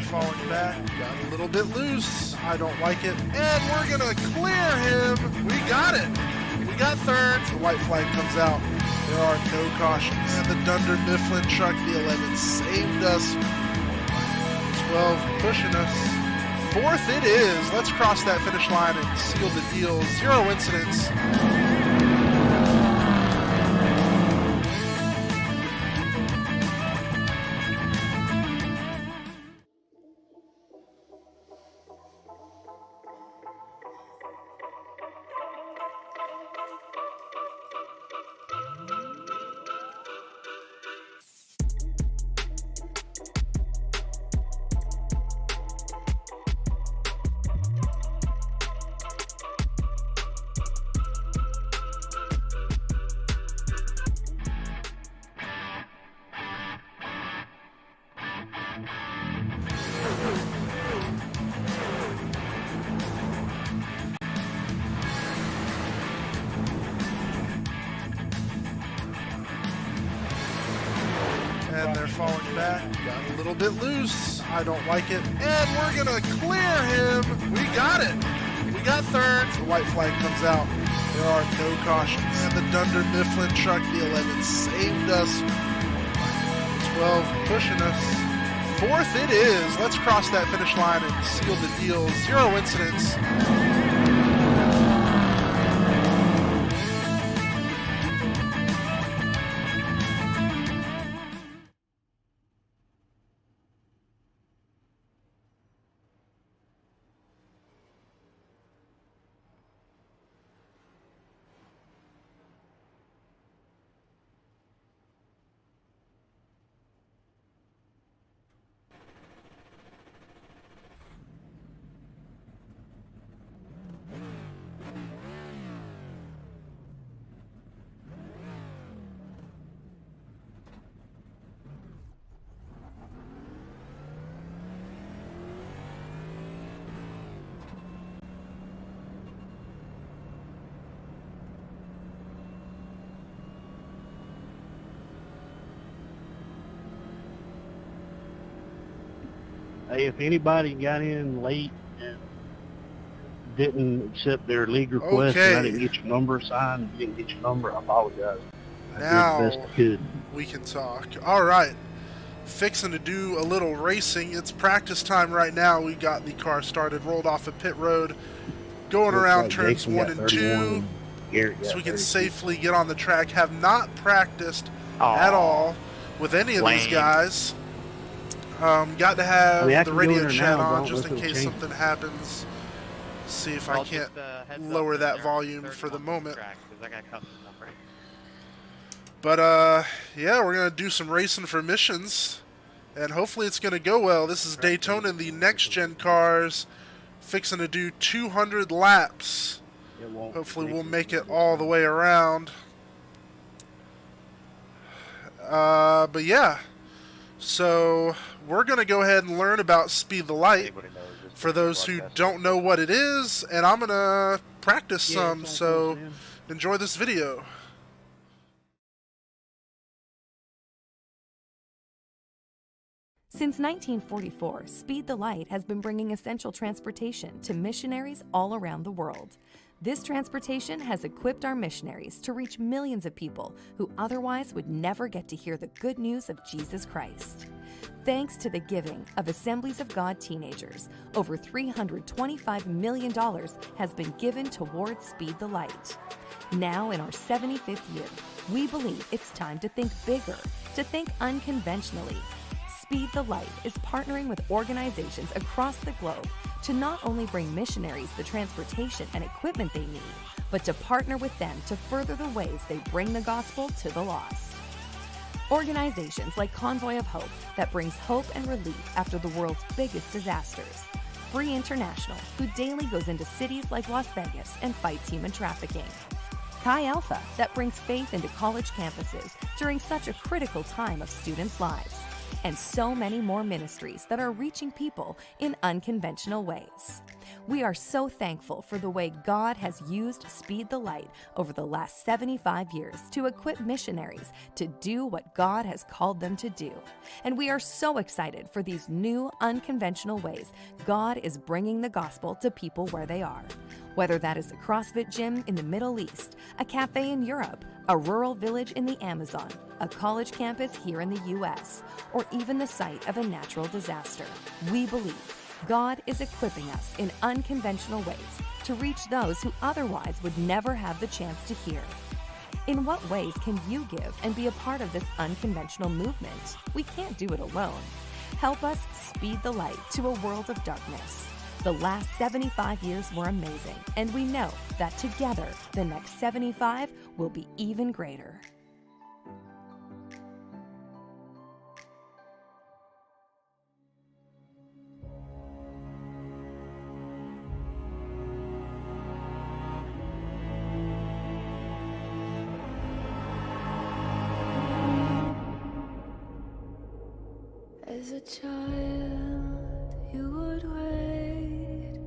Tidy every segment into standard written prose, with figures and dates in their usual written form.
falling back. Got a little bit loose. I don't like it. And we're going to clear him. We got it. We got third. The white flag comes out. There are no cautions. And the Dunder Mifflin truck, the 11, saved us. 12 pushing us. Fourth it is. Let's cross that finish line and seal the deal. 0 incidents. And they're falling back. Got a little bit loose. I don't like it. And we're going to clear him. We got it. We got third. The white flag comes out. There are no cautions. And the Dunder Mifflin truck, the 11, saved us. 12 pushing us. Fourth it is. Let's cross that finish line and seal the deal. 0 incidents. Hey, if anybody got in late and didn't accept their league request and I didn't get your number assigned, you didn't get your number, I apologize. I now did the best I could. We can talk. All right. Fixing to do a little racing. It's practice time right now. We got the car started, rolled off of pit road, going Looks around like turns Jason 1 got and 2. Garrett got So we can 32. safely get on the track. Have not practiced at all with any of these guys. Got to have the radio chat on just in case something happens. See if I can't lower that volume for the moment. But yeah, we're gonna do some racing for missions, and hopefully it's gonna go well. This is Daytona, the next gen cars, fixing to do 200 laps. Hopefully we'll make it all the way around. But yeah, so we're gonna go ahead and learn about Speed the Light for those who don't know what it is, and I'm gonna practice some, so enjoy this video. Since 1944, Speed the Light has been bringing essential transportation to missionaries all around the world. This transportation has equipped our missionaries to reach millions of people who otherwise would never get to hear the good news of Jesus Christ. Thanks to the giving of Assemblies of God teenagers, over $325 million has been given towards Speed the Light. Now in our 75th year, we believe it's time to think bigger, to think unconventionally. Speed the Light is partnering with organizations across the globe to not only bring missionaries the transportation and equipment they need, but to partner with them to further the ways they bring the gospel to the lost. Organizations like Convoy of Hope that brings hope and relief after the world's biggest disasters. Free International, who daily goes into cities like Las Vegas and fights human trafficking. Chi Alpha, that brings faith into college campuses during such a critical time of students' lives. And so many more ministries that are reaching people in unconventional ways. We are so thankful for the way God has used Speed the Light over the last 75 years to equip missionaries to do what God has called them to do. And we are so excited for these new, unconventional ways God is bringing the gospel to people where they are. Whether that is a CrossFit gym in the Middle East, a cafe in Europe, a rural village in the Amazon, a college campus here in the U.S., or even the site of a natural disaster, we believe God is equipping us in unconventional ways to reach those who otherwise would never have the chance to hear. In what ways can you give and be a part of this unconventional movement? We can't do it alone. Help us speed the light to a world of darkness. The last 75 years were amazing, and we know that together, the next 75 will be even greater. As a child, you would wait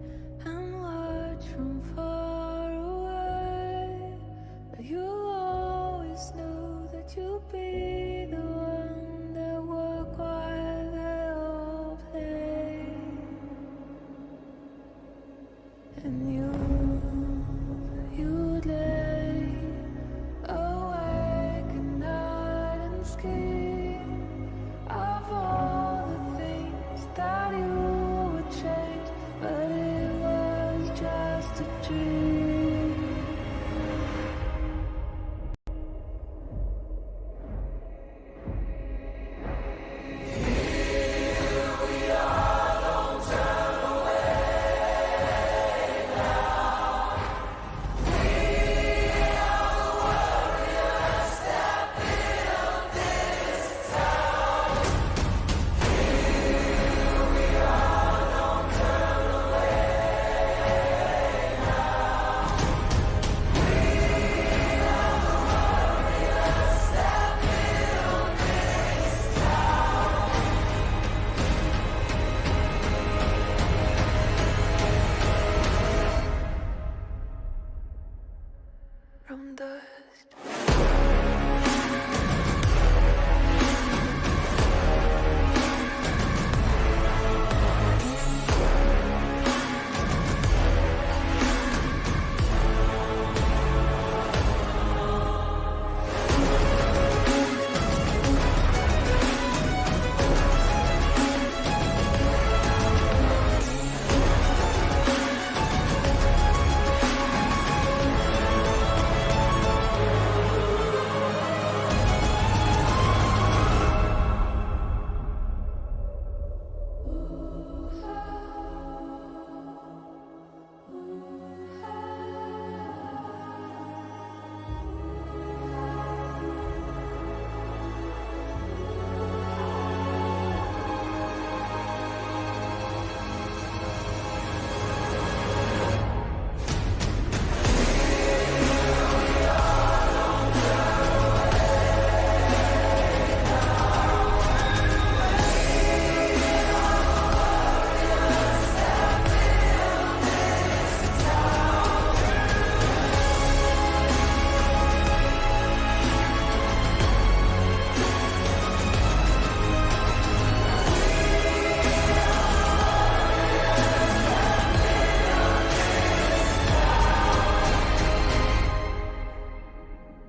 and watch from far away, but you always knew that you'd be the one that worked while they all play. And you'd lay awake at night and scheme of all the things that you would change, but it was just a dream. From dust.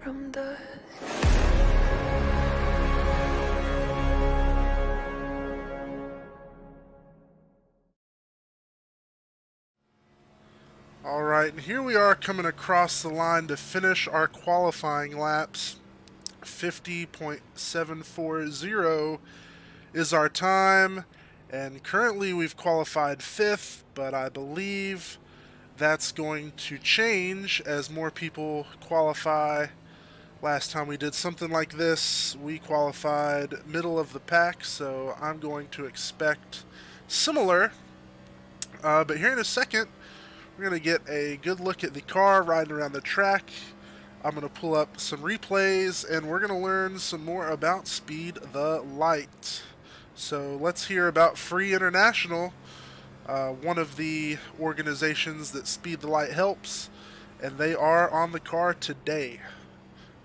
From dust. All right, and here we are coming across the line to finish our qualifying laps. 50.740 is our time, and currently we've qualified 5th, but I believe that's going to change as more people qualify. Last time we did something like this, we qualified middle of the pack, so I'm going to expect similar. But here in a second, we're going to get a good look at the car riding around the track. I'm going to pull up some replays, and we're going to learn some more about Speed the Light. So let's hear about Free International. one of the organizations that Speed the Light helps, and they are on the car today.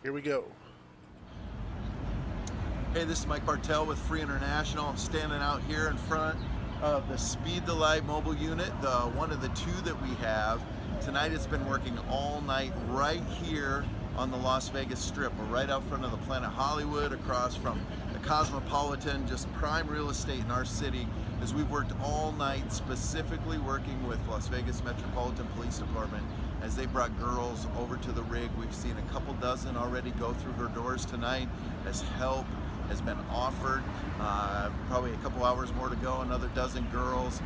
Here we go. Hey, this is Mike Bartell with Free International. I'm standing out here in front of the Speed the Light mobile unit, one of the two that we have. Tonight it's been working all night right here on the Las Vegas Strip. We're right out front of the Planet Hollywood, across from the Cosmopolitan, just prime real estate in our city, as we've worked all night specifically working with Las Vegas Metropolitan Police Department as they brought girls over to the rig. We've seen a couple dozen already go through her doors tonight as help has been offered. Probably a couple hours more to go, another dozen girls.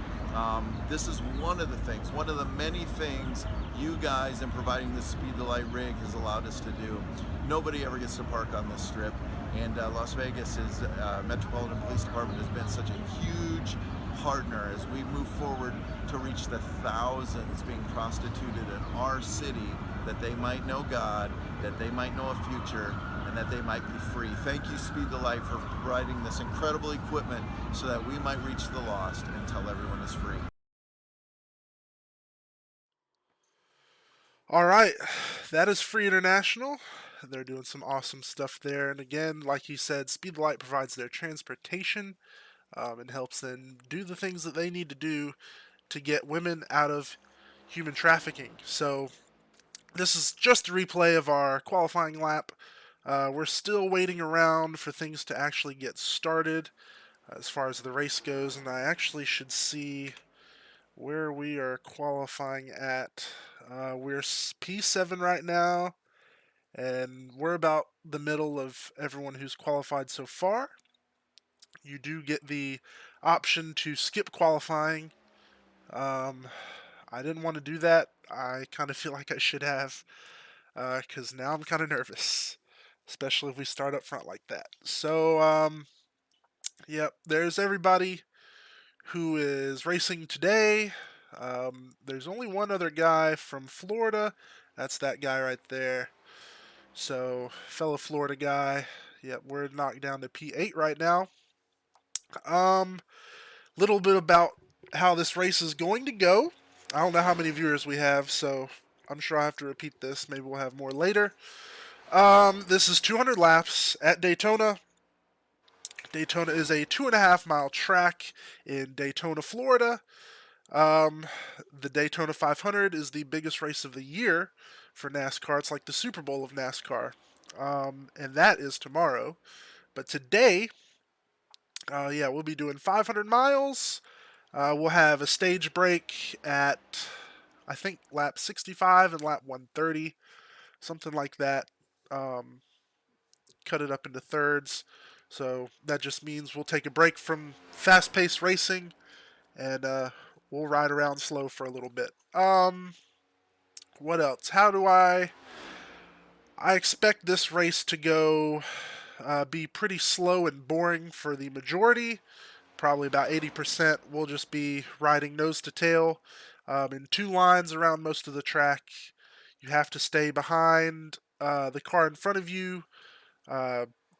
This is one of the things, one of the many things you guys in providing this Speed the Light rig has allowed us to do. Nobody ever gets to park on this strip, and Las Vegas's Metropolitan Police Department has been such a huge partner as we move forward to reach the thousands being prostituted in our city, that they might know God, that they might know a future, and that they might be free. Thank you, Speed the Light, for providing this incredible equipment so that we might reach the lost and tell everyone is free. All right, that is Free International. They're doing some awesome stuff there. And again, like he said, Speed the Light provides their transportation and helps them do the things that they need to do to get women out of human trafficking. So this is just a replay of our qualifying lap. We're still waiting around for things to actually get started as far as the race goes, and I actually should see where we are qualifying at. We're P7 right now, and we're about the middle of everyone who's qualified so far. You do get the option to skip qualifying. I didn't want to do that. I kind of feel like I should have, because now I'm kind of nervous, especially if we start up front like that. So, yep, there's everybody who is racing today. There's only one other guy from Florida. That's that guy right there. So, fellow Florida guy. Yep, we're knocked down to P8 right now. Little bit about how this race is going to go. I don't know how many viewers we have, so I'm sure I have to repeat this. Maybe we'll have more later. This is 200 laps at Daytona. Daytona is a 2.5 mile track in Daytona, Florida. The Daytona 500 is the biggest race of the year for NASCAR. It's like the Super Bowl of NASCAR. And that is tomorrow. But today, yeah, we'll be doing 500 miles. We'll have a stage break at, I think, lap 65 and lap 130. Something like that. Cut it up into thirds. So that just means we'll take a break from fast-paced racing, and we'll ride around slow for a little bit. What else? How do I expect this race to go, be pretty slow and boring for the majority. Probably about 80% will just be riding nose to tail in two lines around most of the track. You have to stay behind the car in front of you,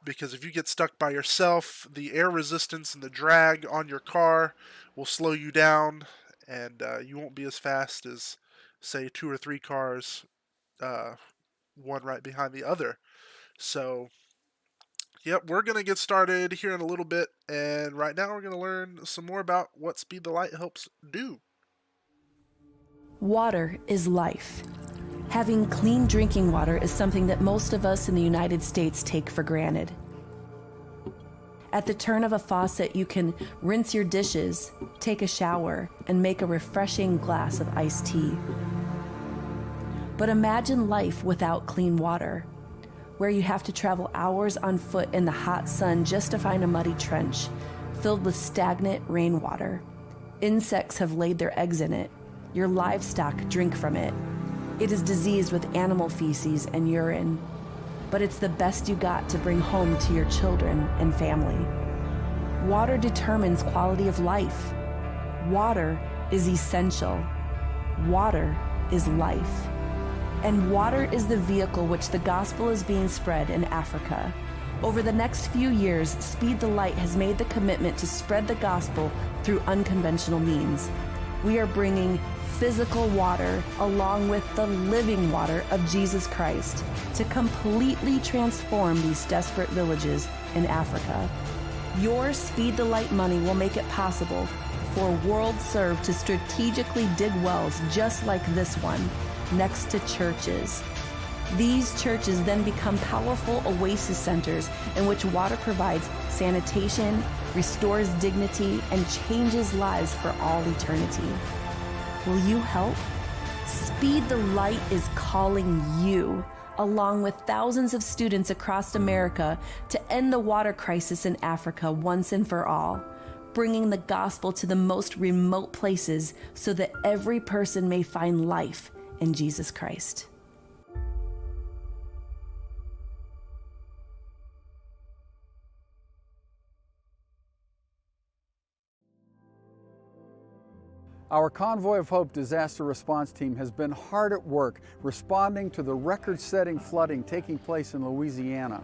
because if you get stuck by yourself, the air resistance and the drag on your car will slow you down, and you won't be as fast as, say, 2 or 3 cars, one right behind the other. So, yep, we're going to get started here in a little bit, and right now we're going to learn some more about what Speed the Light helps do. Water is life. Having clean drinking water is something that most of us in the United States take for granted. At the turn of a faucet, you can rinse your dishes, take a shower, and make a refreshing glass of iced tea. But imagine life without clean water, where you have to travel hours on foot in the hot sun just to find a muddy trench filled with stagnant rainwater. Insects have laid their eggs in it. Your livestock drink from it. It is diseased with animal feces and urine, but it's the best you got to bring home to your children and family. Water determines quality of life. Water is essential. Water is life. And water is the vehicle which the gospel is being spread in Africa. Over the next few years, Speed the Light has made the commitment to spread the gospel through unconventional means. We are bringing physical water along with the living water of Jesus Christ to completely transform these desperate villages in Africa. Your Speed the Light money will make it possible for World Serve to strategically dig wells just like this one next to churches. These churches then become powerful oasis centers in which water provides sanitation, restores dignity, and changes lives for all eternity. Will you help? Speed the Light is calling you, along with thousands of students across America, to end the water crisis in Africa once and for all, bringing the gospel to the most remote places so that every person may find life in Jesus Christ. Our Convoy of Hope disaster response team has been hard at work responding to the record-setting flooding taking place in Louisiana.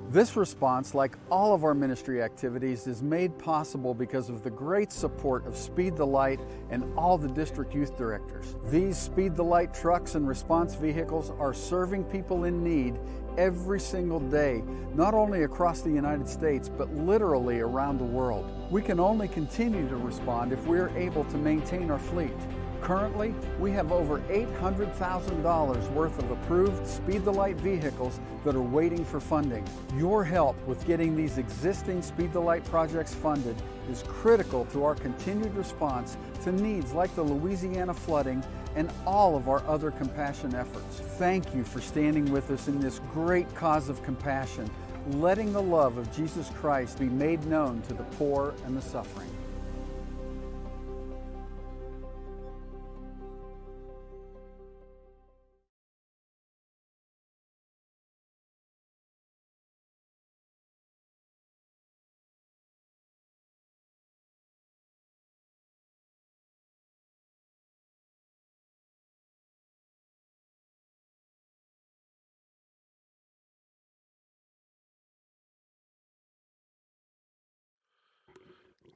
This response, like all of our ministry activities, is made possible because of the great support of Speed the Light and all the district youth directors. These Speed the Light trucks and response vehicles are serving people in need every single day, not only across the United States, but literally around the world. We can only continue to respond if we are able to maintain our fleet. Currently, we have over $800,000 worth of approved Speed the Light vehicles that are waiting for funding. Your help with getting these existing Speed the Light projects funded is critical to our continued response to needs like the Louisiana flooding and all of our other compassion efforts. Thank you for standing with us in this great cause of compassion, letting the love of Jesus Christ be made known to the poor and the suffering.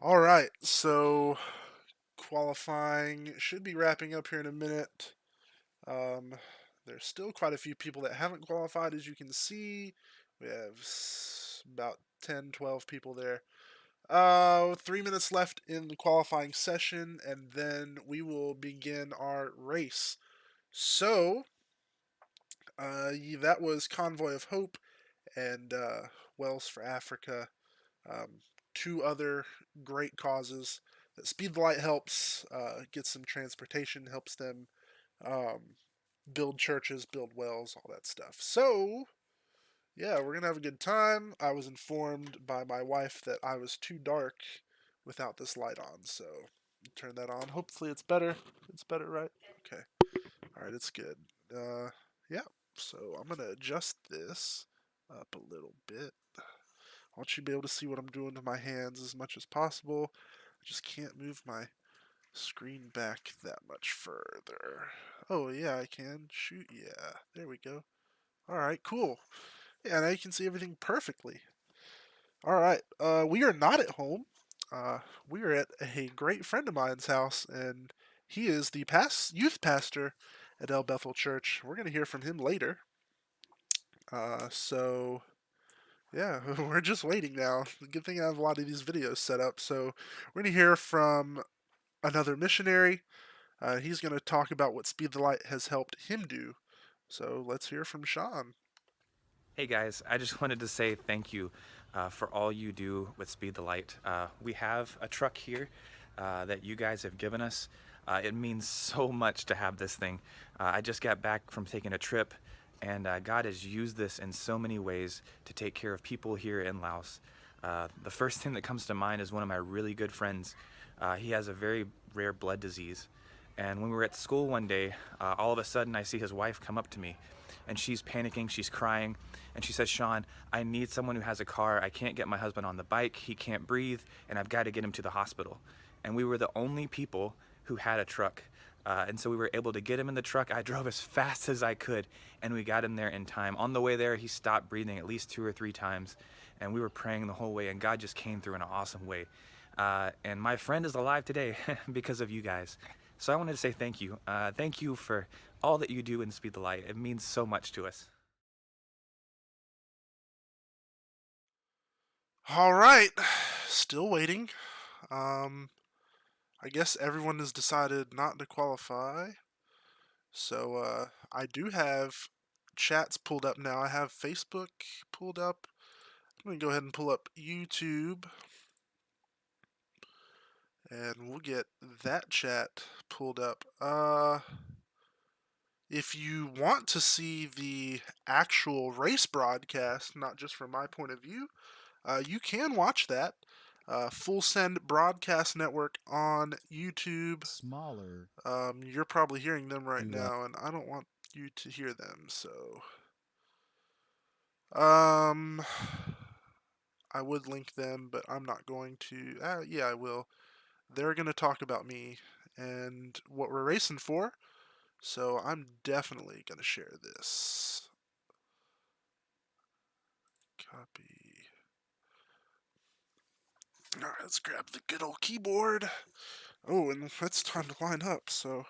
All right, so qualifying should be wrapping up here in a minute. There's still quite a few people that haven't qualified, as you can see. We have about 10, 12 people there. 3 minutes left in the qualifying session, and then we will begin our race. So, that was Convoy of Hope and Wells for Africa. Two other great causes that Speed the Light helps get some transportation, helps them build churches, build wells, all that stuff. So, yeah, we're going to have a good time. I was informed by my wife that I was too dark without this light on, so turn that on. Hopefully it's better. It's better, right? Okay. All right, it's good. Yeah, so I'm going to adjust this up a little bit. I want you to be able to see what I'm doing to my hands as much as possible. I just can't move my screen back that much further. Oh, yeah, I can. Shoot, yeah. There we go. Alright, cool. Yeah, now you can see everything perfectly. Alright, we are not at home. We are at a great friend of mine's house, and he is the youth pastor at El Bethel Church. We're going to hear from him later. So... yeah, we're just waiting now. Good thing I have a lot of these videos set up. So we're going to hear from another missionary. He's going to talk about what Speed the Light has helped him do. So let's hear from Sean. Hey guys, I just wanted to say thank you for all you do with Speed the Light. We have a truck here that you guys have given us. It means so much to have this thing. I just got back from taking a trip, and God has used this in so many ways to take care of people here in Laos. The first thing that comes to mind is one of my really good friends. He has a very rare blood disease. And when we were at school one day, all of a sudden I see his wife come up to me, and she's panicking, she's crying, and she says, "Sean, I need someone who has a car. I can't get my husband on the bike, he can't breathe, and I've got to get him to the hospital." And we were the only people who had a truck. And so we were able to get him in the truck. I drove as fast as I could, and we got him there in time. On the way there, he stopped breathing at least 2 or 3 times, and we were praying the whole way, and God just came through in an awesome way. And my friend is alive today because of you guys. So I wanted to say thank you. Thank you for all that you do in Speed the Light. It means so much to us. All right, still waiting. I guess everyone has decided not to qualify. So I do have chats pulled up now. I have Facebook pulled up. I'm going to go ahead and pull up YouTube. And we'll get that chat pulled up. If you want to see the actual race broadcast, not just from my point of view, you can watch that. Full Send Broadcast Network on YouTube. Smaller. You're probably hearing them right now, and I don't want you to hear them, so I would link them, but I'm not going to. Yeah, I will. They're going to talk about me and what we're racing for, so I'm definitely going to share this. Copy. Alright, let's grab the good old keyboard. Oh, and it's time to line up, so.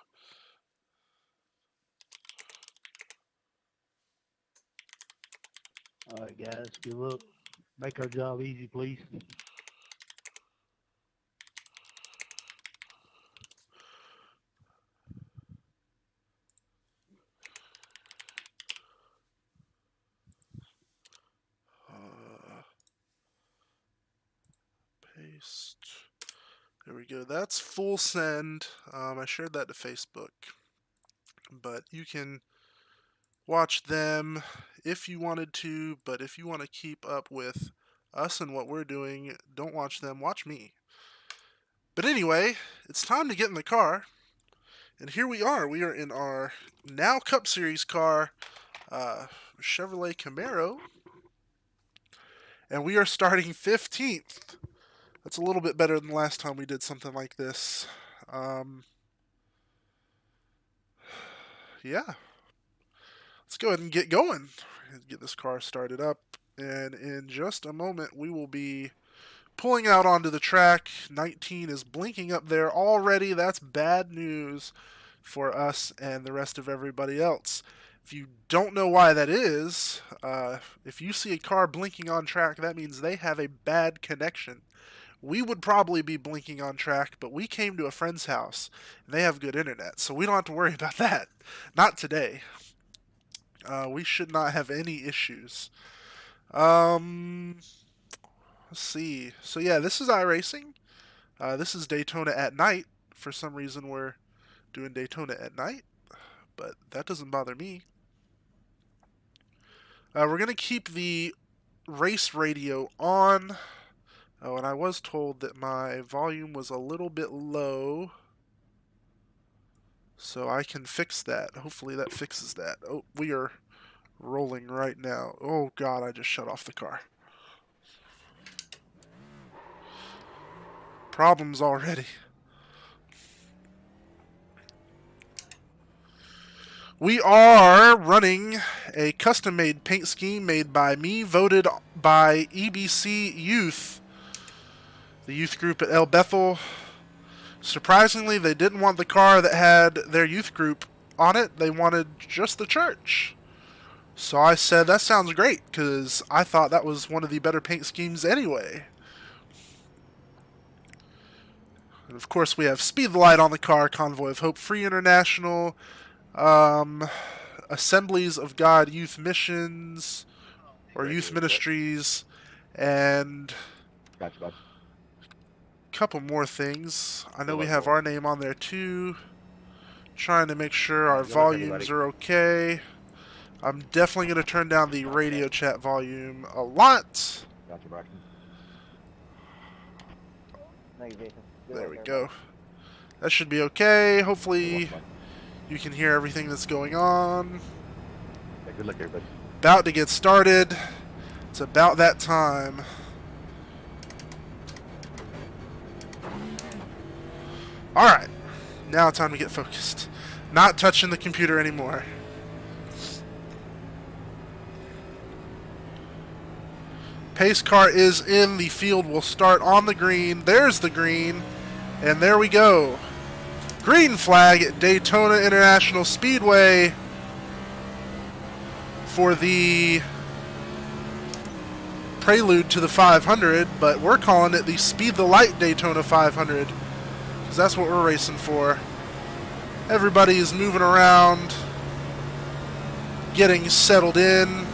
Alright, guys, good luck. Make our job easy, please. Paste. There we go. That's Full Send. I shared that to Facebook. But you can watch them if you wanted to, but if you want to keep up with us and what we're doing, don't watch them, watch me. But anyway, it's time to get in the car. And here we are. We are in our now Cup Series car, Chevrolet Camaro. And we are starting 15th. That's a little bit better than the last time we did something like this. Yeah. Let's go ahead and get going. Get this car started up. And in just a moment, we will be pulling out onto the track. 19 is blinking up there already. That's bad news for us and the rest of everybody else. If you don't know why that is, if you see a car blinking on track, that means they have a bad connection. We would probably be blinking on track, but we came to a friend's house, and they have good internet, so we don't have to worry about that. Not today. We should not have any issues. Let's see. So yeah, this is iRacing. This is Daytona at night. For some reason, we're doing Daytona at night, but that doesn't bother me. We're going to keep the race radio on. Oh, and I was told that my volume was a little bit low, so I can fix that. Hopefully that fixes that. Oh, we are rolling right now. Oh God, I just shut off the car. Problems already. We are running a custom-made paint scheme made by me, voted by EBC Youth, the youth group at El Bethel. Surprisingly, they didn't want the car that had their youth group on it. They wanted just the church. So I said, that sounds great, because I thought that was one of the better paint schemes anyway. And of course, we have Speed the Light on the car, Convoy of Hope, Free International, Assemblies of God Youth Missions, or Youth Ministries, and a couple more things. I know we have our name on there too. Trying to make sure our volumes are okay. I'm definitely going to turn down the radio chat volume a lot. There we go. That should be okay. Hopefully you can hear everything that's going on. Good luck, everybody. About to get started. It's about that time. Alright. Now time to get focused. Not touching the computer anymore. Pace car is in. The field will start on the green. There's the green. And there we go. Green flag at Daytona International Speedway for the prelude to the 500, but we're calling it the Speed the Light Daytona 500 because that's what we're racing for. Everybody is moving around, getting settled in.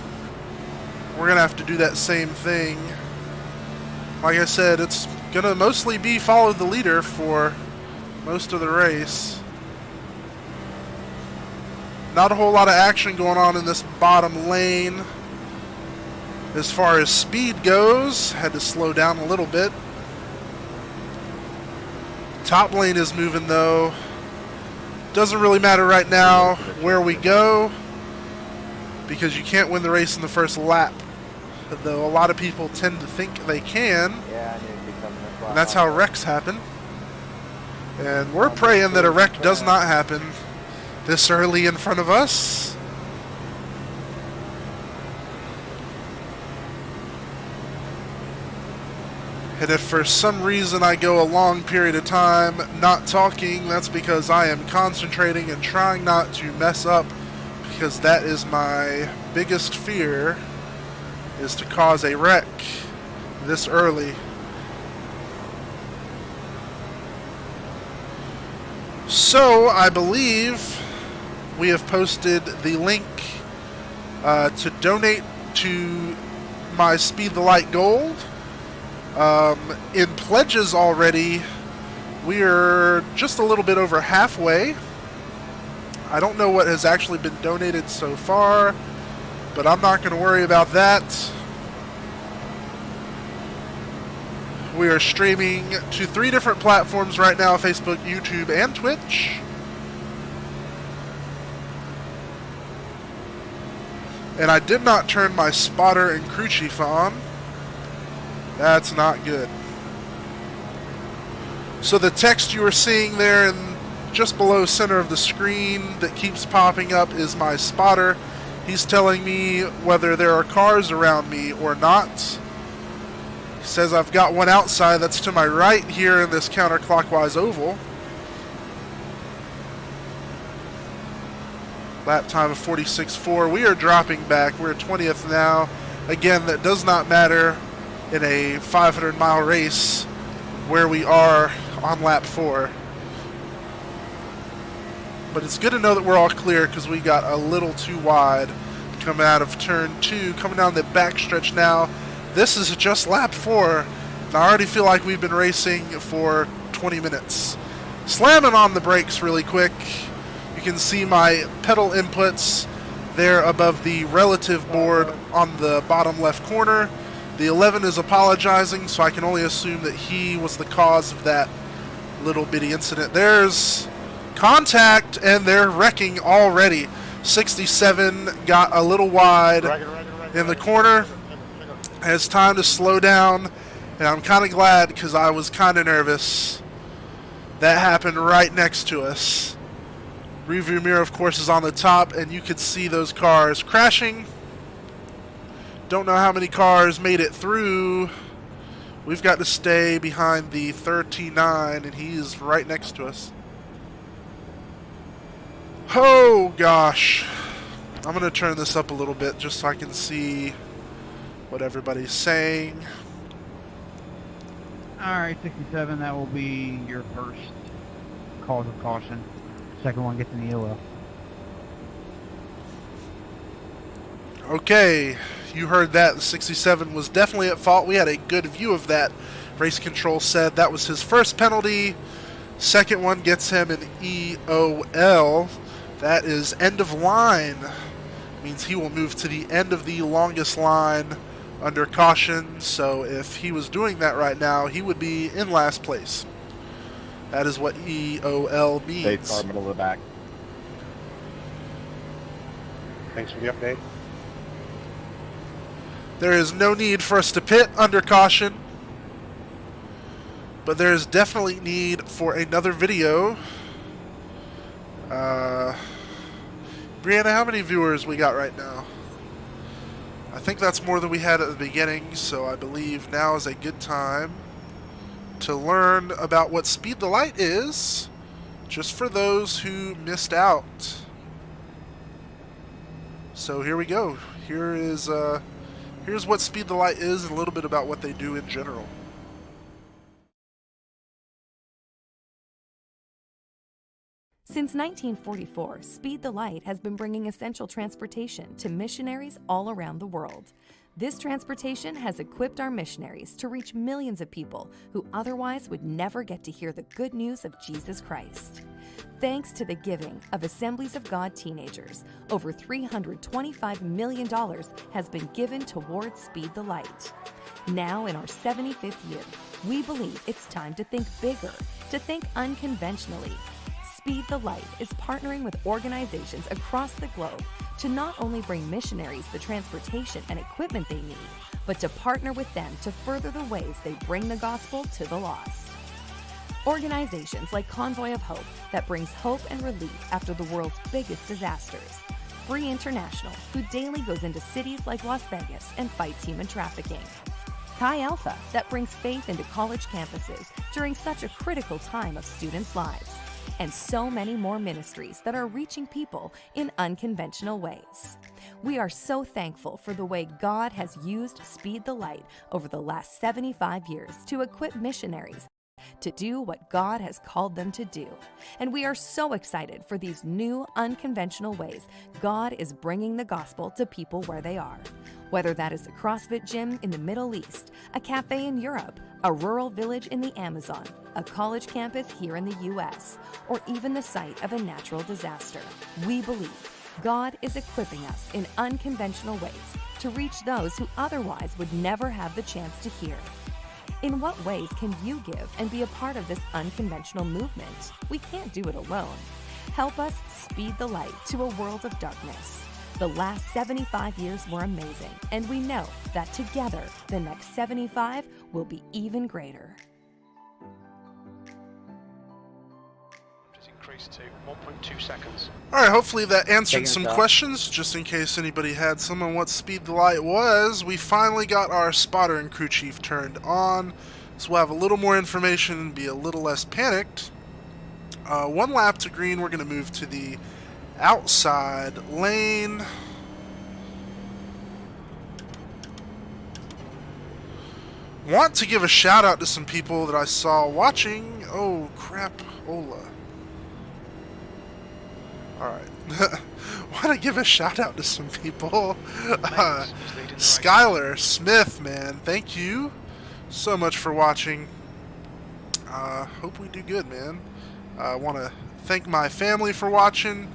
We're going to have to do that same thing. Like I said, it's going to mostly be follow the leader for most of the race. Not a whole lot of action going on in this bottom lane. As far as speed goes, had to slow down a little bit. Top lane is moving though. Doesn't really matter right now where we go because you can't win the race in the first lap. Though a lot of people tend to think they can. And that's how wrecks happen. And we're praying that a wreck does not happen this early in front of us. And if for some reason I go a long period of time not talking, that's because I am concentrating and trying not to mess up, because that is my biggest fear, is to cause a wreck this early. So I believe we have posted the link to donate to my Speed the Light Gold. In pledges already, we are just a little bit over halfway. I don't know what has actually been donated so far, but I'm not going to worry about that. We are streaming to 3 different platforms right now: Facebook, YouTube, and Twitch. And I did not turn my spotter and crew chief on. That's not good. So the text you are seeing there in just below center of the screen that keeps popping up is my spotter. He's telling me whether there are cars around me or not. He says I've got one outside that's to my right here in this counterclockwise oval. Lap time of 46.4. We are dropping back. We're 20th now. Again, that does not matter in a 500-mile race where we are on lap 4. But it's good to know that we're all clear because we got a little too wide coming out of turn 2, coming down the backstretch now. This is just lap 4, and I already feel like we've been racing for 20 minutes. Slamming on the brakes really quick. You can see my pedal inputs there above the relative board on the bottom left corner. The 11 is apologizing, so I can only assume that he was the cause of that little bitty incident. There's contact, and they're wrecking already. 67 got a little wide in the corner. Has time to slow down, and I'm kind of glad because I was kind of nervous. That happened right next to us. Rearview mirror, of course, is on the top, and you could see those cars crashing. Don't know how many cars made it through. We've got to stay behind the 39, and he's right next to us. Oh, gosh. I'm going to turn this up a little bit just so I can see what everybody's saying. Alright, 67, that will be your first cause of caution. Second one gets an EOL. Okay, you heard that. The 67 was definitely at fault. We had a good view of that. Race control said that was his first penalty. Second one gets him an EOL. That is end of line. Means he will move to the end of the longest line under caution. So if he was doing that right now, he would be in last place. That is what EOL means. Safe car, middle of the back. Thanks for the update. There is no need for us to pit under caution, but there is definitely need for another video Brianna, how many viewers we got right now? I think that's more than we had at the beginning, so I believe now is a good time to learn about what Speed the Light is, just for those who missed out. So here we go. Here's what Speed the Light is and a little bit about what they do in general. Since 1944, Speed the Light has been bringing essential transportation to missionaries all around the world. This transportation has equipped our missionaries to reach millions of people who otherwise would never get to hear the good news of Jesus Christ. Thanks to the giving of Assemblies of God teenagers, over $325 million has been given towards Speed the Light. Now, in our 75th year, we believe it's time to think bigger, to think unconventionally. Speed the Light is partnering with organizations across the globe to not only bring missionaries the transportation and equipment they need, but to partner with them to further the ways they bring the gospel to the lost. Organizations like Convoy of Hope that brings hope and relief after the world's biggest disasters. Free International, who daily goes into cities like Las Vegas and fights human trafficking. Chi Alpha, that brings faith into college campuses during such a critical time of students' lives. And so many more ministries that are reaching people in unconventional ways. We are so thankful for the way God has used Speed the Light over the last 75 years to equip missionaries to do what God has called them to do. And we are so excited for these new, unconventional ways God is bringing the gospel to people where they are. Whether that is a CrossFit gym in the Middle East, a cafe in Europe, a rural village in the Amazon, a college campus here in the U.S., or even the site of a natural disaster, we believe God is equipping us in unconventional ways to reach those who otherwise would never have the chance to hear. In what ways can you give and be a part of this unconventional movement? We can't do it alone. Help us speed the light to a world of darkness. The last 75 years were amazing, and we know that together, the next 75 will be even greater. Increased to 1.2 seconds. Alright, hopefully that answered some questions, just in case anybody had some on what Speed the Light was. We finally got our spotter and crew chief turned on, so we'll have a little more information and be a little less panicked. One lap to green, we're going to move to the outside lane. Want to give a shout out to some people that I saw watching. Oh crap, Ola. Alright. Want to give a shout out to some people. Skylar Smith, man, thank you so much for watching. Hope we do good, man. I want to thank my family for watching.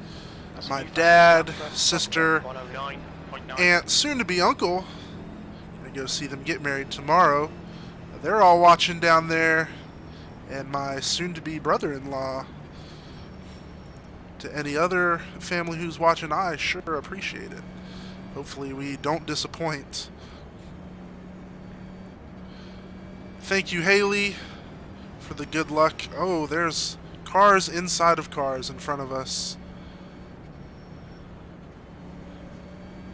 My dad, sister, aunt, soon-to-be uncle. Gonna go see them get married tomorrow. They're all watching down there. And my soon-to-be brother-in-law. To any other family who's watching, I sure appreciate it. Hopefully we don't disappoint. Thank you, Haley, for the good luck. Oh, there's cars inside of cars in front of us.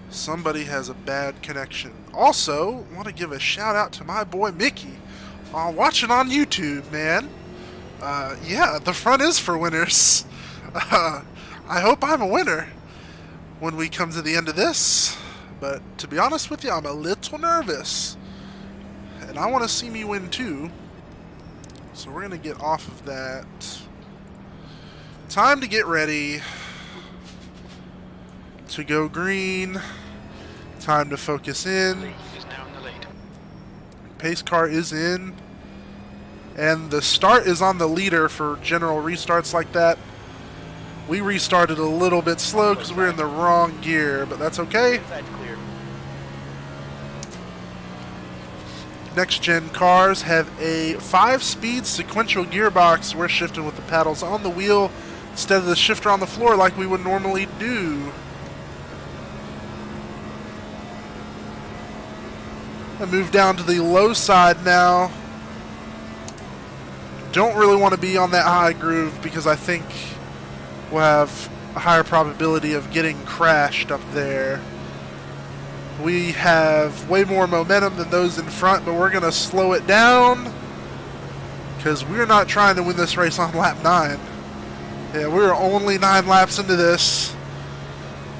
Somebody has a bad connection. Also, want to give a shout out to my boy Mickey. Watching on YouTube, man. Yeah, the front is for winners. I hope I'm a winner when we come to the end of this. But to be honest with you, I'm a little nervous. And I want to see me win too. So we're going to get off of that. Time to get ready to go green. Time to focus in. Pace car is in. And the start is on the leader for general restarts like that. We restarted a little bit slow because we're in the wrong gear, but that's okay. Next gen cars have a 5-speed sequential gearbox. We're shifting with the paddles on the wheel instead of the shifter on the floor like we would normally do. I move down to the low side now. Don't really want to be on that high groove because I think will have a higher probability of getting crashed up there. We have way more momentum than those in front, but we're going to slow it down because we're not trying to win this race on lap 9. Yeah, we're only 9 laps into this.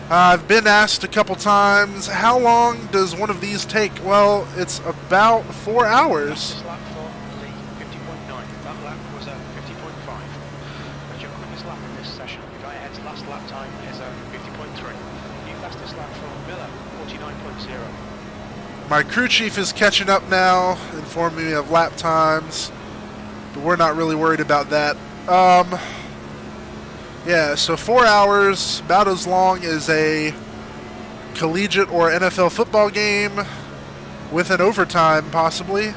I've been asked a couple times, how long does one of these take? Well, it's about 4 hours. Lap for Lee, 50.9. That lap was at 50.5. That's your quickest lap in this session. Guy ahead's last lap time is at 50.3. New fastest lap for Miller, 49.0. My crew chief is catching up now, informing me of lap times, but we're not really worried about that. Yeah, so 4 hours, about as long as a collegiate or NFL football game with an overtime, possibly.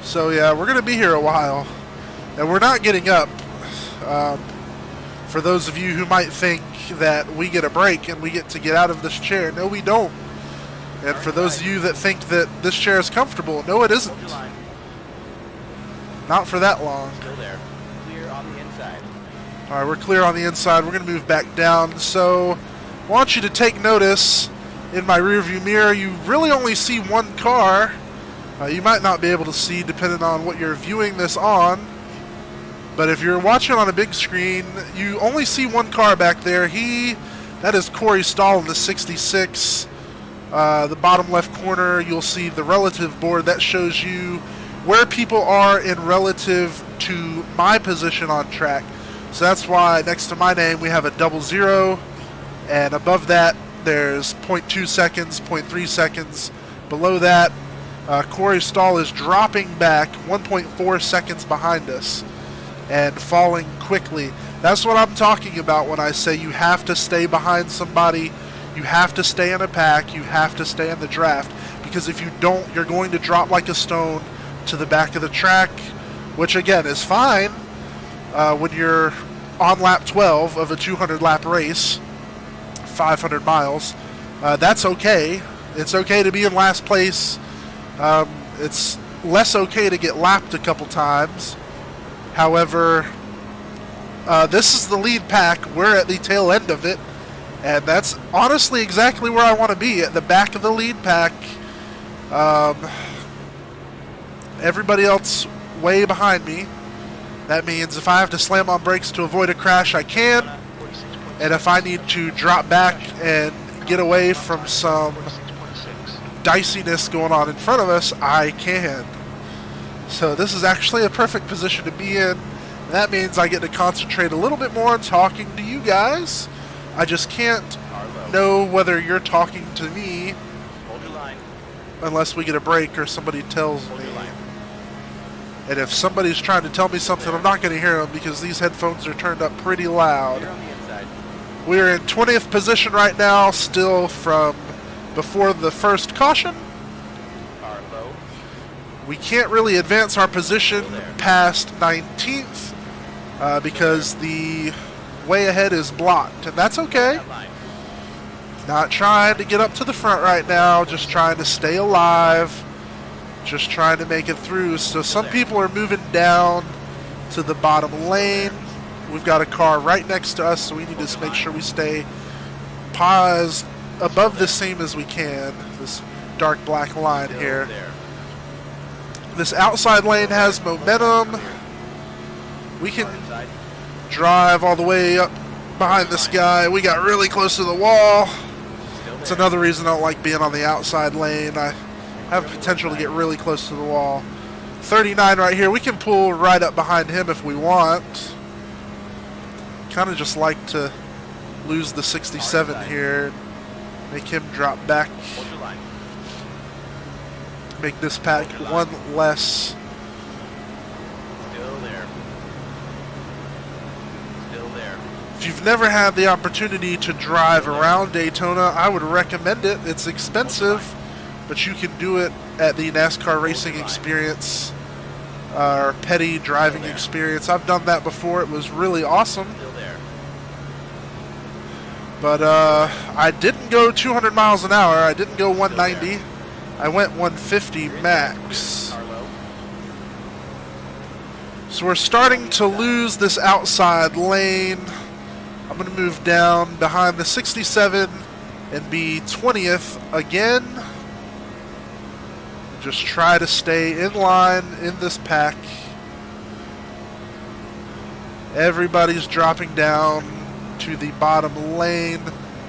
So yeah, we're going to be here a while, and we're not getting up. For those of you who might think that we get a break and we get to get out of this chair, no, we don't. And for those of you that think that this chair is comfortable, no, it isn't. Not for that long. Still there. Clear on the inside. All right, we're clear on the inside. We're going to move back down. So I want you to take notice in my rearview mirror. You really only see one car. You might not be able to see depending on what you're viewing this on. But if you're watching on a big screen, you only see one car back there. That is Corey Stahl in the 66. The bottom left corner, you'll see the relative board. That shows you where people are in relative to my position on track. So that's why next to my name we have a 00, and above that there's 0.2 seconds, 0.3 seconds. Below that, Corey Stahl is dropping back 1.4 seconds behind us and falling quickly. That's what I'm talking about when I say you have to stay behind somebody, you have to stay in a pack, you have to stay in the draft, because if you don't, you're going to drop like a stone to the back of the track, which again is fine when you're on lap 12 of a 200 lap race, 500 miles. That's okay. It's okay to be in last place. It's less okay to get lapped a couple times. However, this is the lead pack. We're at the tail end of it, and that's honestly exactly where I want to be, at the back of the lead pack. Everybody else way behind me. That means if I have to slam on brakes to avoid a crash, I can, and if I need to drop back and get away from some diciness going on in front of us, I can. So this is actually a perfect position to be in. That means I get to concentrate a little bit more on talking to you guys. I just can't know whether you're talking to me unless we get a break or somebody tells me. And if somebody's trying to tell me something, I'm not going to hear them because these headphones are turned up pretty loud. We're in 20th position right now, still from before the first caution. We can't really advance our position past 19th because the way ahead is blocked, and that's okay. Not trying to get up to the front right now, just trying to stay alive, just trying to make it through. So some people are moving down to the bottom lane. We've got a car right next to us, so we need to make sure we stay paused above the seam as we can, this dark black line here. This outside lane has momentum. We can drive all the way up behind this guy. We got really close to the wall. It's another reason I don't like being on the outside lane. I have potential to get really close to the wall. 39 right here. We can pull right up behind him if we want. Kind of just like to lose the 67 here. Make him drop back. Make this pack one less. Still there. Still there. If you've never had the opportunity to drive around Daytona, I would recommend it. It's expensive, but you can do it at the NASCAR Racing Experience or Petty Driving Experience. I've done that before. It was really awesome. Still there. But I didn't go 200 miles an hour. I didn't go 190. I went 150 max. So we're starting to lose this outside lane. I'm going to move down behind the 67 and be 20th again. Just try to stay in line in this pack. Everybody's dropping down to the bottom lane,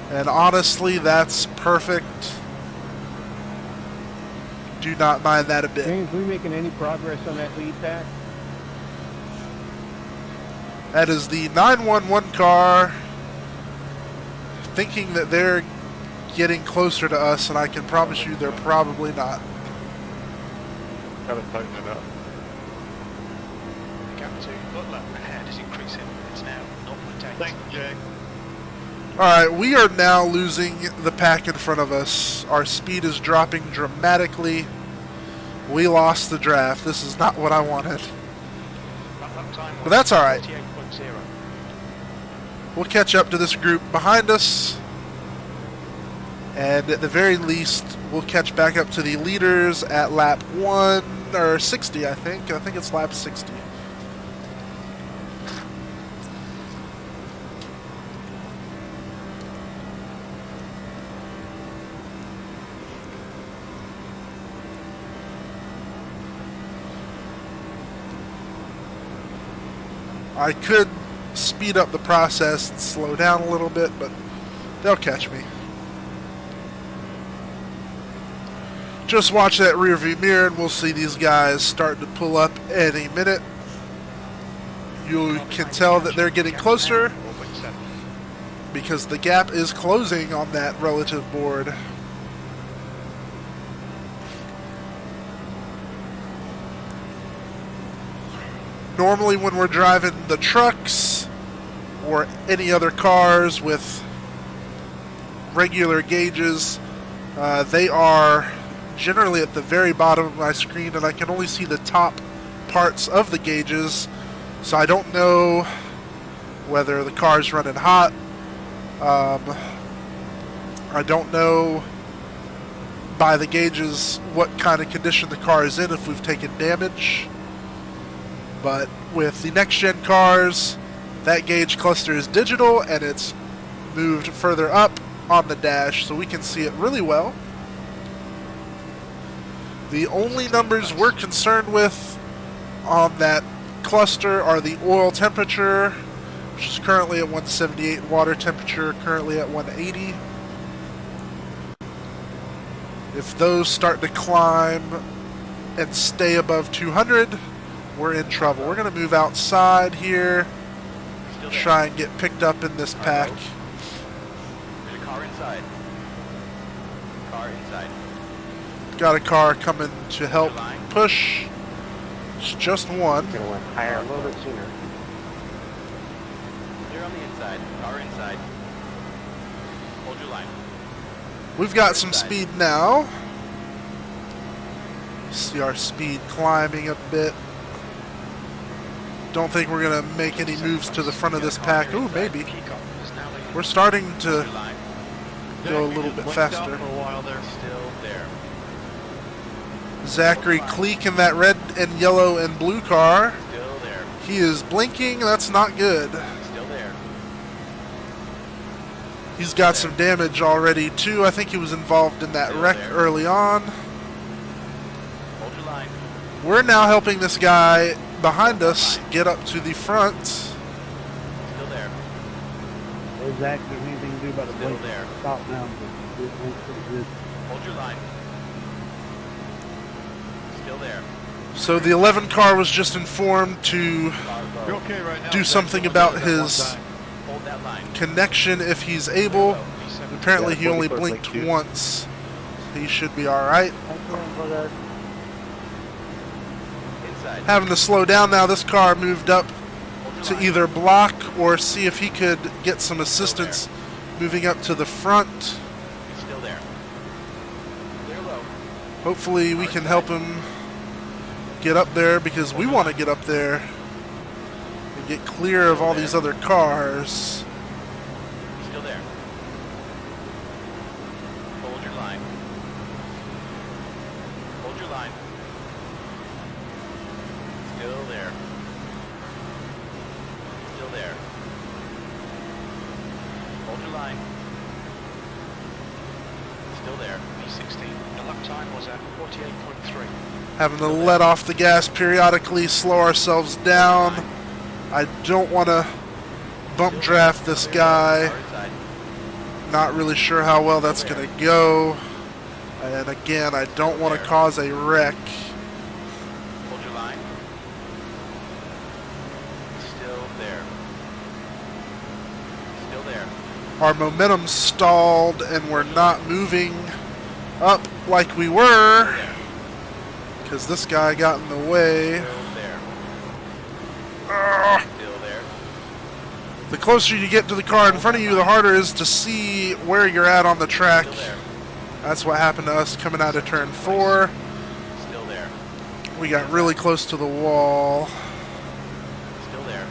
and honestly, that's perfect. Do not mind that a bit. James, are we making any progress on that lead pack? That is the 911 car, thinking that they're getting closer to us, and I can promise you they're probably not. Gotta tighten it up. The gap to Butler ahead is increasing. It's now 0.8. Thank you, Jay. Alright, we are now losing the pack in front of us. Our speed is dropping dramatically. We lost the draft. This is not what I wanted. But that's alright. We'll catch up to this group behind us. And at the very least, we'll catch back up to the leaders at lap 1, or 60, I think. I think it's lap 60. I could speed up the process and slow down a little bit, but they'll catch me. Just watch that rear view mirror and we'll see these guys starting to pull up any minute. You can tell that they're getting closer because the gap is closing on that relative board. Normally when we're driving the trucks or any other cars with regular gauges, they are generally at the very bottom of my screen, and I can only see the top parts of the gauges, so I don't know whether the car's running hot. I don't know by the gauges what kind of condition the car is in, if we've taken damage. But with the next gen cars, that gauge cluster is digital and it's moved further up on the dash so we can see it really well. The only numbers we're concerned with on that cluster are the oil temperature, which is currently at 178, water temperature currently at 180. If those start to climb and stay above 200, we're in trouble. We're going to move outside here, try and get picked up in this pack. There's a car inside. Car inside. Got a car coming to help push. It's just one. Gonna went higher a little bit sooner. Clear on the inside. Car inside. Hold your line. We've got some speed now. See our speed climbing a bit. Don't think we're going to make any moves to the front of this pack. Ooh, maybe. We're starting to go a little bit faster. For a while there. Still there. Zachary Cleek in that red and yellow and blue car. Still there. He is blinking. That's not good. Still there. He's got some damage already, too. I think he was involved in that wreck early on. Hold your line. We're now helping this guy behind us get up to the front. Still there. Hey, Zach, there's anything to do about the Still blink? there. Stop now. Hold your line. Still there. So the 11 car was just informed to You're okay right now. do something about his Hold that line. connection if he's able. Apparently he only blinked once. He should be alright. Inside. Having to slow down now. This car moved up to either block or see if he could get some assistance moving up to the front. Still there. Clear low. Hopefully we can help him get up there because we want to get up there and get clear of all these other cars. Still there. Hold your line. Hold your line. Still there. Still there. P16. The lap time was at 48.3. Having to let off the gas periodically, slow ourselves down. I don't want to bump draft this guy. Not really sure how well that's going to go. And again, I don't want to cause a wreck. Hold your line. Still there. Still there. Our momentum stalled and we're not moving up like we were because this guy got in the way. Still there. The closer you get to the car in front of you, the harder it is to see where you're at on the track. That's what happened to us coming out of turn 4. Still there. We got really close to the wall. Still there.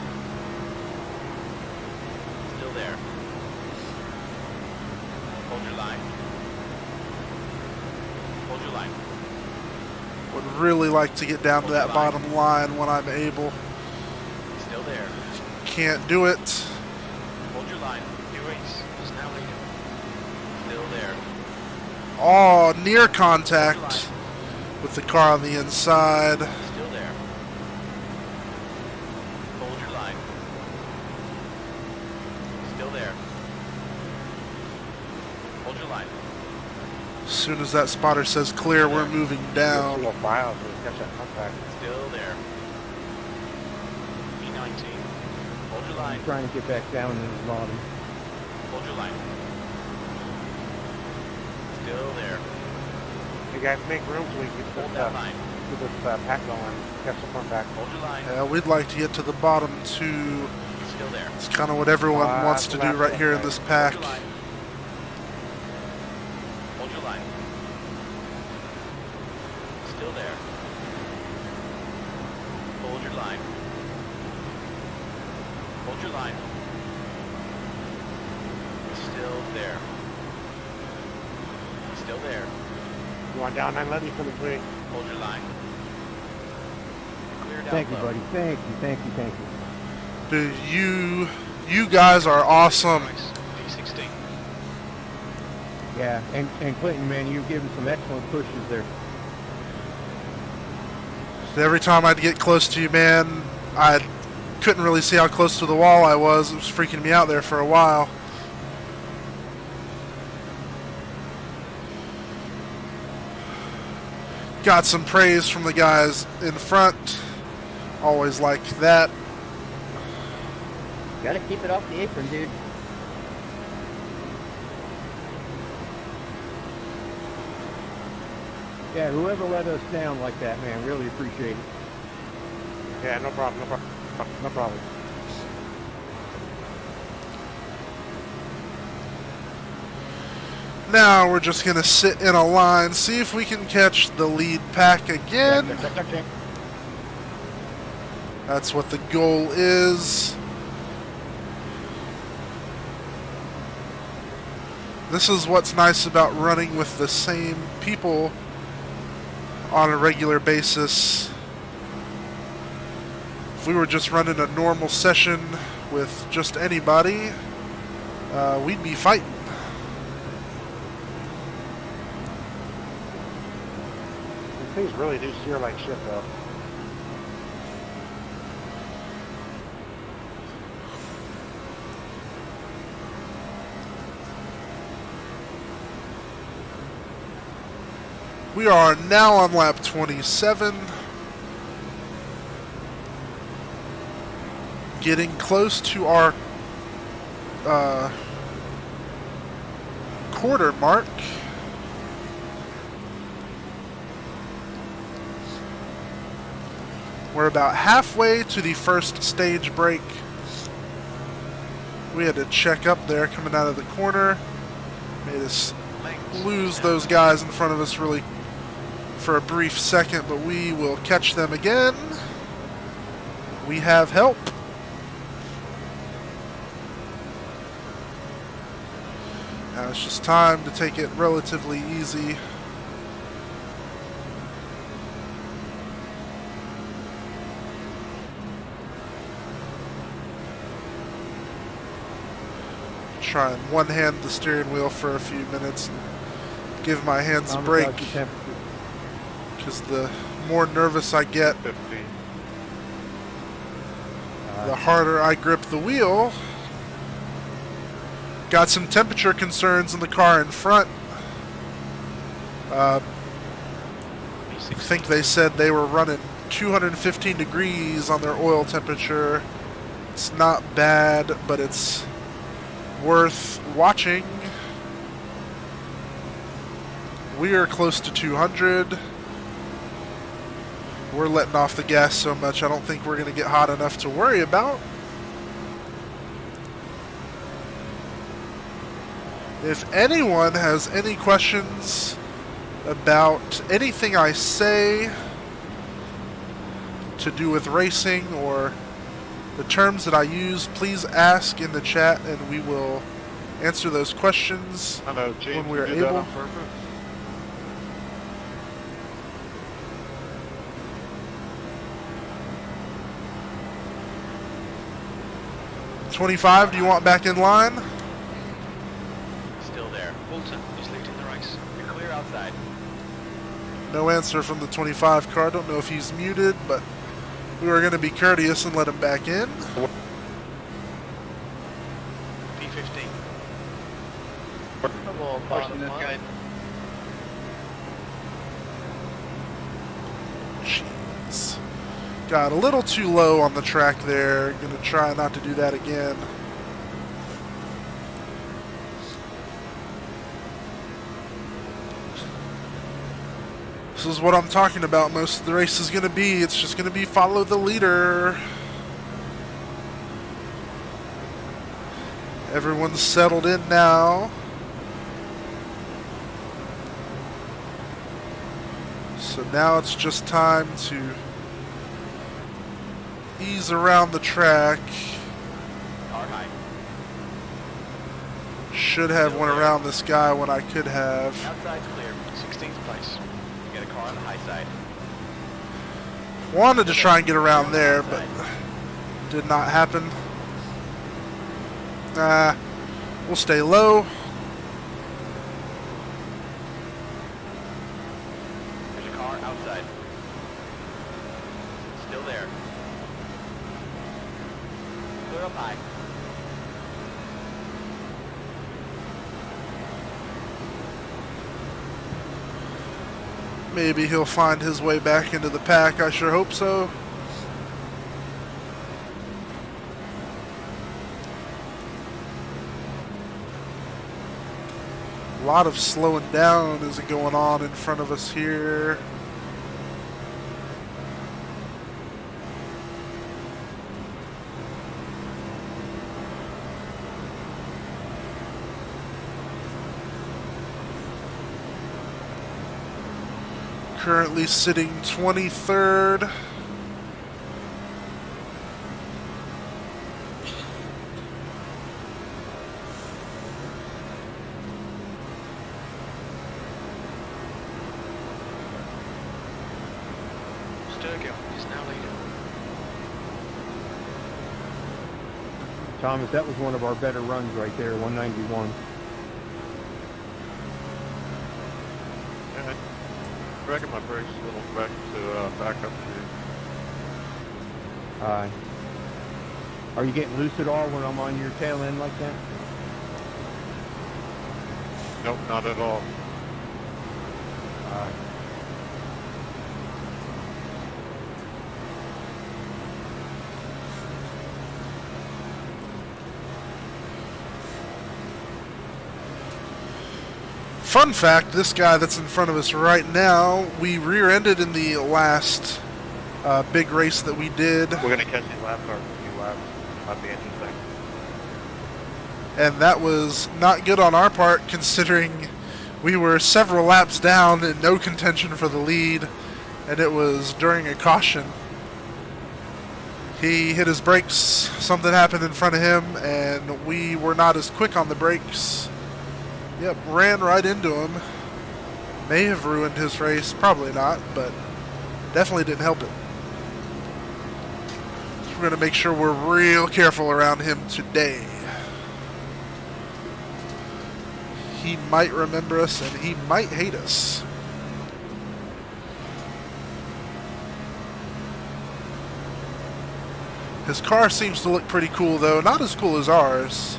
Still there. Hold your line. Hold your line. Would really like to get down to that bottom line when I'm able. Still there. Can't do it. Hold your line. New race is now leading. Still there. Oh, near contact with the car on the inside. Still there. Hold your line. Still there. Hold your line. As soon as that spotter says clear, we're moving down. Still there. P19. Hold your line. I'm trying to get back down in the bottom. Hold your line. Still there. Hey guys, make room so we can Hold that line. get this pack going. Get some fun back. Hold your line. Yeah, we'd like to get to the bottom too. Still there. It's kind of what everyone wants to do right here in this pack. Hold your line. Hold your line. Still there. Hold your line. Hold your line. Still there. Still there. You want down 911 for the break? Hold your line. Clear down Thank you, low. buddy. Thank you, thank you, thank you. Dude, you guys are awesome. P16. Yeah, and Clinton, man, you've given some excellent pushes there. Every time I'd get close to you, man, I couldn't really see how close to the wall I was. It was freaking me out there for a while. Got some praise from the guys in front. Always like that. Gotta keep it off the apron, dude. Yeah, whoever let us down like that, man, really appreciate it. Yeah, no problem, no problem. No problem. Now we're just going to sit in a line, see if we can catch the lead pack again. That's what the goal is. This is what's nice about running with the same people on a regular basis. If we were just running a normal session with just anybody, we'd be fighting. Things really do steer like shit, though. We are now on lap 27. Getting close to our quarter mark. We're about halfway to the first stage break. We had to check up there coming out of the corner. Made us lose those guys in front of us really for a brief second, but we will catch them again. We have help. Now it's just time to take it relatively easy. Try and one-hand the steering wheel for a few minutes and give my hands a break, because the more nervous I get, 15. the harder I grip the wheel. Got some temperature concerns in the car in front. I think they said they were running 215 degrees on their oil temperature. It's not bad, but it's worth watching. We are close to 200. We're letting off the gas so much, I don't think we're going to get hot enough to worry about. If anyone has any questions about anything I say to do with racing or the terms that I use, please ask in the chat and we will answer those questions I know, James, when we're you did that able. on purpose? 25, do you want back in line? Still there. Walton is leading the race. You're clear outside. No answer from the 25 car. I don't know if he's muted, but we were going to be courteous and let him back in. P15. Come on, bottom this guy. Jeez. Got a little too low on the track there. Going to try not to do that again. This is what I'm talking about. Most of the race is going to be. It's just going to be follow the leader. Everyone's settled in now. So now it's just time to ease around the track. Car high. Should have went around this guy when I could have. Outside's clear. 16th place. Get a car on the high side. Wanted to try and get around there, but did not happen. We'll stay low. There's a car outside. Still there. Clear up high. Maybe he'll find his way back into the pack. I sure hope so. A lot of slowing down is going on in front of us here. Currently sitting 23rd. Sturgill is now leading. Thomas, that was one of our better runs right there, 191. And I reckon my brakes a little back to back up to. Are you getting loose at all when I'm on your tail end like that? Nope, not at all. Fun fact, this guy that's in front of us right now, we rear-ended in the last big race that we did. We're going to catch these laps or a few laps. Might be interesting. And that was not good on our part, considering we were several laps down in no contention for the lead, and it was during a caution. He hit his brakes, something happened in front of him, and we were not as quick on the brakes. Yep, ran right into him. May have ruined his race, probably not, but definitely didn't help it. So we're going to make sure we're real careful around him today. he might remember us and he might hate us. His car seems to look pretty cool, though. Not as cool as ours.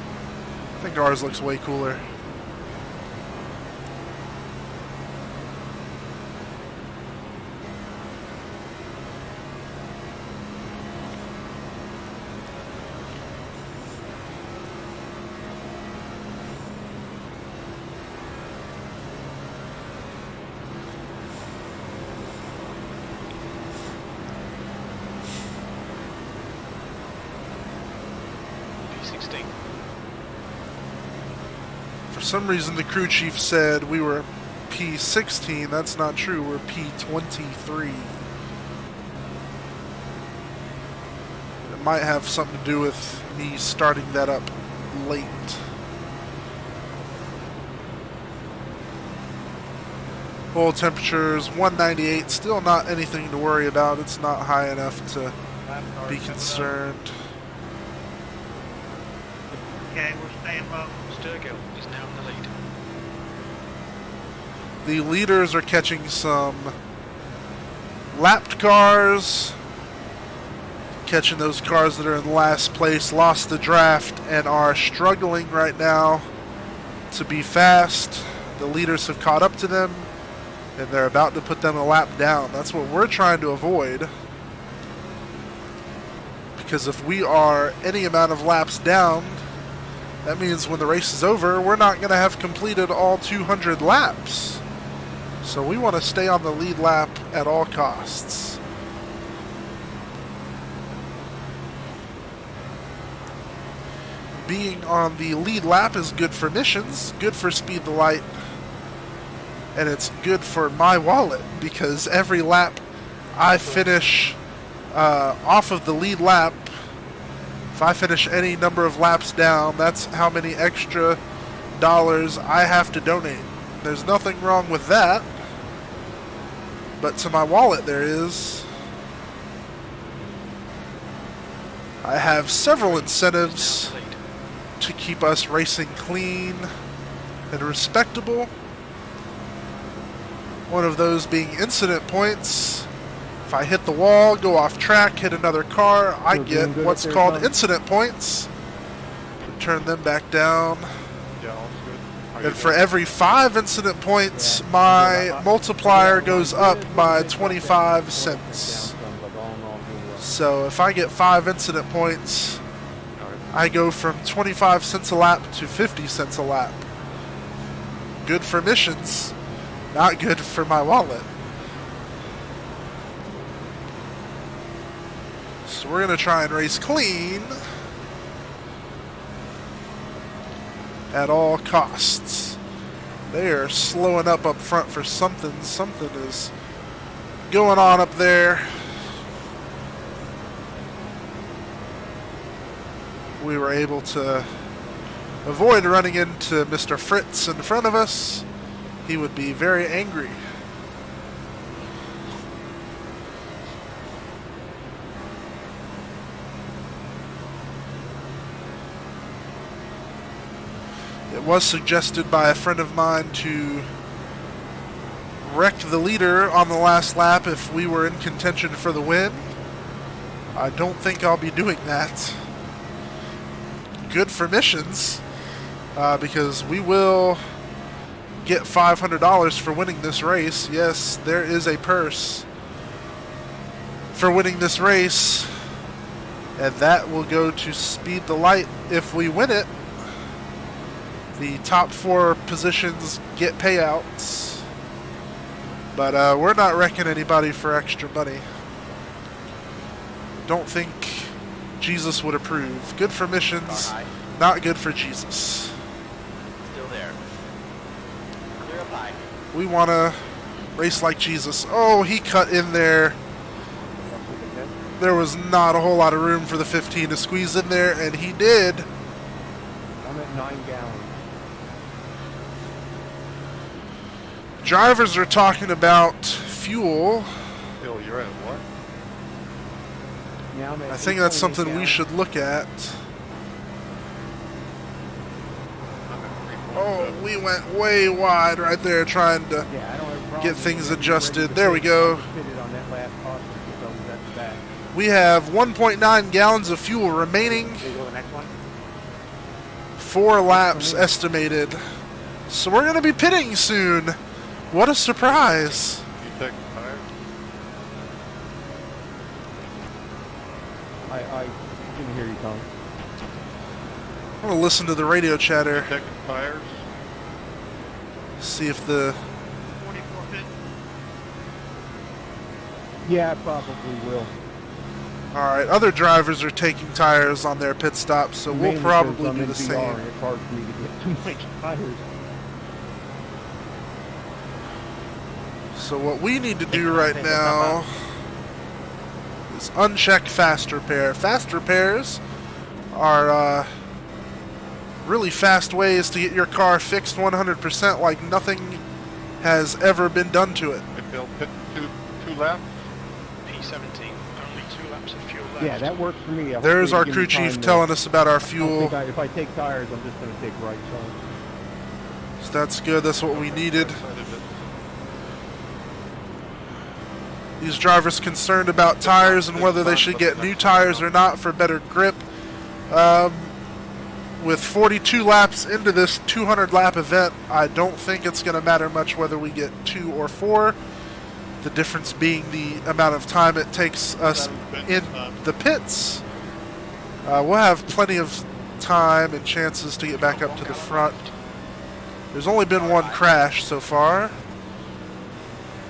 I think ours looks way cooler. For some reason, the crew chief said we were P16. That's not true. We're P23. It might have something to do with me starting that up late. Oil temperatures 198. Still not anything to worry about. It's not high enough to be concerned. Okay, we're staying low. Sturgill is now in the lead. The leaders are catching some lapped cars, catching those cars that are in last place, lost the draft, and are struggling right now to be fast. The leaders have caught up to them, and they're about to put them a lap down. That's what we're trying to avoid. Because if we are any amount of laps down, that means when the race is over, we're not going to have completed all 200 laps. So we want to stay on the lead lap at all costs. Being on the lead lap is good for missions, good for Speed the Light, and it's good for my wallet because every lap I finish off of the lead lap, if I finish any number of laps down, that's how many extra dollars I have to donate. There's nothing wrong with that, but to my wallet there is. I have several incentives to keep us racing clean and respectable. One of those being incident points. If I hit the wall, go off track, hit another car, I get what's called incident points. Turn them back down. And for every 5 incident points, my multiplier goes up by 25 cents. So if I get 5 incident points, I go from 25 cents a lap to 50 cents a lap. Good for missions, not good for my wallet. So we're going to try and race clean at all costs. They are slowing up front for something. Something is going on up there. We were able to avoid running into Mr. Fritz in front of us. He would be very angry. It was suggested by a friend of mine to wreck the leader on the last lap if we were in contention for the win. I don't think I'll be doing that. Good for missions, because we will get $500 for winning this race. Yes, there is a purse for winning this race, and that will go to Speed the Light if we win it. The top 4 positions get payouts, but we're not wrecking anybody for extra money. Don't think Jesus would approve. Good for missions, not good for Jesus. Still there. Clear up high. We want to race like Jesus. Oh, he cut in there. There was not a whole lot of room for the 15 to squeeze in there, and he did. I'm at 9 gallons. Drivers are talking about fuel. Phil, you're at what? Now I'm at I think that's 8.8 something we gallons. should look at. Oh, we went way wide right there trying to Yeah, I don't have a problem get things with adjusted. the There we go. pitted on that last caution, so that's back. We have 1.9 gallons of fuel remaining. There you go, the next one. 4 laps estimated. So we're going to be pitting soon. What a surprise. You check the tires? I didn't hear you, Tom. I'm going to listen to the radio chatter. Check the tires? See if the... Yeah, I probably will. Alright, other drivers are taking tires on their pit stops, so we'll Mainly probably because I'm do in the VR same. and it's hard for me to get too much tires. So what we need to do right now is uncheck fast repair. Fast repairs are really fast ways to get your car fixed 100% like nothing has ever been done to it. If they'll pit two laps? P17, only 2 laps of fuel left. Yeah, that works for me. There's our crew chief telling us about our fuel. If I take tires, I'm just going to take right side. So that's good. That's what we needed. These drivers concerned about tires and whether they should get new tires or not for better grip. With 42 laps into this 200 lap event, I don't think it's going to matter much whether we get 2 or 4. The difference being the amount of time it takes us in the pits. We'll have plenty of time and chances to get back up to the front. There's only been 1 crash so far.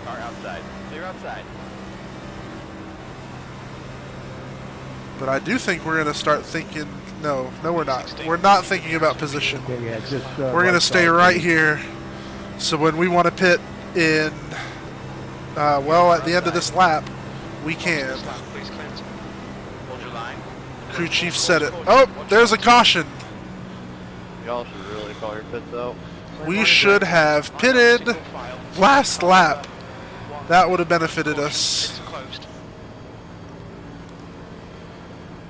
Car outside. Clear outside. But I do think we're going to start thinking... No, we're not. We're not thinking about position. Okay, yeah, just, we're going to stay right here. So when we want to pit in... well, at the end of this lap, we can. Crew chief said it. Oh, there's a caution. Y'all should really call your pits out. We should have pitted last lap. That would have benefited us.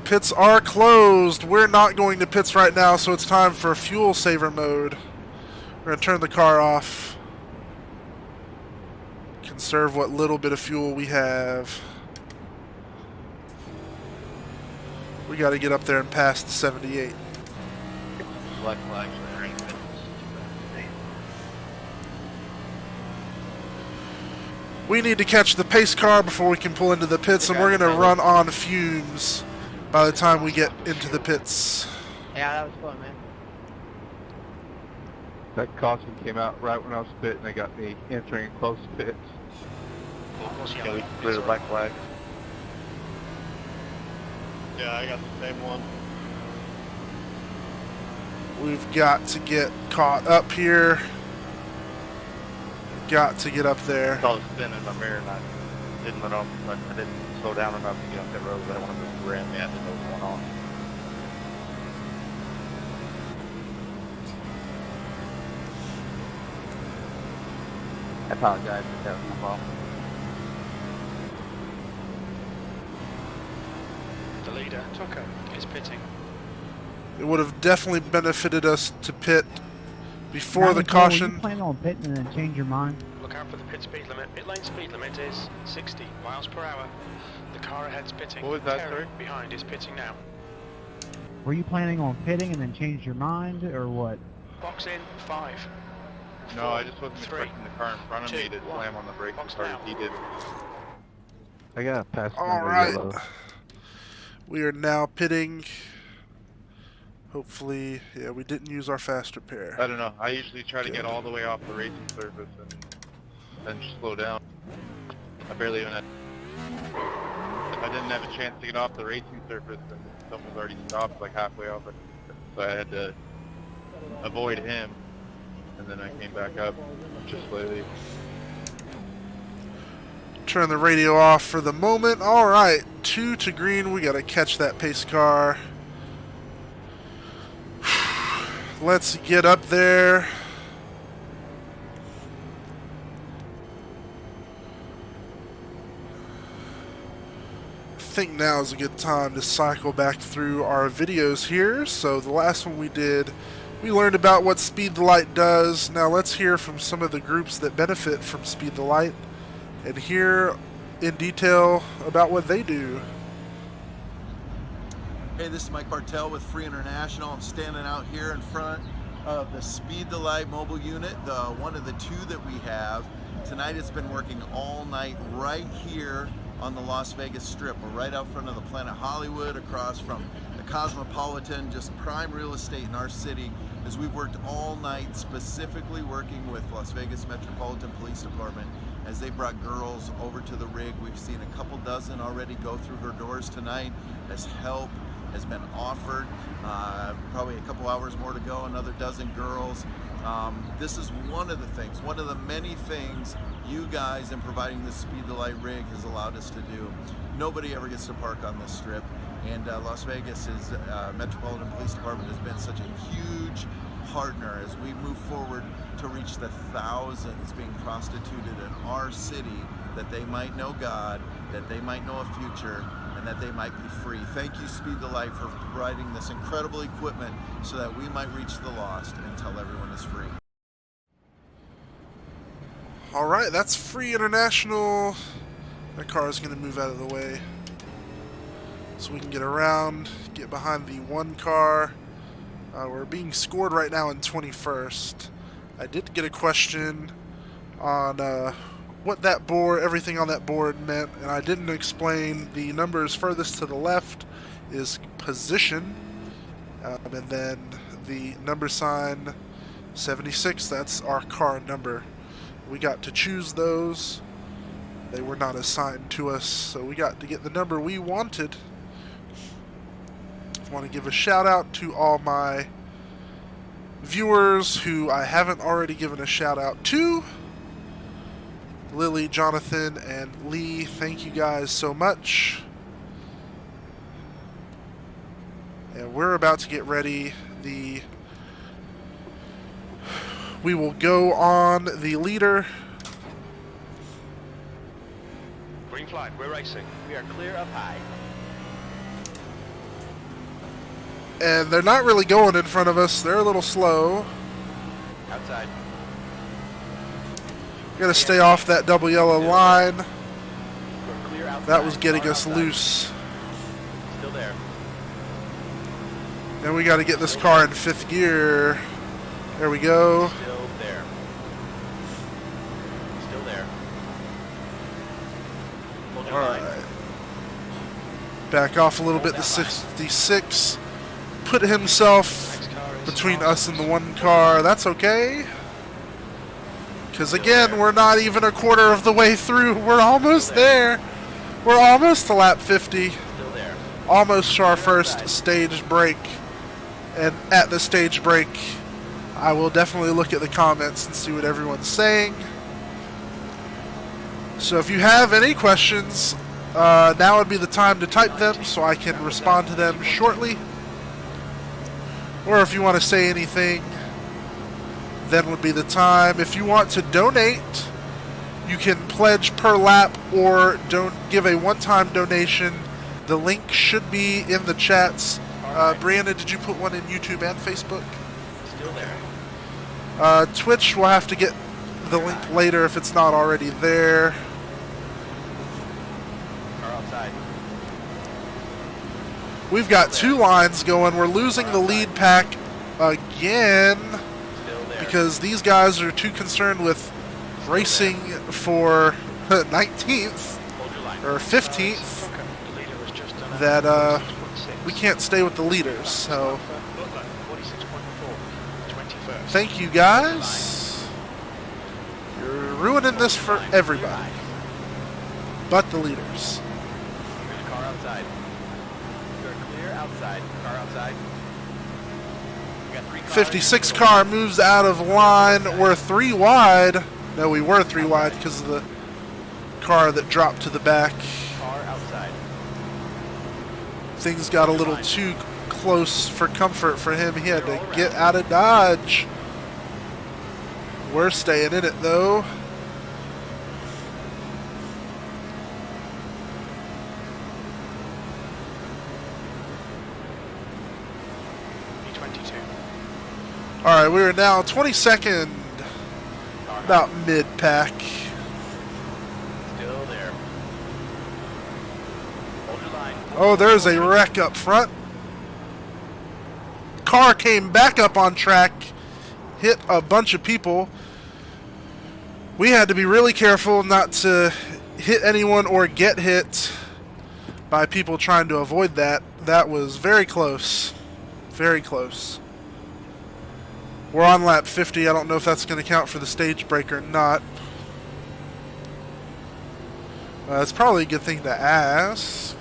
Pits are closed. We're not going to pits right now, so it's time for fuel saver mode. We're going to turn the car off. Conserve what little bit of fuel we have. We got to get up there and pass the 78. Black flags. We need to catch the pace car before we can pull into the pits, and we're going to run on fumes by the time we get into the pits. Yeah, that was fun, man. That caution came out right when I was pitting. They got me entering close pits. Yeah, we clear the black flag. Yeah, I got the same one. We've got to get caught up here. Got to get up there. I was spinning my mirror and I didn't let off. I didn't slow down enough to get up that road. I wanted to ram me. I didn't know what was going on. I apologize if that was my fault. The leader, Tucker, is pitting. It would have definitely benefited us to pit before Now, the Nicole, caution. You plan on pitting and then change your mind? Look out for the pit speed limit. Pit lane speed limit is 60 miles per hour. The car ahead's pitting. What was that, Terry sorry? behind is pitting now. Were you planning on pitting and then change your mind, or what? Box in, 5. No, I just wasn't 3, expecting the car in front of me to 2, 1. slam on the brakes as Box hard now. as he did. I got a pass. All right. We are now pitting. Hopefully, yeah, we didn't use our fast repair. I don't know. I usually try to get all the way off the racing surface and then slow down. I barely even had... I didn't have a chance to get off the racing surface and someone was already stopped like halfway off it. So I had to avoid him and then I came back up just slightly. Turn the radio off for the moment. All right, 2 to green. We got to catch that pace car. Let's get up there. I think now is a good time to cycle back through our videos here. So the last one we did, We learned about what Speed the Light does. Now let's hear from some of the groups that benefit from Speed the Light and hear in detail about what they do. Hey, this is Mike Bartell with Free International. I'm standing out here in front of the Speed the Light mobile unit, one of the two that we have. Tonight it's been working all night right here on the Las Vegas Strip. We're right out front of the Planet Hollywood, across from the Cosmopolitan, just prime real estate in our city, as we've worked all night specifically working with Las Vegas Metropolitan Police Department as they brought girls over to the rig. We've seen a couple dozen already go through her doors tonight as help has been offered. Probably a couple hours more to go, another dozen girls. This is one of the things, one of the many things you guys in providing this Speed the Light rig has allowed us to do. Nobody ever gets to park on this strip, and Las Vegas's Metropolitan Police Department has been such a huge partner as we move forward to reach the thousands being prostituted in our city, that they might know God, that they might know a future, and that they might be free. Thank you, Speed the Light, for providing this incredible equipment so that we might reach the lost until everyone is free. All right, that's Free International. That car is going to move out of the way so we can get around, get behind the one car. We're being scored right now in 21st. I did get a question on what that board, everything on that board meant, and I didn't explain. The numbers furthest to the left is position, and then the number sign 76, that's our car number. We got to choose those. They were not assigned to us, so we got to get the number we wanted. I want to give a shout out to all my viewers who I haven't already given a shout out to. Lily, Jonathan, and Lee, thank you guys so much. And we're about to get ready. We will go on the leader. Green flag, we're racing. We are clear up high. And they're not really going in front of us. They're a little slow. Outside. We're going to stay off that double yellow line. We're clear outside. That was getting Car us outside. loose. Still there. Then we got to get this car in 5th gear. There we go. Still there. Still there. Hold your line. Alright. Back off a little bit to 66. Put himself between us and the one car. That's okay. Because again, we're not even a quarter of the way through. We're almost there. We're almost to lap 50. Still there. Almost to our first stage break. And at the stage break, I will definitely look at the comments and see what everyone's saying. So if you have any questions, now would be the time to type them so I can respond to them shortly. Or if you want to say anything, then would be the time. If you want to donate, you can pledge per lap or don't give a one-time donation. The link should be in the chats. Brianna, did you put one in YouTube and Facebook? Still there. Twitch, we'll have to get the link later if it's not already there. Car outside. We've got 2 lines going. We're losing the lead pack again because these guys are too concerned with racing for 19th or 15th that we can't stay with the leaders. So thank you guys. You're ruining this for everybody but the leaders. There's a car outside. You're clear outside. Car outside. We got 3 cars. 56 car moves out of line. We're 3 wide. No, we were 3 wide because of the car that dropped to the back. Car outside. Things got a little too close for comfort for him. He had to get out of Dodge. We're staying in it though. Alright, we are now 22nd, about mid-pack. Still there. Hold your line. Oh, there's a wreck up front. Car came back up on track, hit a bunch of people. We had to be really careful not to hit anyone or get hit by people trying to avoid that. That was very close. Very close. We're on lap 50. I don't know if that's going to count for the stage break or not. It's probably a good thing to ask.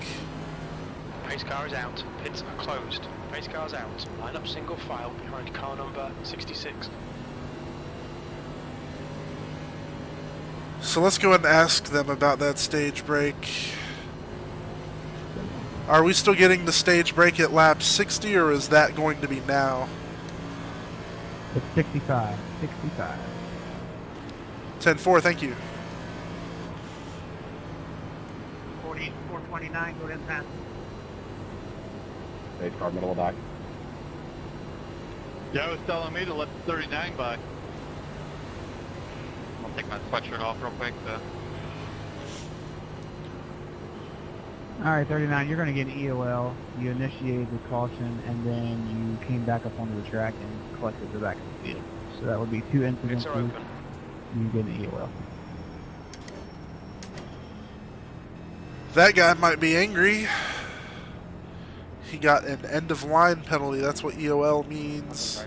Pace car is out. Pits are closed. Pace car's out. Line up single file behind car number 66. So let's go ahead and ask them about that stage break. Are we still getting the stage break at lap 60, or is that going to be now? It's 65. 65. 10-4, thank you. 429, go ahead and pass. Stage car, middle of the back. Joe was telling me to let the 39 by. I'll take my sweatshirt off real quick. Alright, 39, you're going to get an EOL. You initiated the caution, and then you came back up onto the track and collected the back of the field. So that would be 2 incidents. You get an EOL. That guy might be angry. He got an end-of-line penalty. That's what EOL means.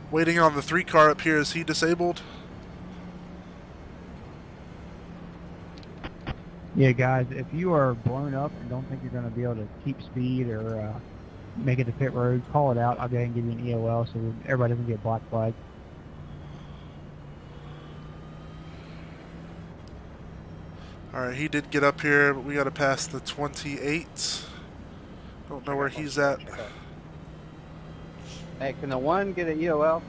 Waiting on the 3 car up here. Is he disabled? Yeah, guys, if you are blown up and don't think you're going to be able to keep speed or make it to pit road, call it out. I'll go ahead and give you an EOL so everybody doesn't get black flagged. Alright, he did get up here, but we got to pass the 28. Don't know where he's at. Hey, can the 1 get an EOL?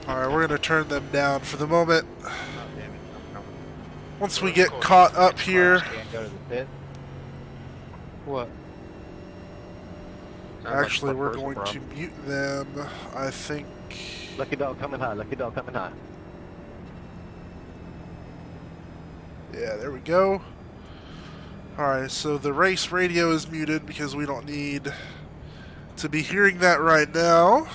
Alright, we're going to turn them down for the moment. Once we get caught up here... Go to the pit. What? Actually, we're going to mute them, I think. Lucky dog coming high. Lucky dog coming high. Yeah, there we go. Alright, so the race radio is muted because we don't need to be hearing that right now.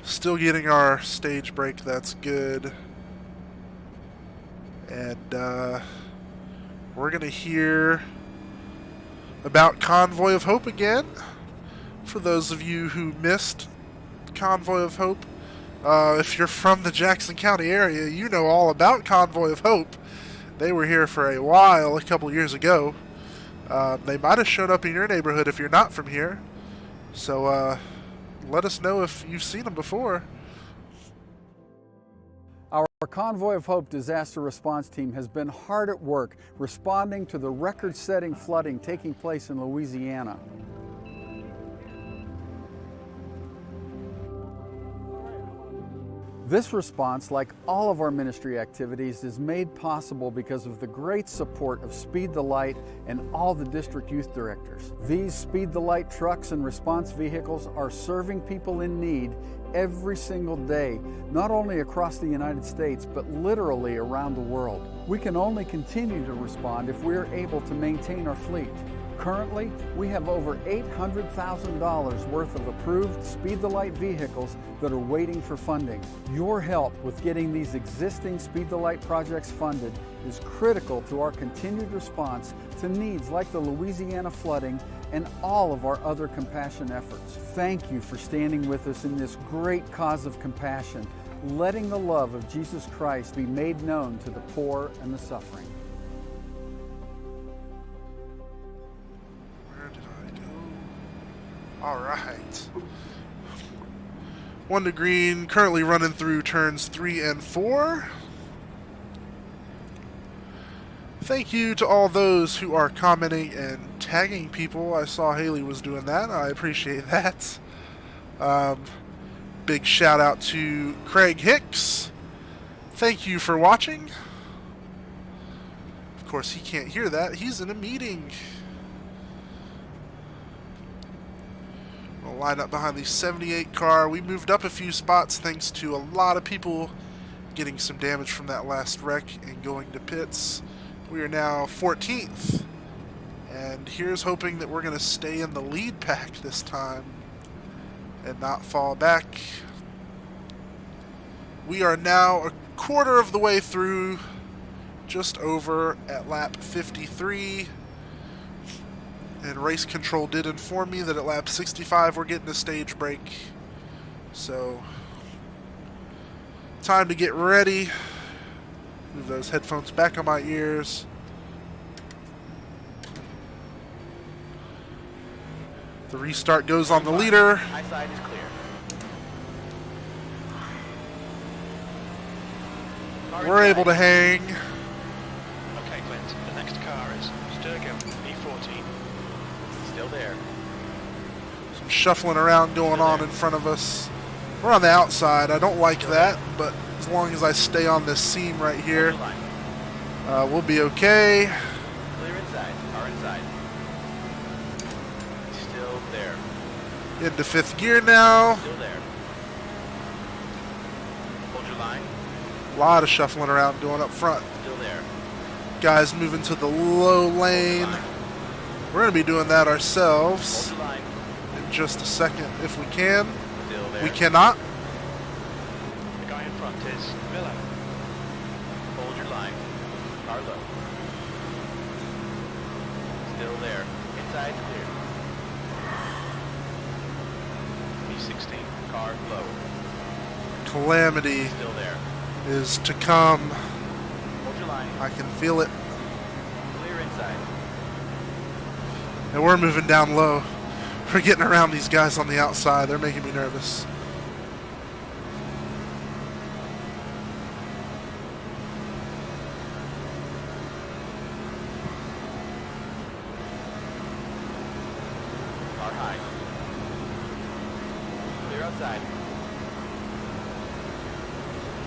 Still getting our stage break, that's good. And we're going to hear about Convoy of Hope again. For those of you who missed Convoy of Hope, if you're from the Jackson County area, you know all about Convoy of Hope. They were here for a while, a couple years ago. They might have showed up in your neighborhood if you're not from here. So let us know if you've seen them before. Our Convoy of Hope disaster response team has been hard at work responding to the record-setting flooding taking place in Louisiana. This response, like all of our ministry activities, is made possible because of the great support of Speed the Light and all the district youth directors. These Speed the Light trucks and response vehicles are serving people in need every single day, not only across the United States, but literally around the world. We can only continue to respond if we are able to maintain our fleet. Currently, we have over $800,000 worth of approved Speed the Light vehicles that are waiting for funding. Your help with getting these existing Speed the Light projects funded is critical to our continued response to needs like the Louisiana flooding and all of our other compassion efforts. Thank you for standing with us in this great cause of compassion, letting the love of Jesus Christ be made known to the poor and the suffering. Alright. 1 to green, currently running through turns 3 and 4. Thank you to all those who are commenting and tagging people. I saw Haley was doing that. I appreciate that. Big shout out to Craig Hicks. Thank you for watching. Of course, he can't hear that. He's in a meeting. Gonna line up behind the 78 car. We moved up a few spots thanks to a lot of people getting some damage from that last wreck and going to pits. We are now 14th. And here's hoping that we're going to stay in the lead pack this time and not fall back. We are now a quarter of the way through, just over at lap 53. And race control did inform me that at lap 65 we're getting a stage break. So, time to get ready. Move those headphones back on my ears. The restart goes on the leader. High side is clear. We're able to hang. Okay, Clint, the next car is Sturgeon E14. Still there. Some shuffling around going on in front of us. We're on the outside. I don't like that, but as long as I stay on this seam right here, we'll be okay. Clear inside. Car inside. Still there. Into 5th gear now. Still there. Hold your line. A lot of shuffling around going up front. Still there. Guys moving to the low lane. We're going to be doing that ourselves Hold your line. in just a second if we can. Still there. We cannot. The guy in front is Miller. Hold your line. Car low. Still there. Inside clear. E16. Car low. Calamity Still there. is to come. Hold your line. I can feel it. Clear inside. And we're moving down low. We're getting around these guys on the outside. They're making me nervous. Car high. Clear outside.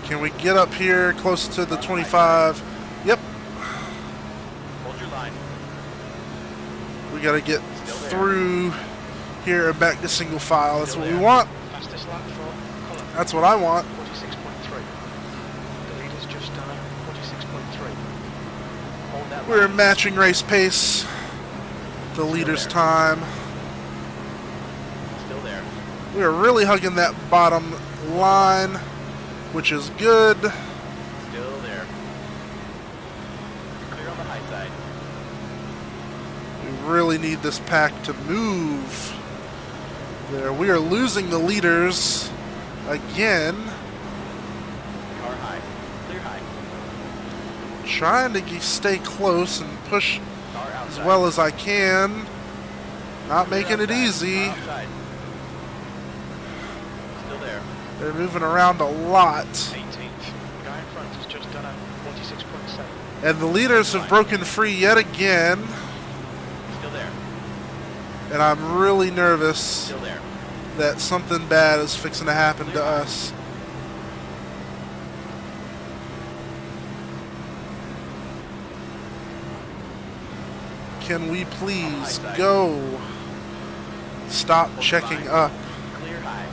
Can we get up here close to the 25? Yep. Hold your line. We got to get through here and back to single file. That's what we want. Fastest lap for Cullen. That's what I want. 46.3. The leader's just done a 46.3. Hold that We're line. matching race pace. The leader's time. Still there. We are really hugging that bottom line, which is good. Still there. Clear on the high side. We really need this pack to move. There, we are losing the leaders again. Car high. Clear high. Trying to stay close and push Car as outside. well as I can. Not Clear making it outside. easy. Car outside. Still there. They're moving around a lot. 18th. The guy in front has just done a 46.7. And the leaders have broken free yet again. Still there. And I'm really nervous Still there. that something bad is fixing to happen to us. Can we please go? Stop checking up. Clear high.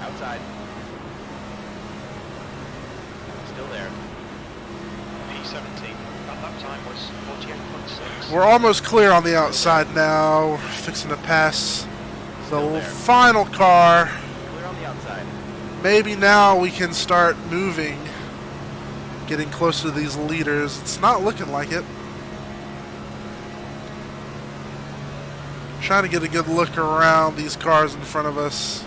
Outside. Still there. P17. That lap time was 48.6. We're almost clear on the outside now. We're fixing to pass the final car. Clear on the outside. Maybe now we can start moving, getting closer to these leaders. It's not looking like it. Trying to get a good look around these cars in front of us.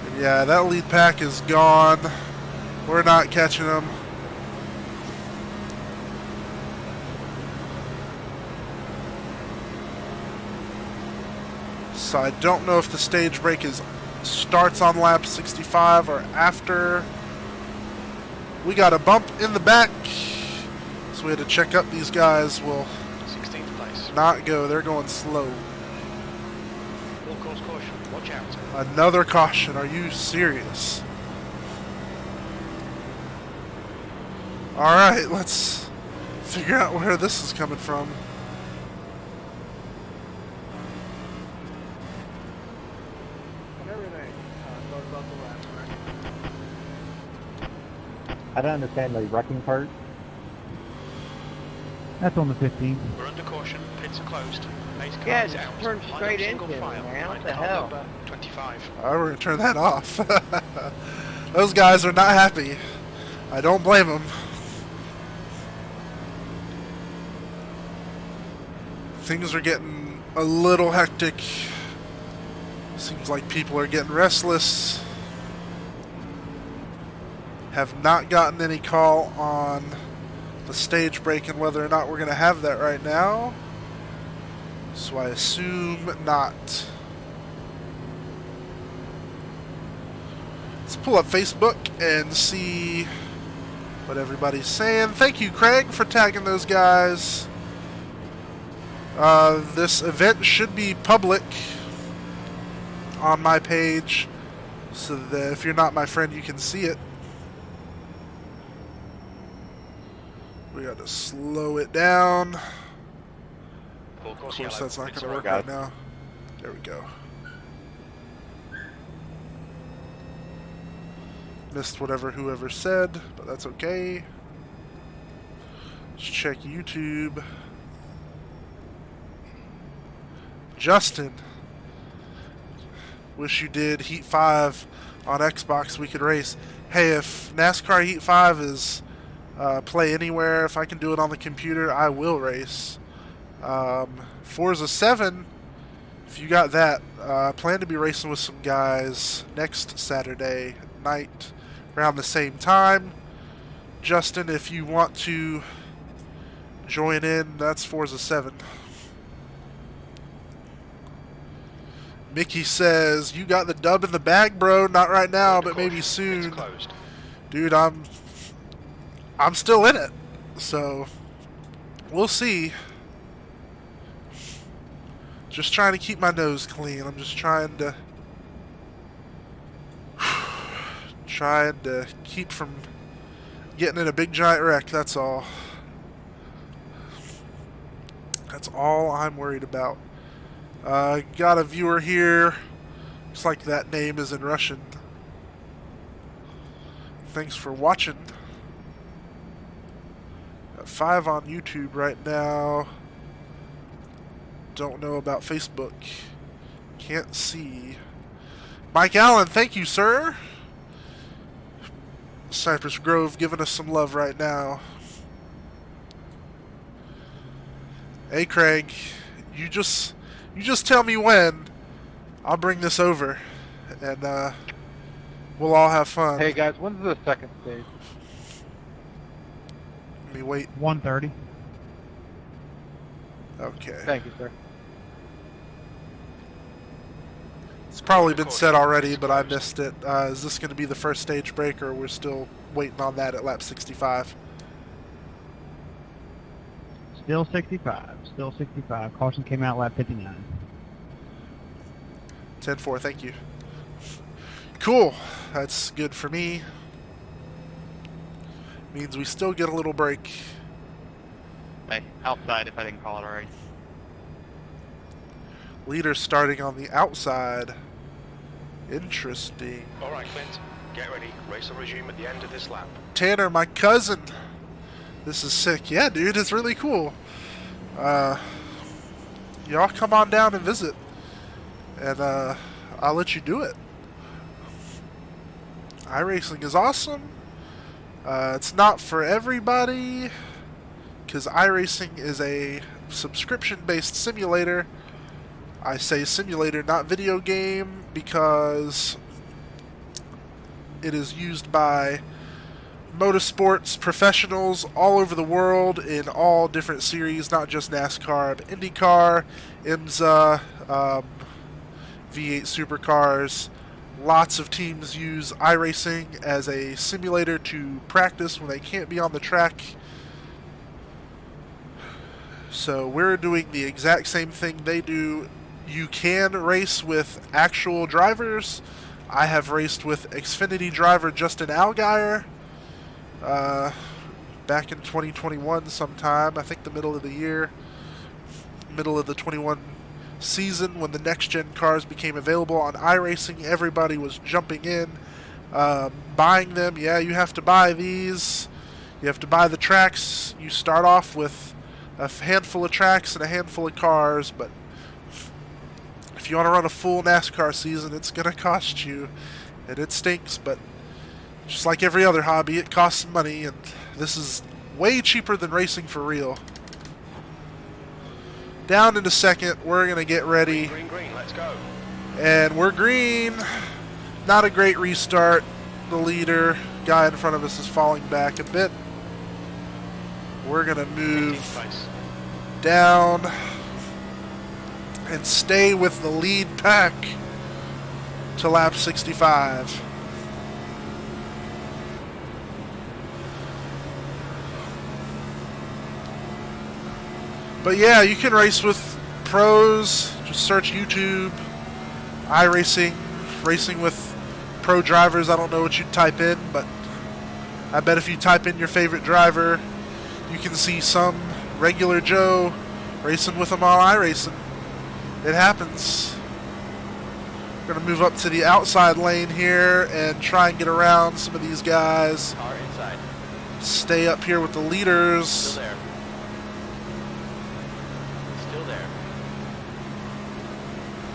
And yeah, that lead pack is gone. We're not catching them. So I don't know if the stage break starts on lap 65 or after. We got a bump in the back, so we had to check up. These guys will 16th place. not go. They're going slow. All close caution. Watch out. Another caution. Are you serious? Alright, let's figure out where this is coming from. I don't understand the wrecking part. That's on the 15. We're under caution. Pits are closed. Pace car Yeah, is just out. turn Line up straight single into file. it, man. What Line the car hell? number 25. Alright, we're gonna turn that off. Those guys are not happy. I don't blame them. Things are getting a little hectic. Seems like people are getting restless. Have not gotten any call on the stage break and whether or not we're going to have that right now. So I assume not. Let's pull up Facebook and see what everybody's saying. Thank you, Craig, for tagging those guys. This event should be public on my page, so that if you're not my friend, you can see it. We got to slow it down. Of course, that's not going to work right now. There we go. Missed whoever said, but that's okay. Let's check YouTube. Justin, wish you did Heat 5 on Xbox. We could race. Hey, if NASCAR Heat 5 is play anywhere, if I can do it on the computer, I will race. Forza 7, if you got that, I plan to be racing with some guys next Saturday night around the same time. Justin, if you want to join in, that's Forza 7. Mickey says, you got the dub in the bag, bro. Not right now, but maybe soon. Dude, I'm still in it. So, we'll see. Just trying to keep my nose clean. I'm just trying to keep from getting in a big giant wreck, that's all. That's all I'm worried about. Got a viewer here. Looks like that name is in Russian. Thanks for watching. Got 5 on YouTube right now. Don't know about Facebook. Can't see. Mike Allen, thank you, sir. Cypress Grove giving us some love right now. Hey, Craig, you just tell me when. I'll bring this over, and we'll all have fun. Hey guys, when's the second stage? Let me wait. 1:30. Okay. Thank you, sir. It's probably been said already, but I missed it. Is this going to be the first stage break, or we're still waiting on that at lap 65? Still 65. Still 65. Caution came out lap 59. 10-4, thank you. Cool. That's good for me. Means we still get a little break. Hey, outside if I didn't call it already. Leader starting on the outside. Interesting. Alright, Clint. Get ready. Race will resume at the end of this lap. Tanner, my cousin. This is sick. Yeah, dude, it's really cool. Y'all come on down and visit. And I'll let you do it. iRacing is awesome. It's not for everybody, because iRacing is a subscription-based simulator. I say simulator, not video game, because it is used by motorsports professionals all over the world in all different series, not just NASCAR, but IndyCar, IMSA, V8 supercars. Lots of teams use iRacing as a simulator to practice when they can't be on the track. So we're doing the exact same thing they do You can race with actual drivers. I have raced with Xfinity driver Justin Allgaier back in 2021 sometime, I think the middle of the year, middle of the 21 season when the next-gen cars became available on iRacing. Everybody was jumping in, buying them. Yeah, you have to buy these. You have to buy the tracks. You start off with a handful of tracks and a handful of cars, but if you want to run a full NASCAR season, it's going to cost you, and it stinks, but just like every other hobby, it costs some money, and this is way cheaper than racing for real. Down in a second, we're going to get ready. Green, let's go. And we're green. Not a great restart. The leader, guy in front of us, is falling back a bit. We're going to move down and stay with the lead pack to lap 65. But yeah, you can race with pros. Just search YouTube, iRacing, racing with pro drivers. I don't know what you'd type in, but I bet if you type in your favorite driver, you can see some regular Joe racing with them on iRacing. It happens. We're going to move up to the outside lane here and try and get around some of these guys. Car inside. Stay up here with the leaders. Still there. Still there.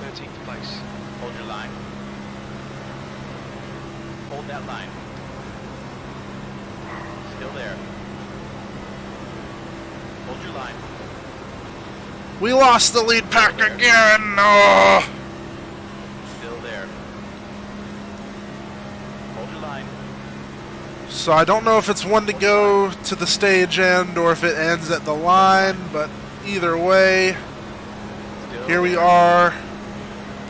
13th place. Hold your line. Hold that line. Still there. Hold your line. We lost the lead pack again. Oh. Still there. Hold your line. So I don't know if it's one to go to the stage end or if it ends at the line, but either way, here we are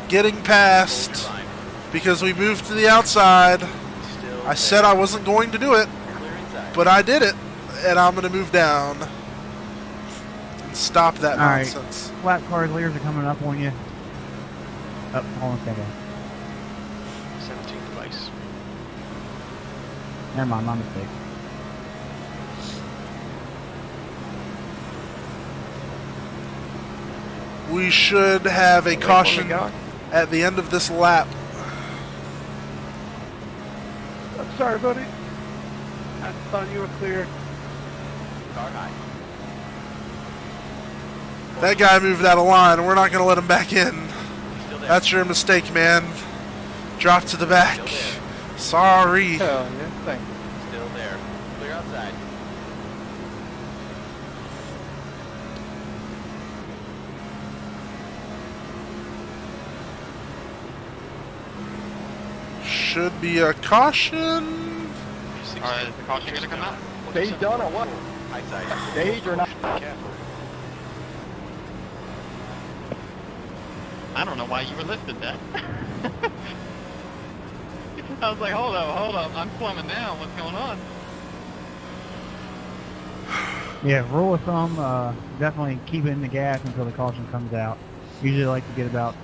getting past because we moved to the outside. I said I wasn't going to do it, but I did it, and I'm going to move down and stop that nonsense. Right. Flat cars, leaders are coming up on you. Up, hold on a second. 17th place. Never mind, my mistake. We should have a caution at the end of this lap. I'm sorry, buddy. I thought you were clear. Car high. That guy moved out of line. We're not going to let him back in. That's your mistake, man. Drop to the back. Sorry. Hell yeah, thank you. Still there. Clear outside. Should be a caution. Alright, is the caution gonna come out? Stage done or what? High side. Stage or not? Careful. I don't know why you were listed that. I was like, hold up, I'm slumming down. What's going on? Yeah, rule of thumb, definitely keep it in the gas until the caution comes out. Usually like to get about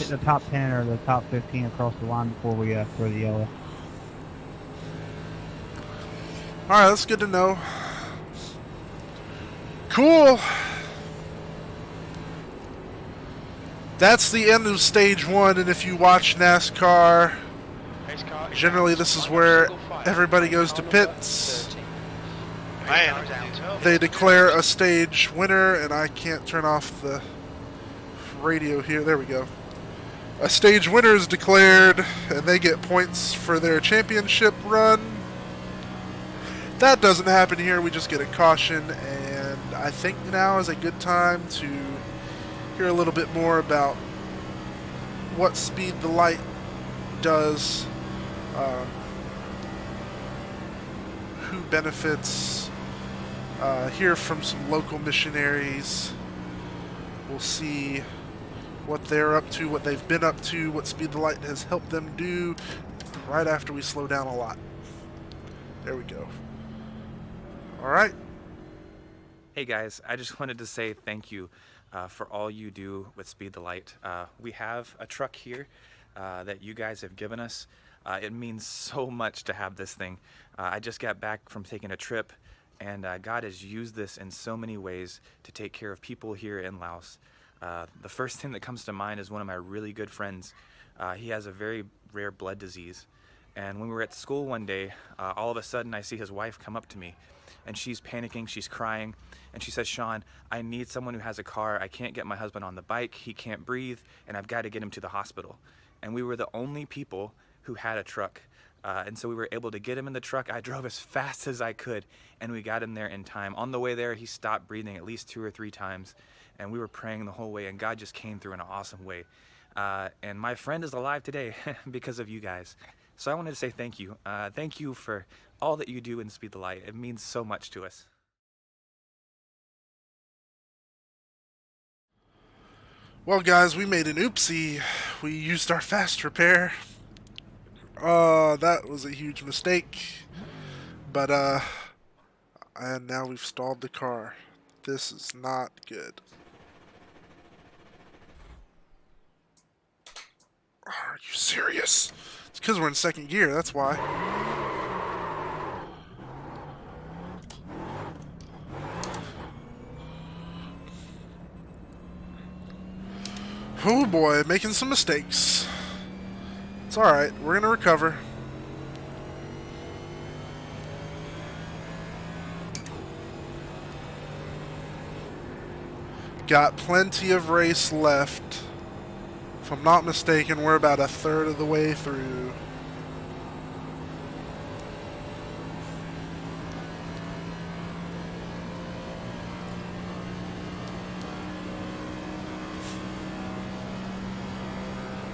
the top 10 or the top 15 across the line before we throw the yellow. Alright, that's good to know. Cool. That's the end of stage one, and if you watch NASCAR, generally this is where everybody goes to pits. They declare a stage winner, and I can't turn off the radio here. There we go. A stage winner is declared, and they get points for their championship run. That doesn't happen here. We just get a caution, and I think now is a good time to hear a little bit more about what Speed the Light does, who benefits, hear from some local missionaries. We'll see what they're up to, what they've been up to, what Speed the Light has helped them do right after we slow down a lot. There we go. All right. Hey guys, I just wanted to say thank you for all you do with Speed the Light. We have a truck here that you guys have given us. It means so much to have this thing. I just got back from taking a trip, and God has used this in so many ways to take care of people here in Laos. The first thing that comes to mind is one of my really good friends. He has a very rare blood disease. And when we were at school one day, all of a sudden I see his wife come up to me, and she's panicking, she's crying, and she says, "Sean, I need someone who has a car. I can't get my husband on the bike, he can't breathe, and I've got to get him to the hospital." And we were the only people who had a truck. And so we were able to get him in the truck. I drove as fast as I could, and we got him there in time. On the way there, he stopped breathing at least 2 or 3 times, and we were praying the whole way, and God just came through in an awesome way. And my friend is alive today because of you guys. So I wanted to say thank you. Thank you for all that you do in Speed the Light. It means so much to us. Well, guys, we made an oopsie. We used our fast repair. That was a huge mistake. But, and now we've stalled the car. This is not good. Are you serious? It's because we're in second gear, that's why. Oh boy, making some mistakes. It's alright, we're gonna recover. Got plenty of race left. If I'm not mistaken, we're about 1/3 of the way through.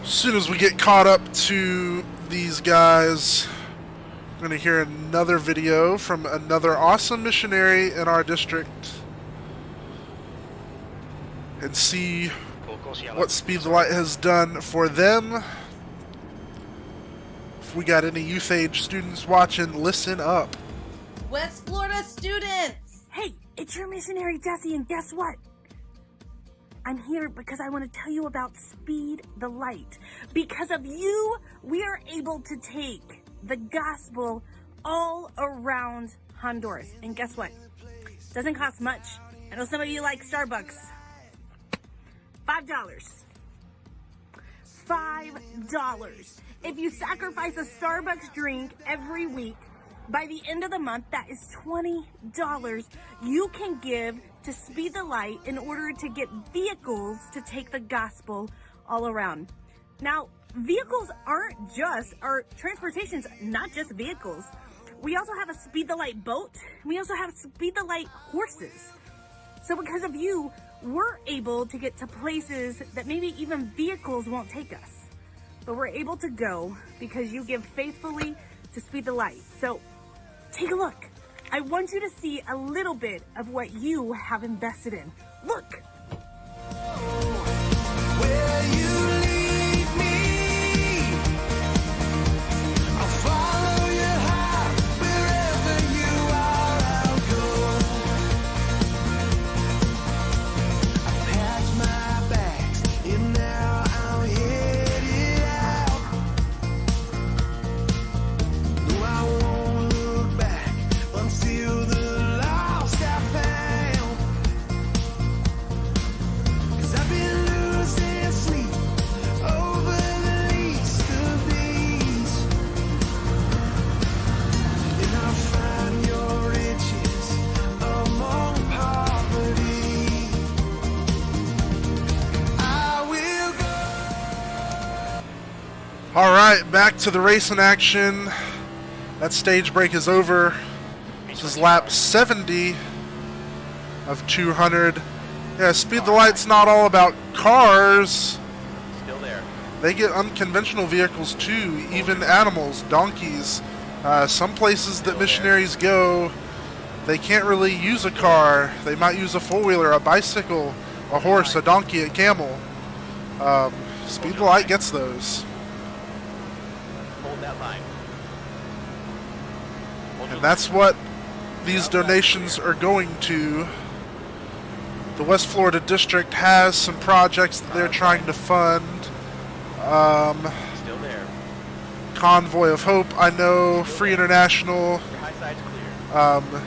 As soon as we get caught up to these guys, we're going to hear another video from another awesome missionary in our district and see what Speed the Light has done for them. If we got any youth age students watching, listen up. West Florida students! Hey, it's your missionary Jessie, and guess what? I'm here because I want to tell you about Speed the Light. Because of you, we are able to take the gospel all around Honduras. And guess what? Doesn't cost much. I know some of you like Starbucks. $5. $5. If you sacrifice a Starbucks drink every week, by the end of the month, that is $20 you can give to Speed the Light in order to get vehicles to take the gospel all around. Now, vehicles aren't just, our transportation's not just vehicles. We also have a Speed the Light boat. We also have Speed the Light horses. So because of you, we're able to get to places that maybe even vehicles won't take us. But we're able to go because you give faithfully to Speed the Light. So take a look. I want you to see a little bit of what you have invested in. Look. Where you lead me, I'll follow your heart. Wherever you are, I'll go. I packed my bags and now I'm headed out. No, I won't look back until the lost I found. 'Cause I've been losing sleep over the least of these, and I'll find your riches among poverty. I will go. All right, back to the racing action. That stage break is over. This is lap 70 of 200. Yeah, Speed the Light's not all about cars. Still there. They get unconventional vehicles too, even animals, donkeys. Some places that missionaries go, they can't really use a car. They might use a four-wheeler, a bicycle, a horse, a donkey, a camel. Speed the Light gets those. Hold that line. And that's what these donations are going to. The West Florida District has some projects that they're trying to fund. Still there. Convoy of Hope, I know, Free International, Your high side's clear.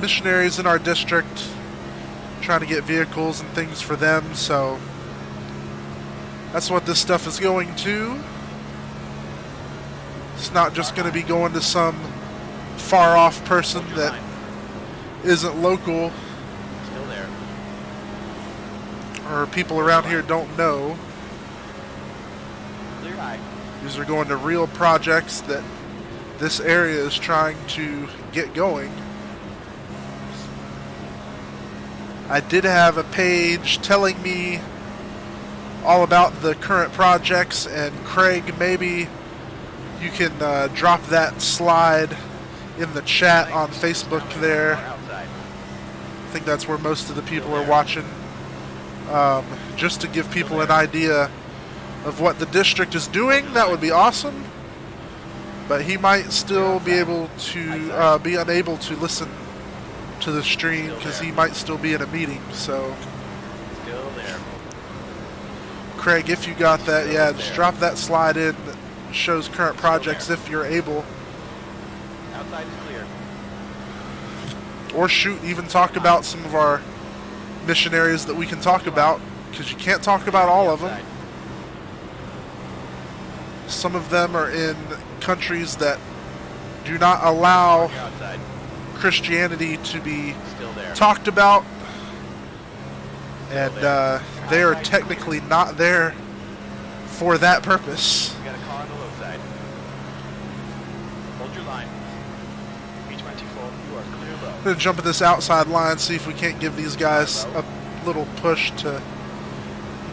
missionaries in our district, trying to get vehicles and things for them, so that's what this stuff is going to. It's not just going to be going to some far-off person that isn't local Still there. or people around here don't know. Clear high. These are going to real projects that this area is trying to get going. I did have a page telling me all about the current projects, and Craig, maybe you can drop that slide in the chat on Facebook there. I think that's where most of the people are watching, just to give people an idea of what the district is doing. That would be awesome, but he might still be able to be unable to listen to the stream because he might still be in a meeting. So Still there. Craig, if you got that, yeah, just drop that slide in that shows current projects if you're able. Outside is clear. Or shoot, even talk about some of our missionaries that we can talk about, because you can't talk about all of them. Some of them are in countries that do not allow Christianity to be talked about, and they are technically not there for that purpose. We got a car on the low side. Hold your line. B24, you are clear low. I'm going to jump in this outside line, see if we can't give these guys a little push to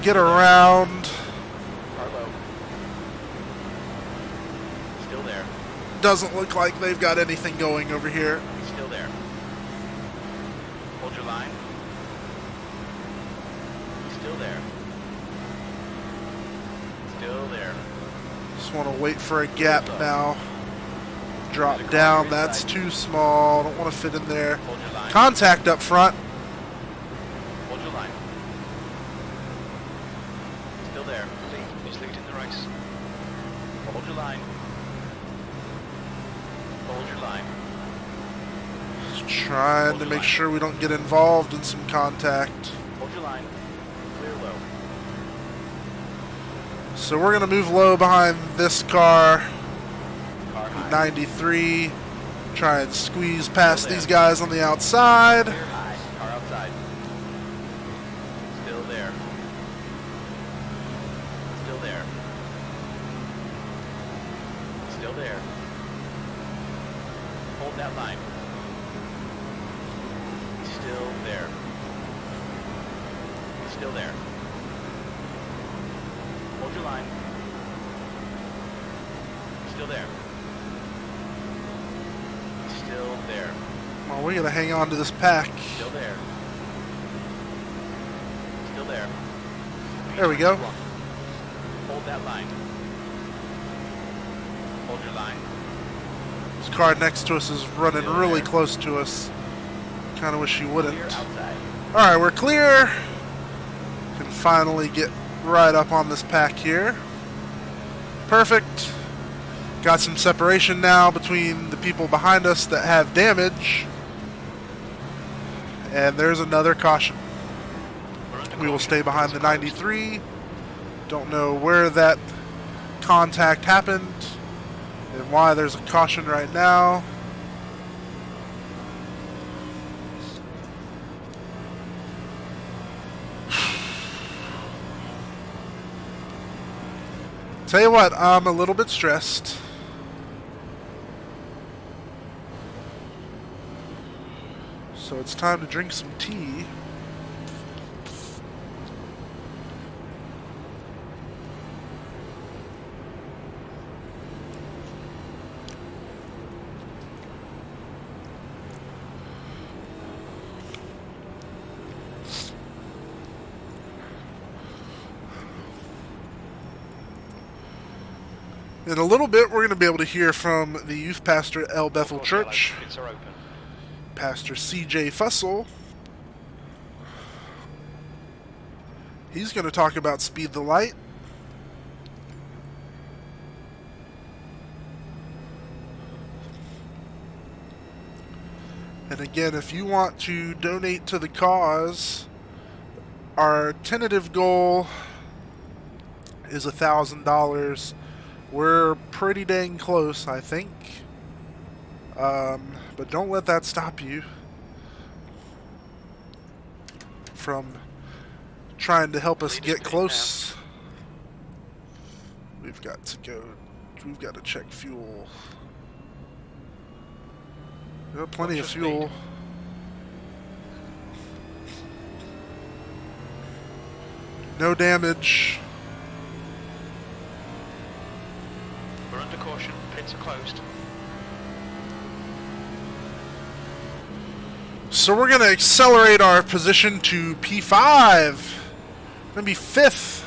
get around. Car low. Still there. Doesn't look like they've got anything going over here. Still there. Hold your line. Still there. Still there. Just want to wait for a gap now. Drop down, that's too small. Don't want to fit in there. Contact up front. Hold your line. Still there. He's leading the race. Hold your line. Hold your line. Just trying to make sure we don't get involved in some contact. Hold your line. Clear low. So we're going to move low behind this car. Car high. 93. Try and squeeze past these guys on the outside. Clear high. Car outside. Still there. Still there. Still there. Hold that line. Still there. Still there. Hold your line. Still there. Still there. Well, we're going to hang on to this pack. Still there. Still there. There we go. Hold that line. Hold your line. This car next to us is running really close to us. Kind of wish he wouldn't. Clear outside. Alright, we're clear. Can finally get right up on this pack here. Perfect. Got some separation now between the people behind us that have damage. And there's another caution. We will stay behind the 93. Don't know where that contact happened and why there's a caution right now. Tell you what, I'm a little bit stressed. So it's time to drink some tea. In a little bit, we're going to be able to hear from the youth pastor at El Bethel Church, Pits are open. Pastor C.J. Fussell. He's going to talk about Speed the Light. And again, if you want to donate to the cause, our tentative goal is $1,000. We're pretty dang close, I think. But don't let that stop you from trying to help us get close. We've got to check fuel. We have plenty of fuel. No damage. We're under caution. Pits are closed. So we're going to accelerate our position to P5. Going to be 5th.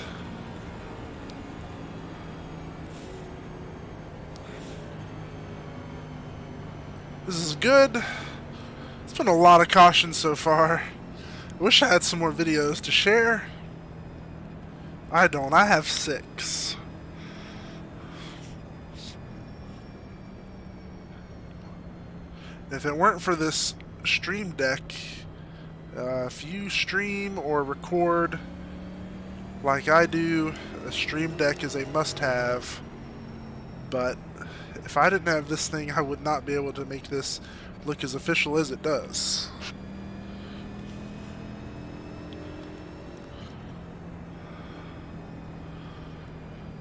This is good. It's been a lot of caution so far. I wish I had some more videos to share. I don't. I have 6. If it weren't for this stream deck, if you stream or record like I do, a stream deck is a must-have. But if I didn't have this thing, I would not be able to make this look as official as it does.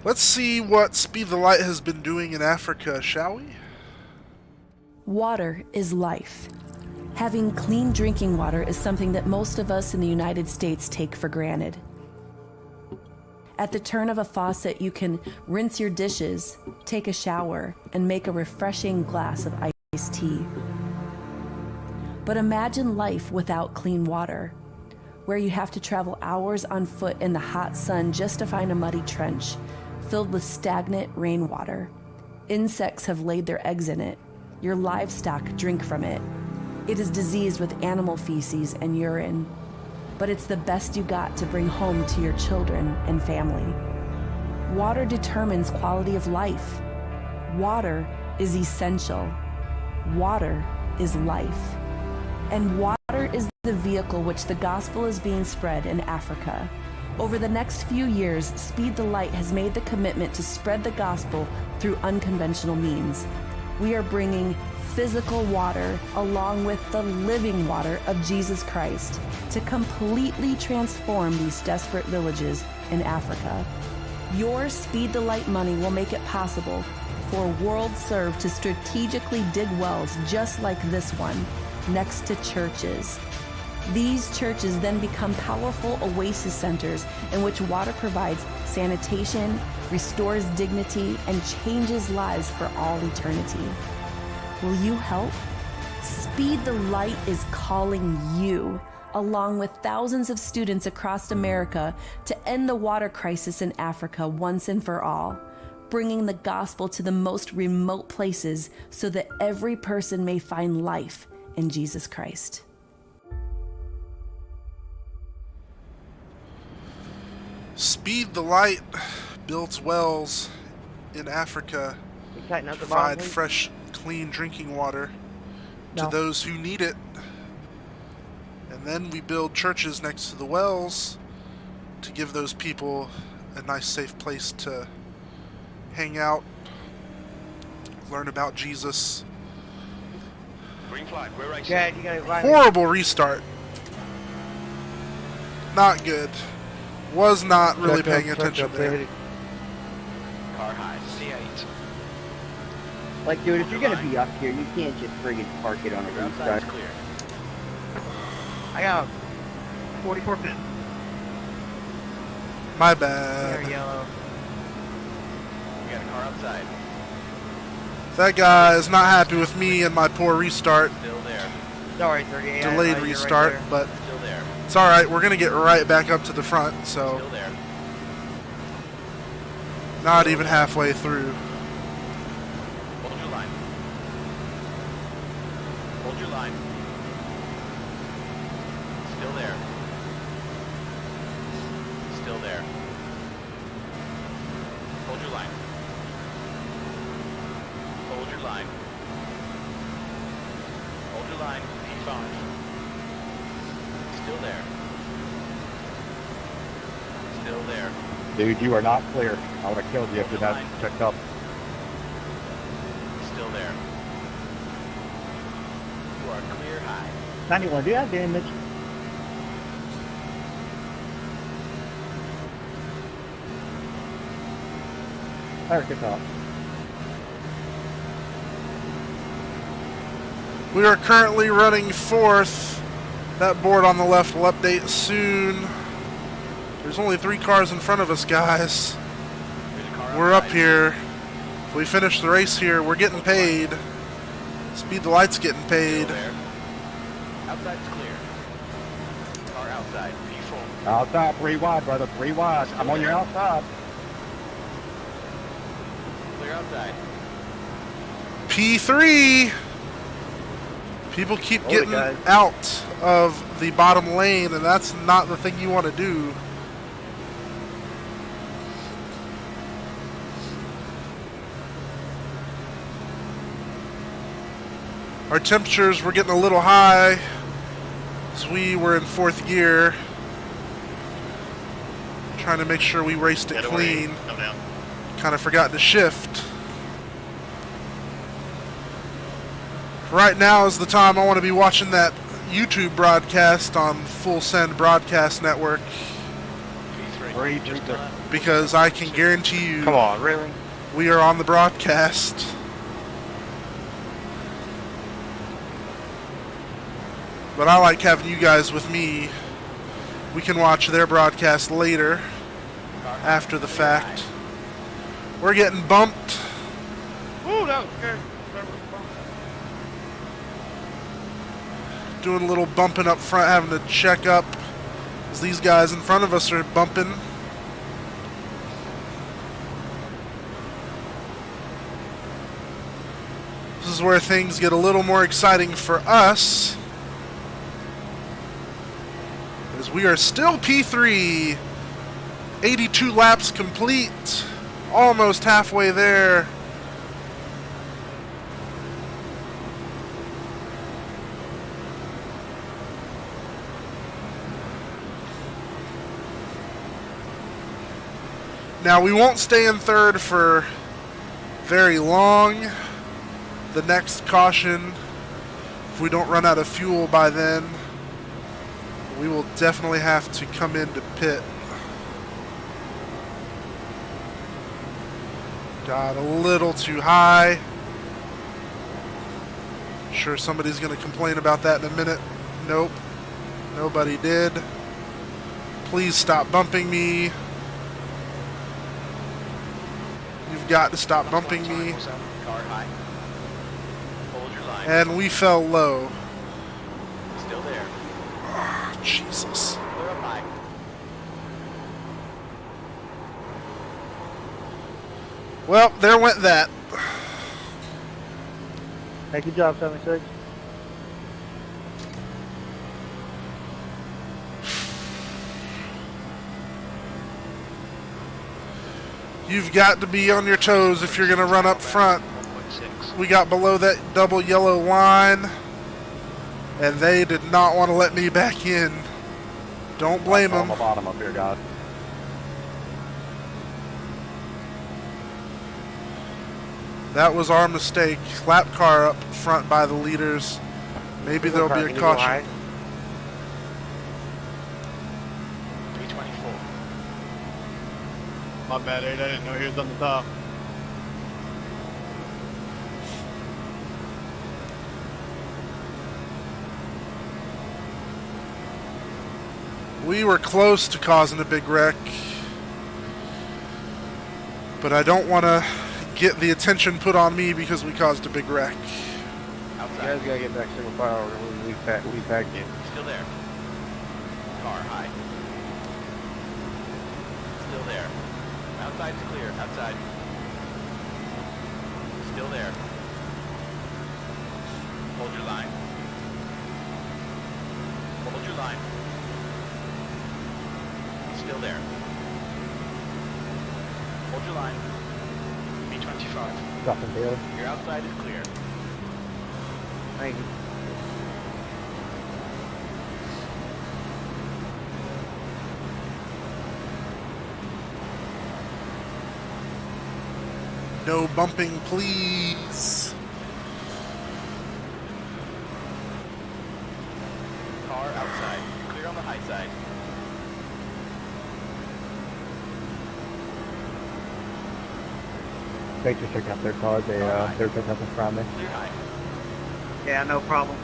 Let's see what Speed the Light has been doing in Africa, shall we? Water is life. Having clean drinking water is something that most of us in the United States take for granted. At the turn of a faucet, you can rinse your dishes, take a shower, and make a refreshing glass of iced tea. But imagine life without clean water, where you have to travel hours on foot in the hot sun just to find a muddy trench filled with stagnant rainwater. Insects have laid their eggs in it. Your livestock drink from it. It is diseased with animal feces and urine. But it's the best you got to bring home to your children and family. Water determines quality of life. Water is essential. Water is life. And water is the vehicle which the gospel is being spread in Africa. Over the next few years, Speed the Light has made the commitment to spread the gospel through unconventional means. We are bringing physical water along with the living water of Jesus Christ to completely transform these desperate villages in Africa. Your Speed the Light money will make it possible for World Serve to strategically dig wells just like this one next to churches. These churches then become powerful oasis centers in which water provides sanitation, restores dignity, and changes lives for all eternity. Will you help? Speed the Light is calling you, along with thousands of students across America, to end the water crisis in Africa once and for all, bringing the gospel to the most remote places so that every person may find life in Jesus Christ. Speed the Light builds wells in Africa to provide fresh, clean drinking water to those who need it. And then we build churches next to the wells to give those people a nice, safe place to hang out, learn about Jesus. Green flag, we're racing. Horrible restart. Not good. Was not really paying attention there. Car high, C8. Like, dude, if you're gonna be up here, you can't just friggin' park it on a restart. Clear. I got 44 pin. My bad. Here, yellow. We got a car outside. That guy is not happy with me and my poor restart. Still there. Sorry, 38. Delayed restart, right but Still there. it's alright. We're going to get right back up to the front, so Still there. not even halfway through. Hold your line. Hold your line. Still there. Still there. Hold your line. Hold your line. Hold your line. P5. Still there. Still there. Dude, you are not clear. I would have killed you if you hadn't checked up. Still there. You are clear high. 91, do you have damage? Fire kickoff. We are currently running fourth. That board on the left will update soon. There's only 3 cars in front of us, guys. We're up here. If we finish the race here, we're getting paid. Speed the Light's getting paid. Outside's clear. Car outside. P4. Outside, 3 wide, brother, 3 wide. I'm on your outside. Clear outside. P3. People keep getting out of the bottom lane, and that's not the thing you want to do. Our temperatures were getting a little high as we were in 4th gear, trying to make sure we raced it clean. Kind of forgot to shift. Right now is the time I want to be watching that YouTube broadcast on Full Send Broadcast Network, because I can guarantee you, Come on, really? we are on the broadcast. But I like having you guys with me. We can watch their broadcast later, after the fact. We're getting bumped. Ooh, that was good. Doing a little bumping up front, having to check up as these guys in front of us are bumping. This is where things get a little more exciting for us, as we are still P3, 82 laps complete, almost halfway there. Now, we won't stay in 3rd for very long. The next caution, if we don't run out of fuel by then, we will definitely have to come into pit. Got a little too high. Sure, somebody's going to complain about that in a minute. Nope, nobody did. Please stop bumping me. You've got to stop bumping me. And we fell low. Still there. Oh, Jesus. Clear up high. Well, there went that. Hey, good job, 76. You've got to be on your toes if you're going to run up front. We got below that double yellow line, and they did not want to let me back in. Don't blame them. On the bottom up here, guys. That was our mistake. Lap car up front by the leaders. Maybe there'll be a caution. 324. My bad, Aid. I didn't know he was on the top. We were close to causing a big wreck, but I don't want to get the attention put on me because we caused a big wreck. You guys gotta get back single file or we'll leave back in. Still there. Car high. Still there. Outside's clear. Outside. Still there. Hold your line. Hold your line. Still there. Hold your line. B25. Dropping Taylor. Your outside is clear. Thank you. No bumping, please. Car outside. Clear on the high side. They just checked out their car. They're picking up in front of me. Clear high. Yeah, no problem.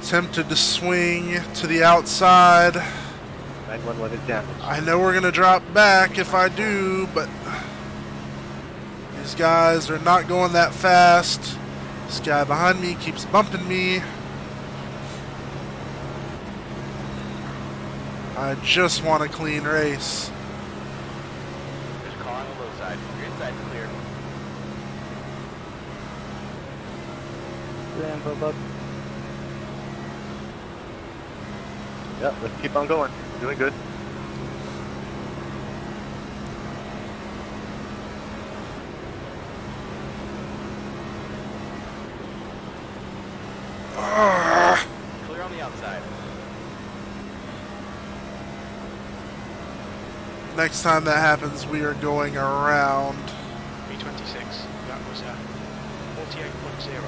Tempted to swing to the outside. 911 is damaged. I know we're gonna drop back if I do, but these guys are not going that fast. This guy behind me keeps bumping me. I just want a clean race. There's a car on the low side. Your inside's clear. Yep, let's keep on going. We're doing good. Clear on the outside. Next time that happens, we are going around. B26. That was 48.0.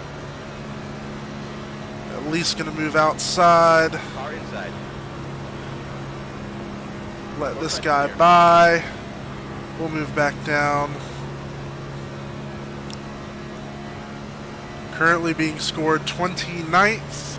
At least gonna move outside. Car inside. Let this guy by. We'll move back down. Currently being scored 29th.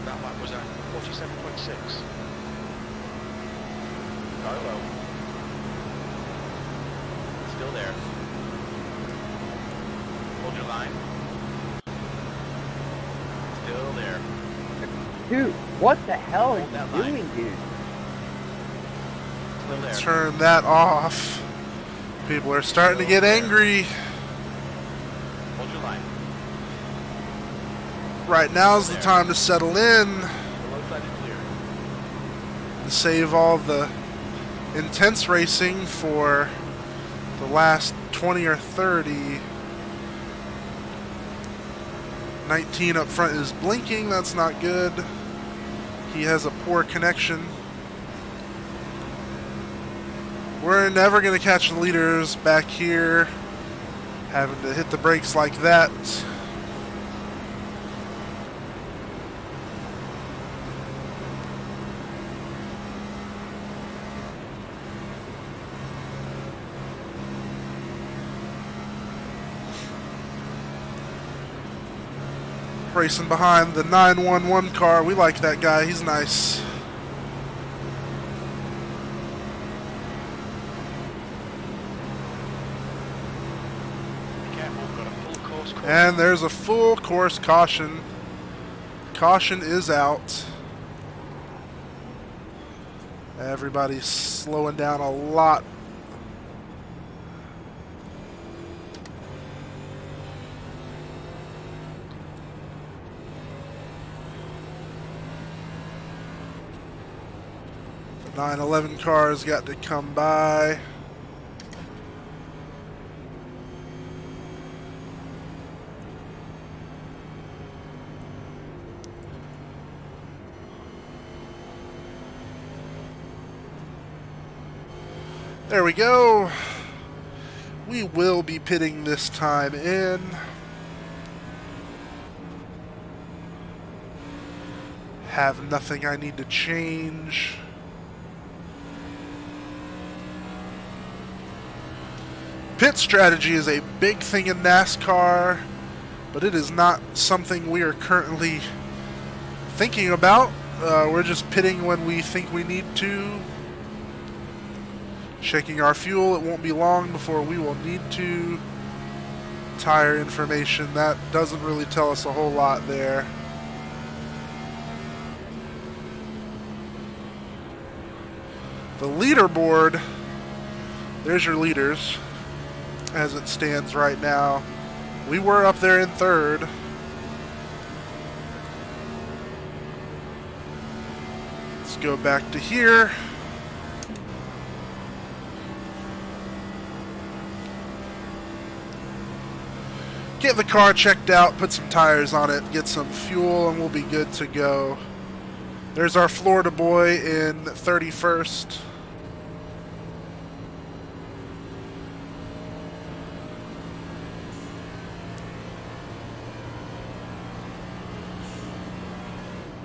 That lap was 47.6. Car low. Still there. Hold your line. Still there. Dude, what the hell are Hold that you line. doing, dude? Still there. Turn that off. People are starting to get angry. Hold your line. Right now's the time to settle in The low side is clear. and save all the intense racing for the last 20 or 30. 19 up front is blinking. That's not good. He has a poor connection. We're never going to catch the leaders back here, having to hit the brakes like that. Racing behind the 911 car. We like that guy. He's nice. Be careful, got a full course caution. And there's a full course caution. Caution is out. Everybody's slowing down a lot. The 911 car's got to come by. There we go. We will be pitting this time in. Have nothing I need to change. Pit strategy is a big thing in NASCAR, but it is not something we are currently thinking about. We're just pitting when we think we need to. Checking our fuel, it won't be long before we will need to. Tire information, that doesn't really tell us a whole lot there. The leaderboard, there's your leaders as it stands right now. We were up there in third. Let's go back to here. Get the car checked out, put some tires on it, get some fuel, and we'll be good to go. There's our Florida boy in 31st.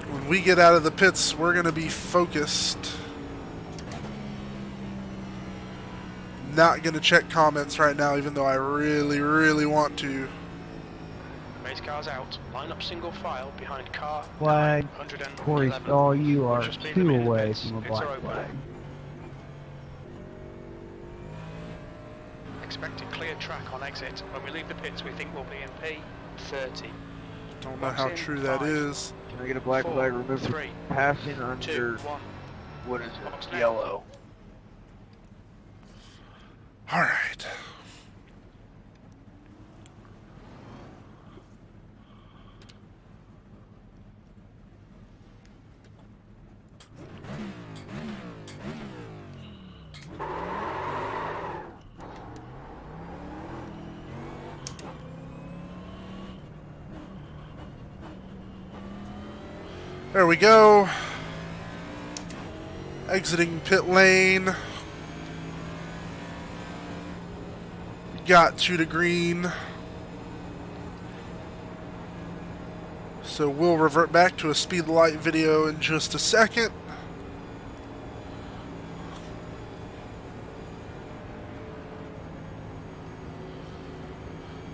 When we get out of the pits, we're going to be focused. Not going to check comments right now, even though I really, really want to. Race cars out. Line up single file behind car. Flag. Corey Stahl, you are 2 away from a black flag. Expected clear track on exit. When we leave the pits, we think we'll be in P30. Don't know how true that is. Can I get a black flag removed? Passing under, what is it, yellow. All right. There we go. Exiting pit lane. Got 2 to green. So we'll revert back to a speed light video in just a second.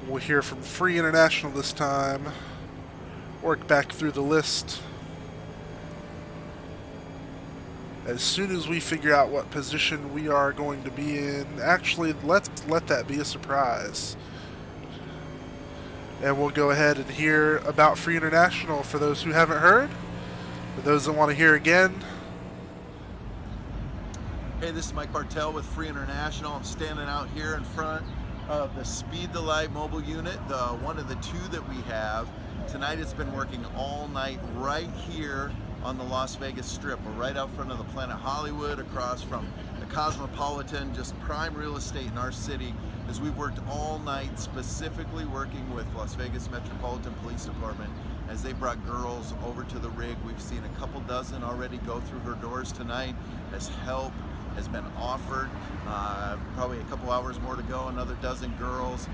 We'll hear from Free International this time. Work back through the list. As soon as we figure out what position we are going to be in, actually, let's let that be a surprise. And we'll go ahead and hear about Free International for those who haven't heard. For those that want to hear again. Hey, this is Mike Bartell with Free International. I'm standing out here in front of the Speed the Light mobile unit, one of the 2 that we have. Tonight it's been working all night right here on the Las Vegas Strip. We're right out front of the Planet Hollywood, across from the Cosmopolitan, just prime real estate in our city, as we've worked all night specifically working with Las Vegas Metropolitan Police Department as they brought girls over to the rig. We've seen a couple dozen already go through her doors tonight as help has been offered. Probably a couple hours more to go, another dozen girls.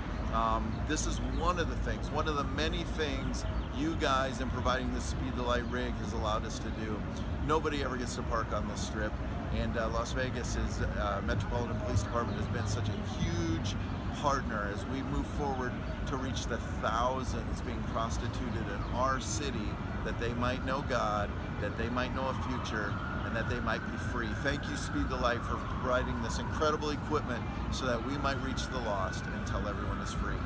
This is one of the things, one of the many things you guys in providing this Speed the Light rig has allowed us to do. Nobody ever gets to park on this strip, and Las Vegas's Metropolitan Police Department has been such a huge partner as we move forward to reach the thousands being prostituted in our city, that they might know God, that they might know a future, and that they might be free. Thank you, Speed the Light, for providing this incredible equipment so that we might reach the lost and tell everyone is free.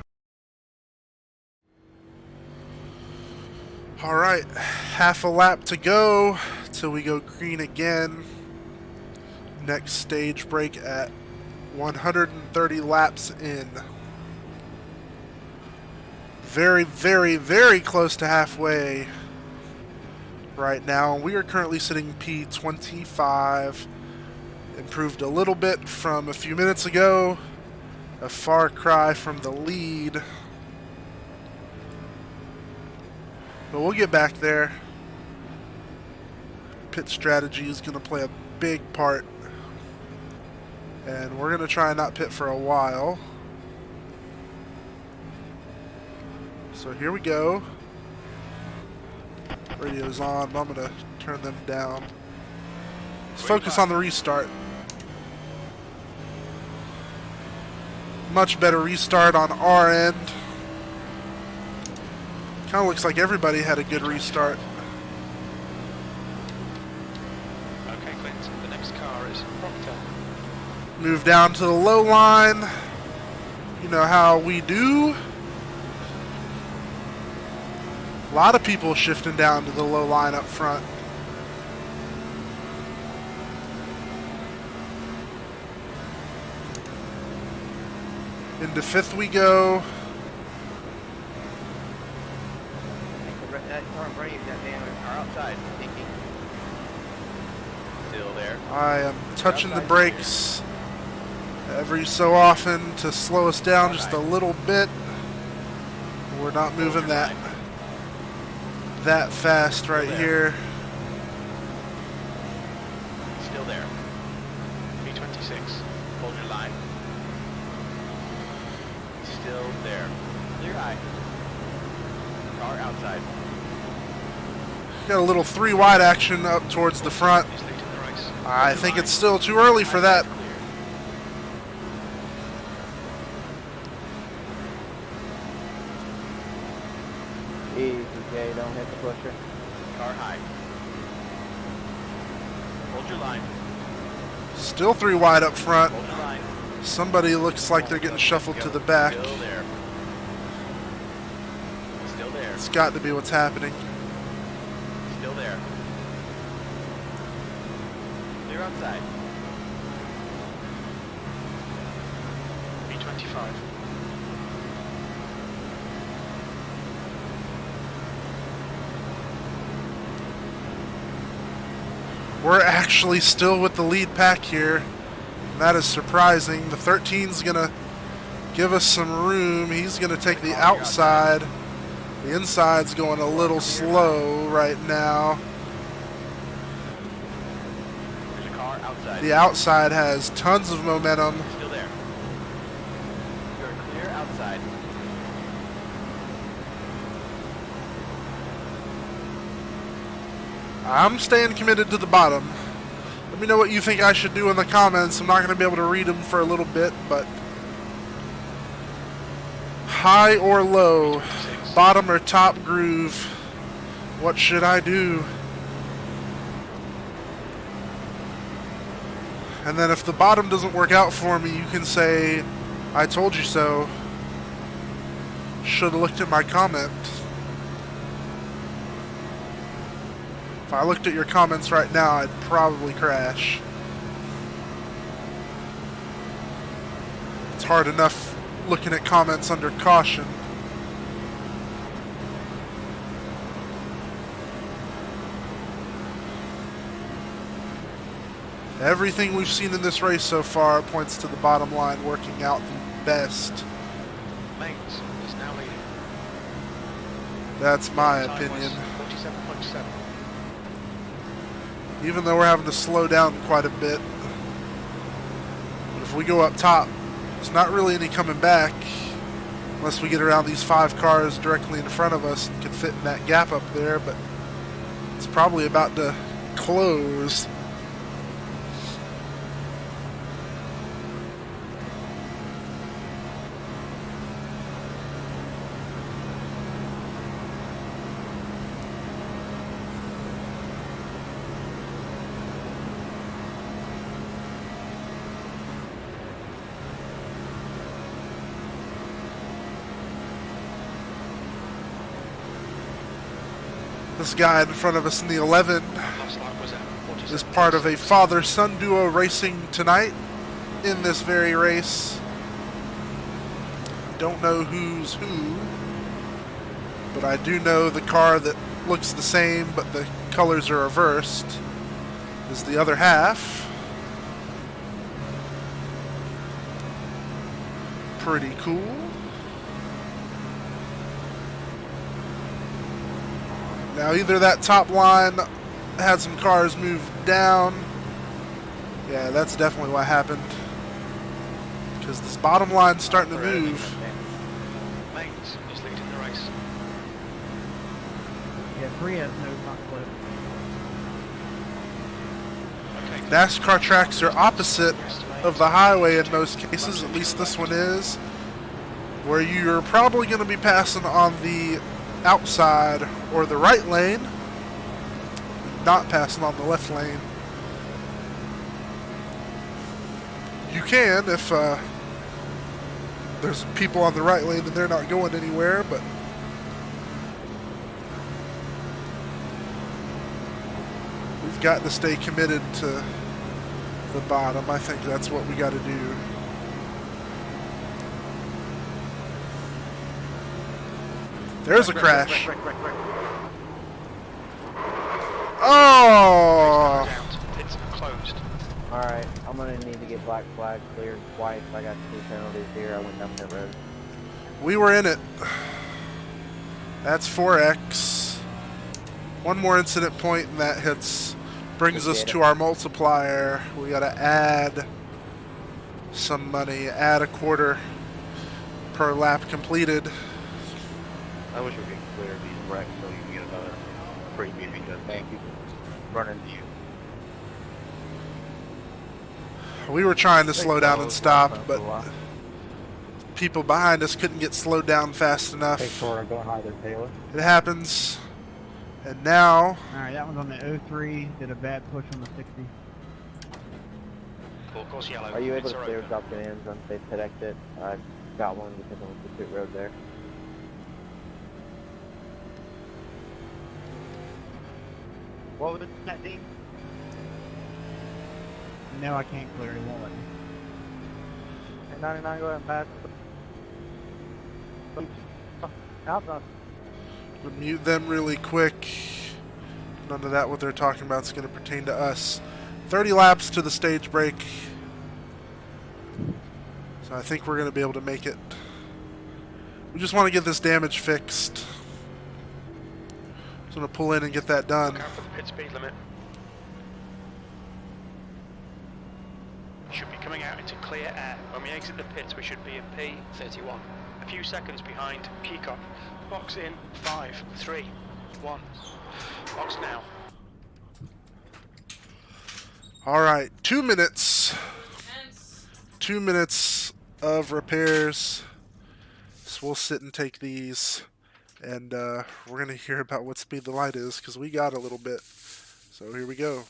All right, half a lap to go till we go green again. Next stage break at 130 laps in. Very, very, very close to halfway right now. We are currently sitting P25. Improved a little bit from a few minutes ago. A far cry from the lead. But we'll get back there. Pit strategy is going to play a big part. And we're going to try and not pit for a while. So here we go. Radio's on, but I'm going to turn them down. Let's focus on the restart. Much better restart on our end. Kind of looks like everybody had a good restart. Okay, Clint, the next car is Proctor. Move down to the low line. You know how we do. A lot of people shifting down to the low line up front. Into fifth we go. That car in front of you, that man are outside. Thinking. Still there. I am touching the brakes every so often to slow us down just a little bit. We're not moving that fast right here. Still there. 326. Hold your line. Still there. Clear high. Car outside. Got a little 3 wide action up towards the front. I think it's still too early for that. Easy, Jay, don't hit the pusher. Car high. Hold your line. Still 3 wide up front. Hold your line. Somebody looks like they're getting shuffled to the back. Still there. Still there. It's got to be what's happening. Still there. Clear outside. 325. We're actually still with the lead pack here. That is surprising. The 13's going to give us some room. He's going to take the outside. The inside's going a little slow right now. There's a car outside. The outside has tons of momentum. Still there. You're clear outside. I'm staying committed to the bottom. Let me know what you think I should do in the comments. I'm not going to be able to read them for a little bit, but high or low, bottom or top groove, what should I do? And then if the bottom doesn't work out for me, you can say, I told you so. Should have looked at my comment. If I looked at your comments right now, I'd probably crash. It's hard enough looking at comments under caution. Everything we've seen in this race so far points to the bottom line working out the best. Mates is now leading. That's my opinion. 47.7. Even though we're having to slow down quite a bit. But if we go up top, there's not really any coming back unless we get around these 5 cars directly in front of us and can fit in that gap up there, but it's probably about to close. This guy in front of us in the 11 is part of a father-son duo racing tonight in this very race. Don't know who's who, but I do know the car that looks the same but the colors are reversed is the other half. Pretty cool. Now either that top line had some cars move down. Yeah, that's definitely what happened. Because this bottom line's starting to move. Mates is leading the race. Yeah, Prius knows not to. NASCAR tracks are opposite of the highway in most cases, at least this one is, where you're probably going to be passing on the outside or the right lane, not passing on the left lane. You can if there's people on the right lane and they're not going anywhere, but we've got to stay committed to the bottom. I think that's what we got to do. There's a crash. Oh! It's closed. Alright, I'm gonna need to get black flag cleared twice. I got 2 penalties here. I went down pit road. We were in it. That's 4x. One more incident point and that brings us to our multiplier. We gotta add some money, add a quarter per lap completed. I wish we could clear these wrecks so you can get another freebie because thank you for running into you. We were trying to slow down and stop, but people behind us couldn't get slowed down fast enough. Go high there, Taylor. It happens. And now... Alright, that one's on the 03. Did a bad push on the 60. Cool, course yellow. Are you able to clear drop the ends on safe pit exit? I got one because I went to pit road there. What was that, Dean? No, I can't clear. It won't let me. Hey, 99, go ahead and pass. Outside. We'll mute them really quick. None of that what they're talking about is going to pertain to us. 30 laps to the stage break. So I think we're going to be able to make it. We just want to get this damage fixed. Just going to pull in and get that done. Look out for the pit speed limit. Should be coming out into clear air. When we exit the pits, we should be in P31. A few seconds behind Peacock. Box in 5, 3, 1. Box now. All right, 2 minutes. 2 minutes of repairs. So we'll sit and take these, and we're gonna hear about what speed the light is because we got a little bit. So here we go.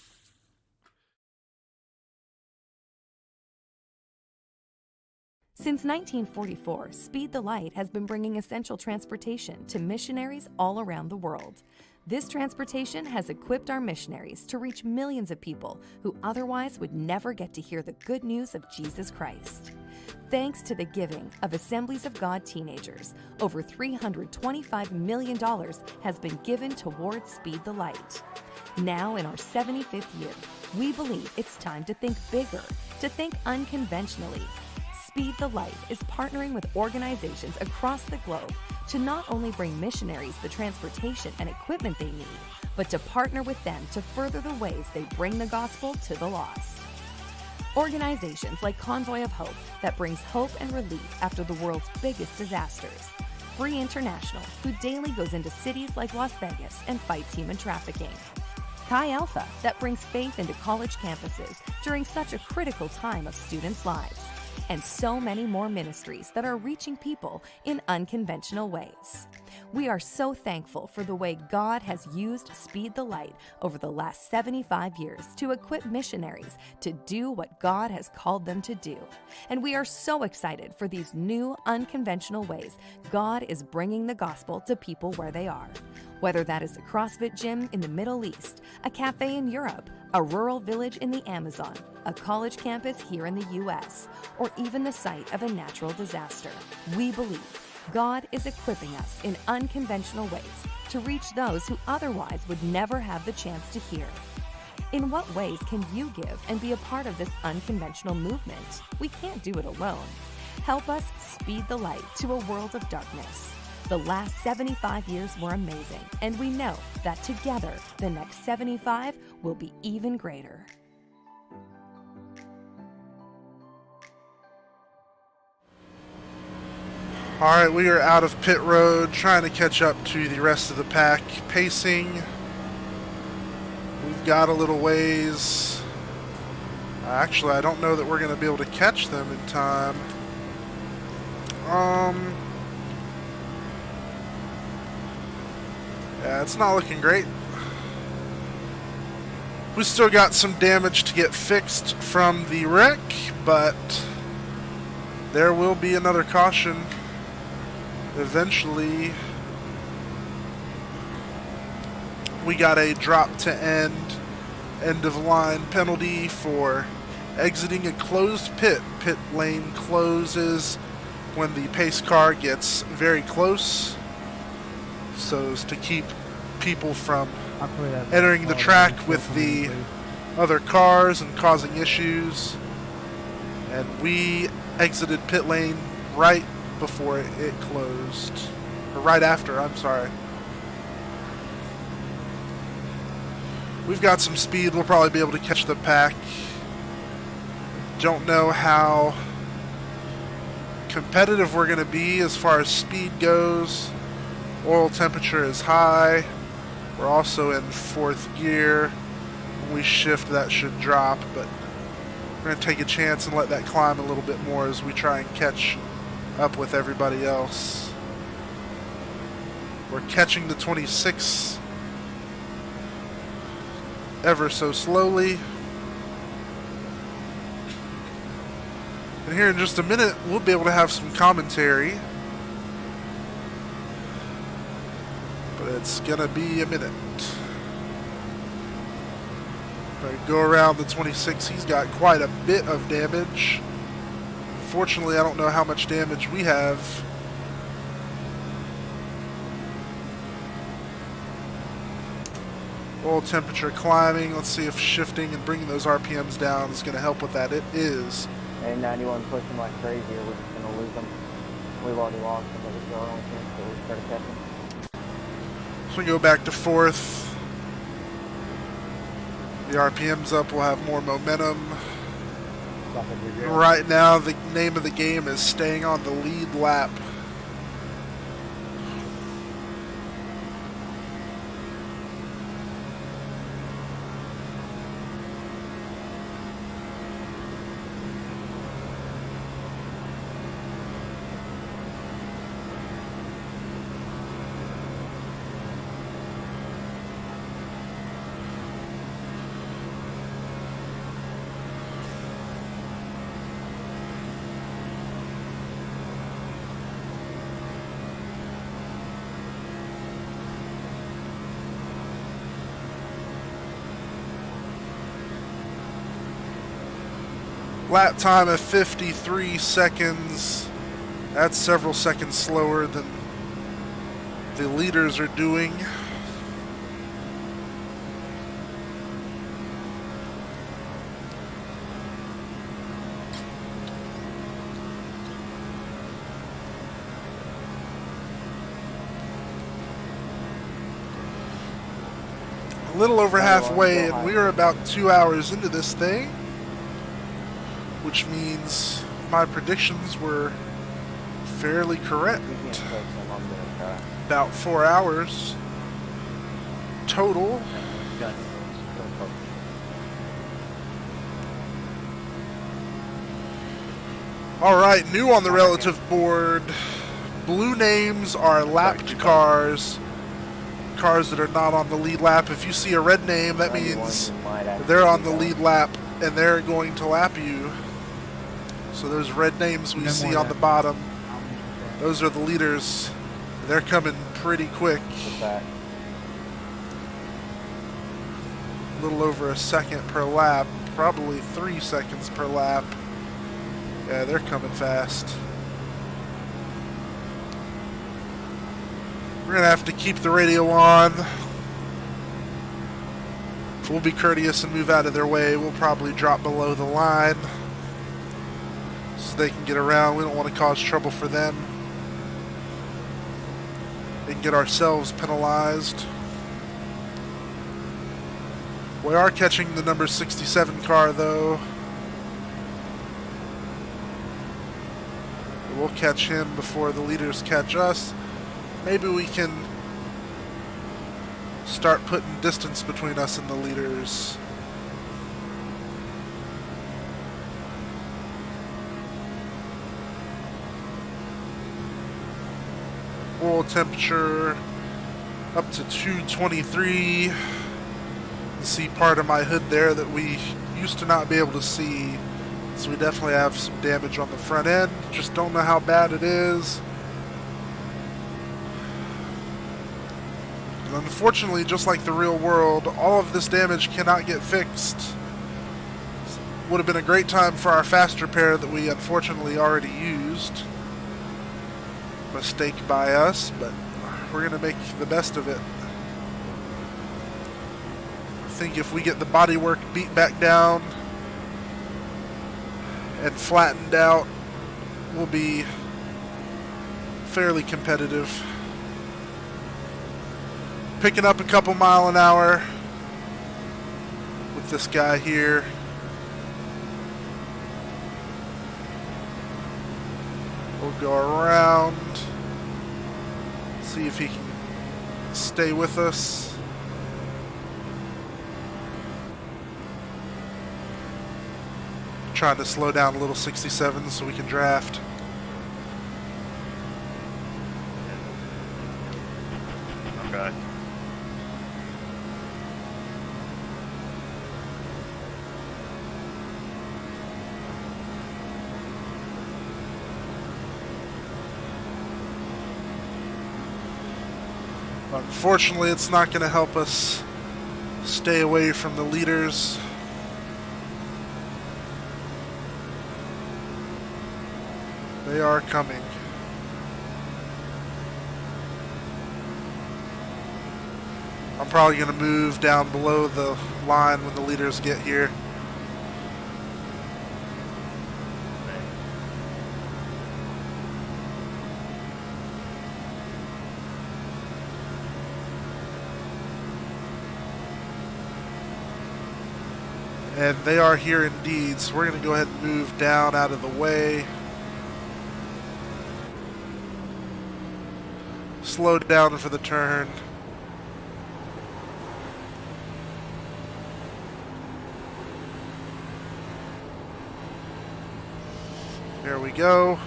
Since 1944, Speed the Light has been bringing essential transportation to missionaries all around the world. This transportation has equipped our missionaries to reach millions of people who otherwise would never get to hear the good news of Jesus Christ. Thanks to the giving of Assemblies of God teenagers, over $325 million has been given towards Speed the Light. Now in our 75th year, we believe it's time to think bigger, to think unconventionally. Speed the Light is partnering with organizations across the globe to not only bring missionaries the transportation and equipment they need, but to partner with them to further the ways they bring the gospel to the lost. Organizations like Convoy of Hope that brings hope and relief after the world's biggest disasters. Free International, who daily goes into cities like Las Vegas and fights human trafficking. Chi Alpha, that brings faith into college campuses during such a critical time of students' lives. And so many more ministries that are reaching people in unconventional ways. We are so thankful for the way God has used Speed the Light over the last 75 years to equip missionaries to do what God has called them to do. And we are so excited for these new unconventional ways God is bringing the gospel to people where they are. Whether that is a CrossFit gym in the Middle East, a cafe in Europe, a rural village in the Amazon, a college campus here in the U.S., or even the site of a natural disaster, we believe God is equipping us in unconventional ways to reach those who otherwise would never have the chance to hear. In what ways can you give and be a part of this unconventional movement? We can't do it alone. Help us speed the light to a world of darkness. The last 75 years were amazing, and we know that together, the next 75 will be even greater. All right, we are out of pit road, trying to catch up to the rest of the pack. Pacing. We've got a little ways. Actually, I don't know that we're going to be able to catch them in time. Yeah, it's not looking great. If We still got some damage to get fixed from the wreck, but there will be another caution eventually. We got a drop to end of line penalty for exiting a closed pit. Pit lane closes when the pace car gets very close, so as to keep people from entering the track with the other cars and causing issues. And we exited pit lane right before it closed, or right after, I'm sorry. We've got some speed. We'll probably be able to catch the pack. Don't know how competitive we're going to be as far as speed goes. Oil temperature is high. We're also in 4th gear. When we shift, that should drop, but we're going to take a chance and let that climb a little bit more as we try and catch up with everybody else. We're catching the 26 ever so slowly. And here in just a minute, we'll be able to have some commentary. But it's gonna be a minute. Go around the 26. He's got quite a bit of damage. Unfortunately, I don't know how much damage we have. Oil temperature climbing. Let's see if shifting and bringing those RPMs down is going to help with that. It is. A91 pushing like crazy, or we're just going to lose them. We've already lost them, but it's our only chance to start catching. So we go back to 4th. The RPM's up. We'll have more momentum. Right now, the name of the game is staying on the lead lap. Lap time of 53 seconds. That's several seconds slower than the leaders are doing. A little over halfway, and we are about 2 hours into this thing, which means my predictions were fairly correct. About 4 hours total. All right, new on the relative board. Blue names are lapped cars. Cars that are not on the lead lap. If you see a red name, that means they're on the lead lap and they're going to lap you. So those red names we see on the bottom, those are the leaders. They're coming pretty quick. A little over a second per lap, probably 3 seconds per lap. Yeah, they're coming fast. We're going to have to keep the radio on. We'll be courteous and move out of their way. We'll probably drop below the line so they can get around. We don't want to cause trouble for them and get ourselves penalized. We are catching the number 67 car, though. We'll catch him before the leaders catch us. Maybe we can start putting distance between us and the leaders. Oil temperature up to 223. can see part of my hood there that we used to not be able to see. So we definitely have some damage on the front end. Just don't know how bad it is. And unfortunately, just like the real world, all of this damage cannot get fixed. Would have been a great time for our fast repair that we unfortunately already used. Mistake by us, but we're going to make the best of it. I think if we get the bodywork beat back down and flattened out, we'll be fairly competitive. Picking up a couple mile an hour with this guy here. We'll go around, see if he can stay with us. Trying to slow down a little 67 so we can draft. Okay. Unfortunately, it's not going to help us stay away from the leaders. They are coming. I'm probably going to move down below the line when the leaders get here. And they are here indeed, so we're going to go ahead and move down out of the way. Slow down for the turn. There we go.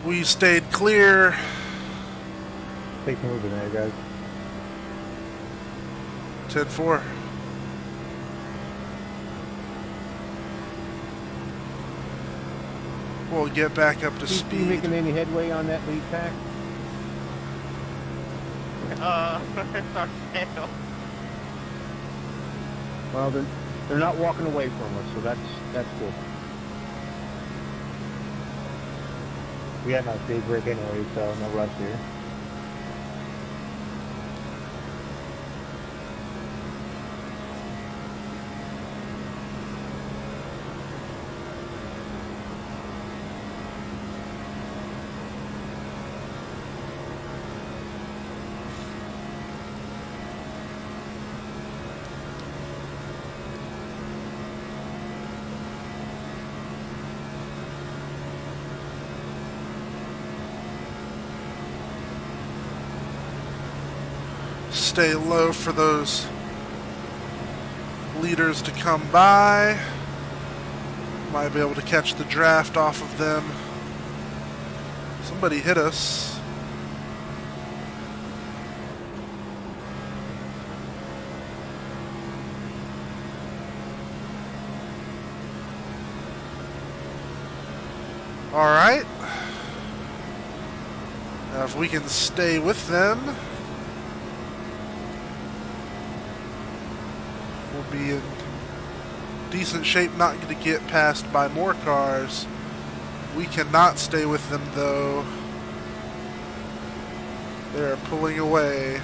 We stayed clear. Keep moving there, guys. 10-4. We'll get back up to speed. You making any headway on that lead pack? It's our tail. Well, they're not walking away from us, so that's cool. We got no speed break anyway, so no rush here. Stay low for those leaders to come by. Might be able to catch the draft off of them. Somebody hit us. All right. Now if we can stay with them, be in decent shape, not going to get passed by more cars. We cannot stay with them though. They're pulling away.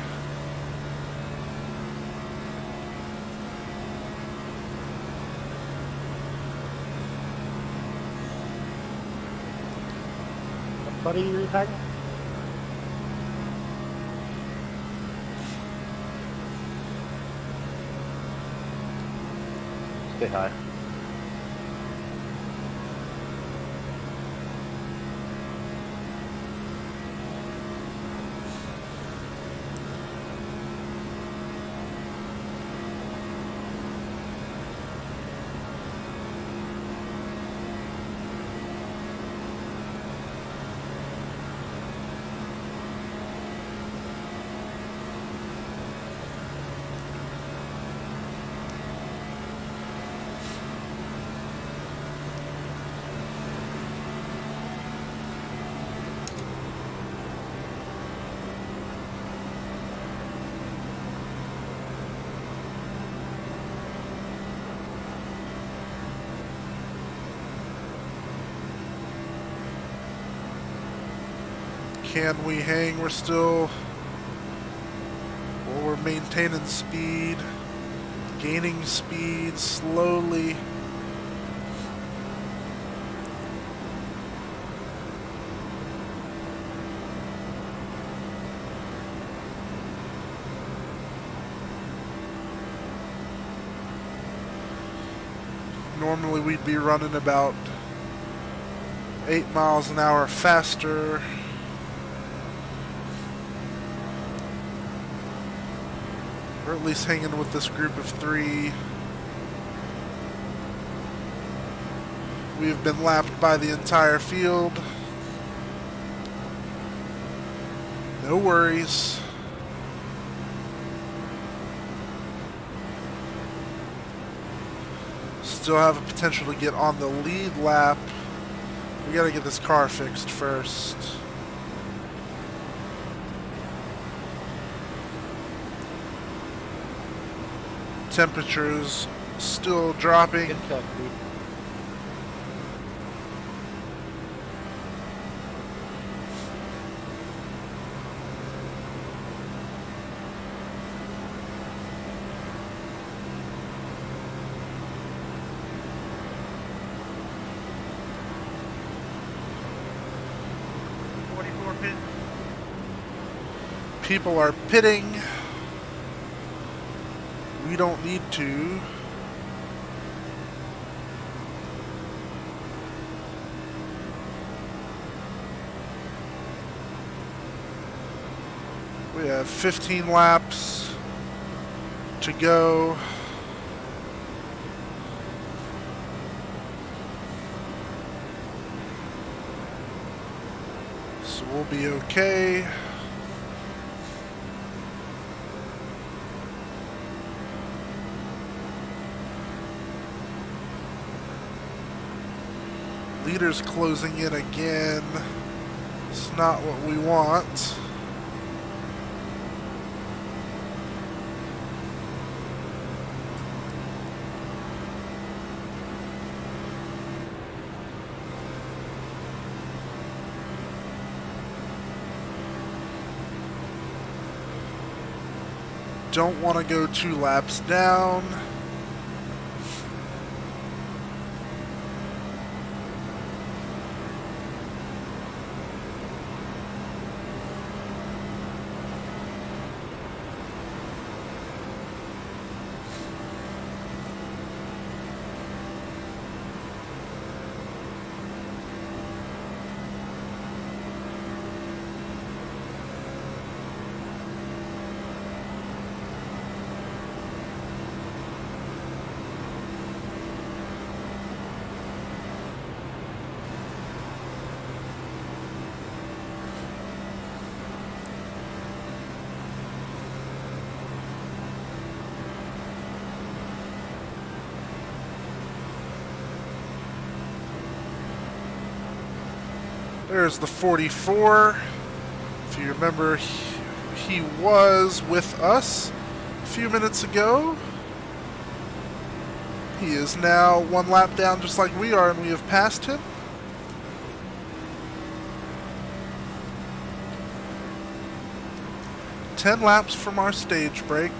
Buddy, you're attacking? Stay high. Can we hang? We're still... Well, we're maintaining speed. Gaining speed slowly. Normally we'd be running about 8 miles an hour faster. Or at least hanging with this group of 3. We have been lapped by the entire field. No worries. Still have a potential to get on the lead lap. We gotta get this car fixed first. Temperatures still dropping. Good stuff, dude. People are pitting. We don't need to. We have 15 laps to go. So we'll be okay. Leaders closing in again. It's not what we want. Don't want to go 2 laps down. There's the 44. If you remember, he was with us a few minutes ago. He is now 1 lap down just like we are, and we have passed him. Ten laps from our stage break.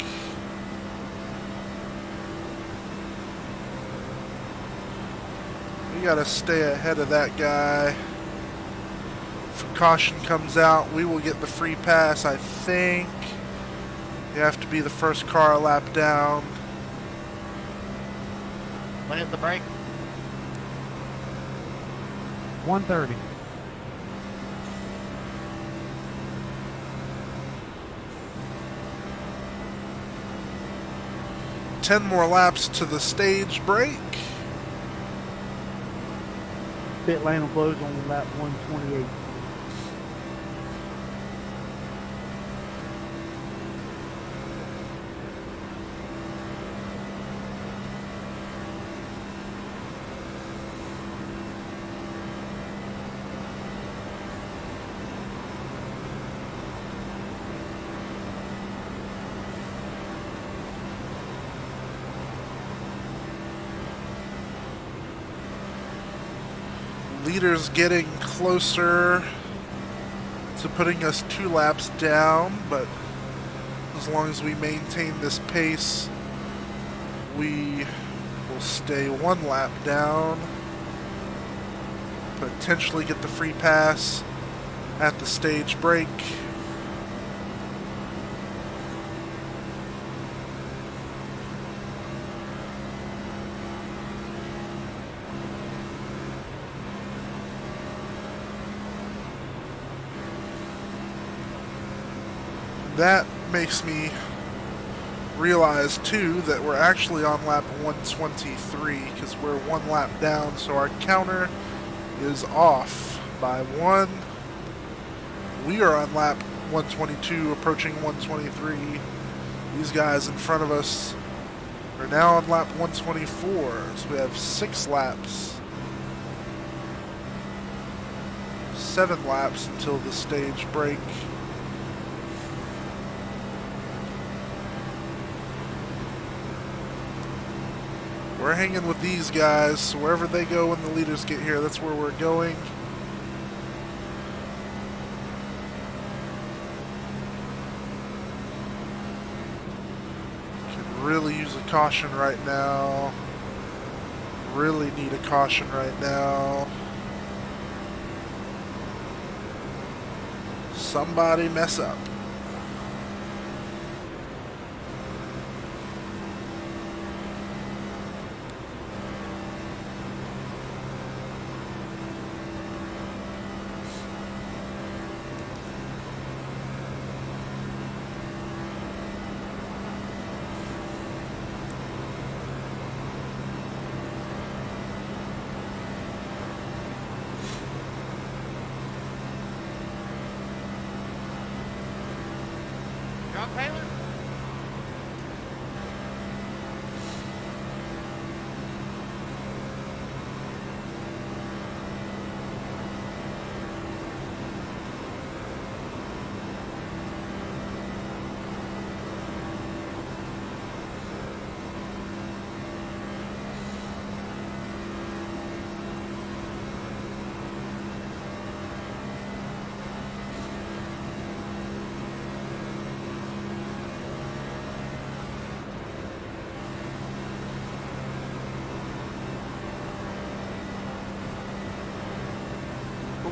We gotta stay ahead of that guy. If caution comes out, we will get the free pass, I think. You have to be the first car a lap down. When is the break? 1:30. Ten more laps to the stage break. Pit lane will close on lap 128. Leaders getting closer to putting us 2 laps down, but as long as we maintain this pace, we will stay 1 lap down, potentially get the free pass at the stage break. That makes me realize too that we're actually on lap 123 because we're 1 lap down, so our counter is off by 1. We are on lap 122, approaching 123. These guys in front of us are now on lap 124, so we have 6 laps, 7 laps until the stage break. We're hanging with these guys, so wherever they go when the leaders get here, that's where we're going. Could really use a caution right now. Really need a caution right now. Somebody mess up. Taylor?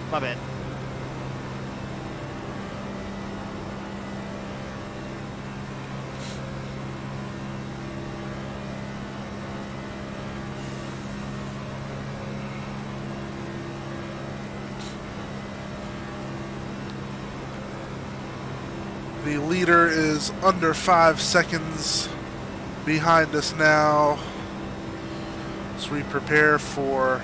My bad. The leader is under 5 seconds behind us now as we prepare for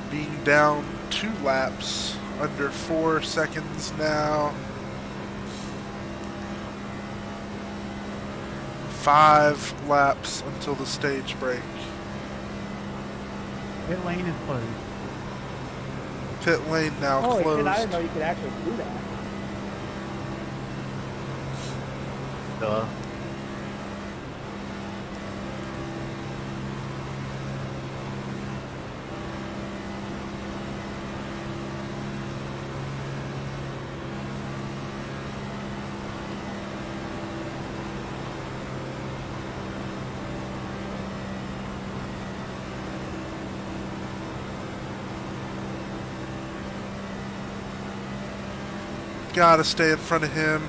being down 2 laps, under 4 seconds now. 5 laps until the stage break. Pit lane is closed. Pit lane now Holy closed. shit, I didn't know you could actually do that. Duh. Gotta stay in front of him.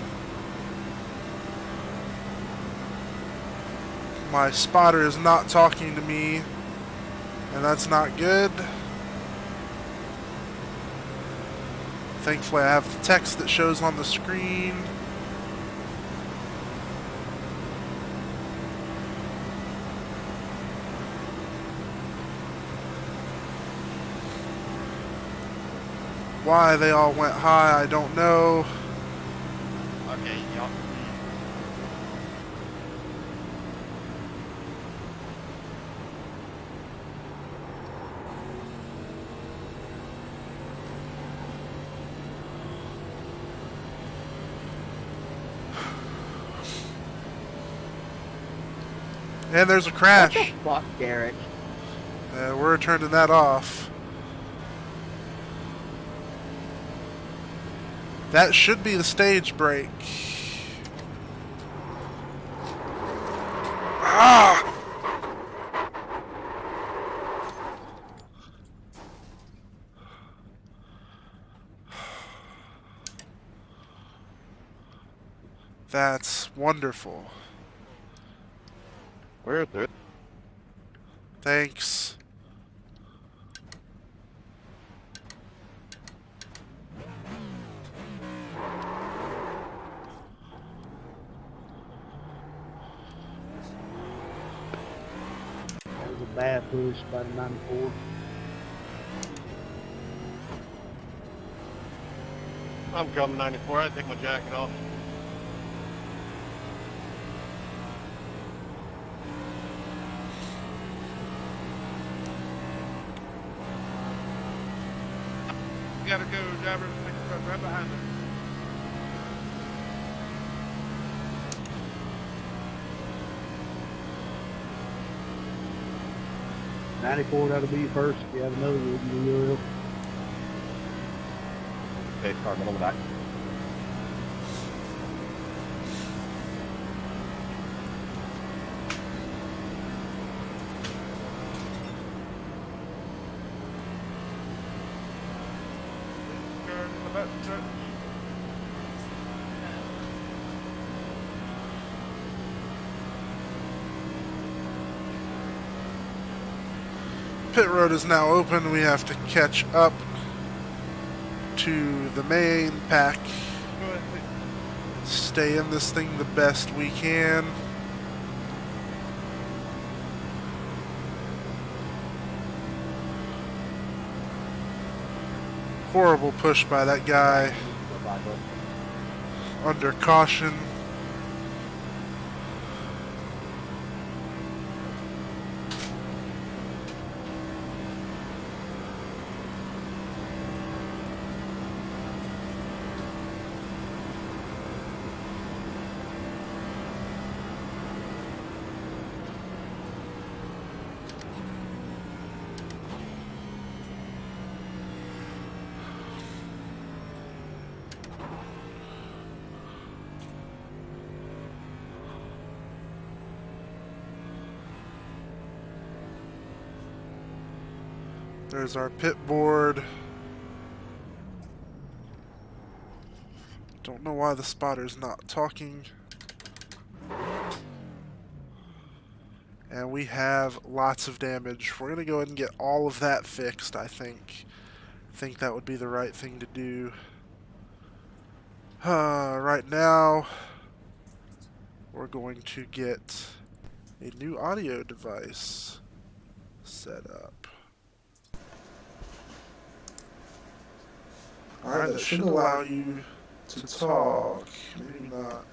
My spotter is not talking to me, and that's not good. Thankfully, I have the text that shows on the screen. Why they all went high, I don't know. Okay, y'all. And there's a crash. What the fuck, Derek? We're turning that off. That should be the stage break. Ah! That's wonderful. Where is it? Thanks. That was a bad push by the 94. I'm coming 94. I take my jacket off. Gotta go, driver. Right behind her. '94, that'll be first. If you have another one, you will. Okay, car middle of the back. Pit road is now open. We have to catch up to the main pack. Stay in this thing the best we can. Horrible push by that guy. Under caution. There's our pit board. Don't know why the spotter's not talking. And we have lots of damage. We're going to go ahead and get all of that fixed, I think. I think that would be the right thing to do. Right now, we're going to get a new audio device set up. Alright, that should allow you to talk. Maybe not.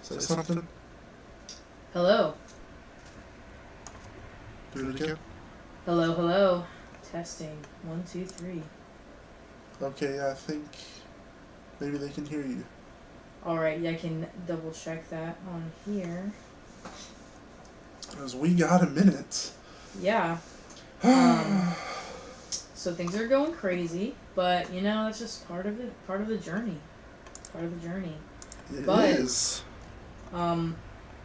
Say something? Hello. Do it again? Hello, hello. Testing. 1, 2, 3. Okay, I think maybe they can hear you. Alright, yeah, I can double check that on here. Because we got a minute. Yeah. So things are going crazy, but you know, that's just part of it, part of the journey. Part of the journey. It is. On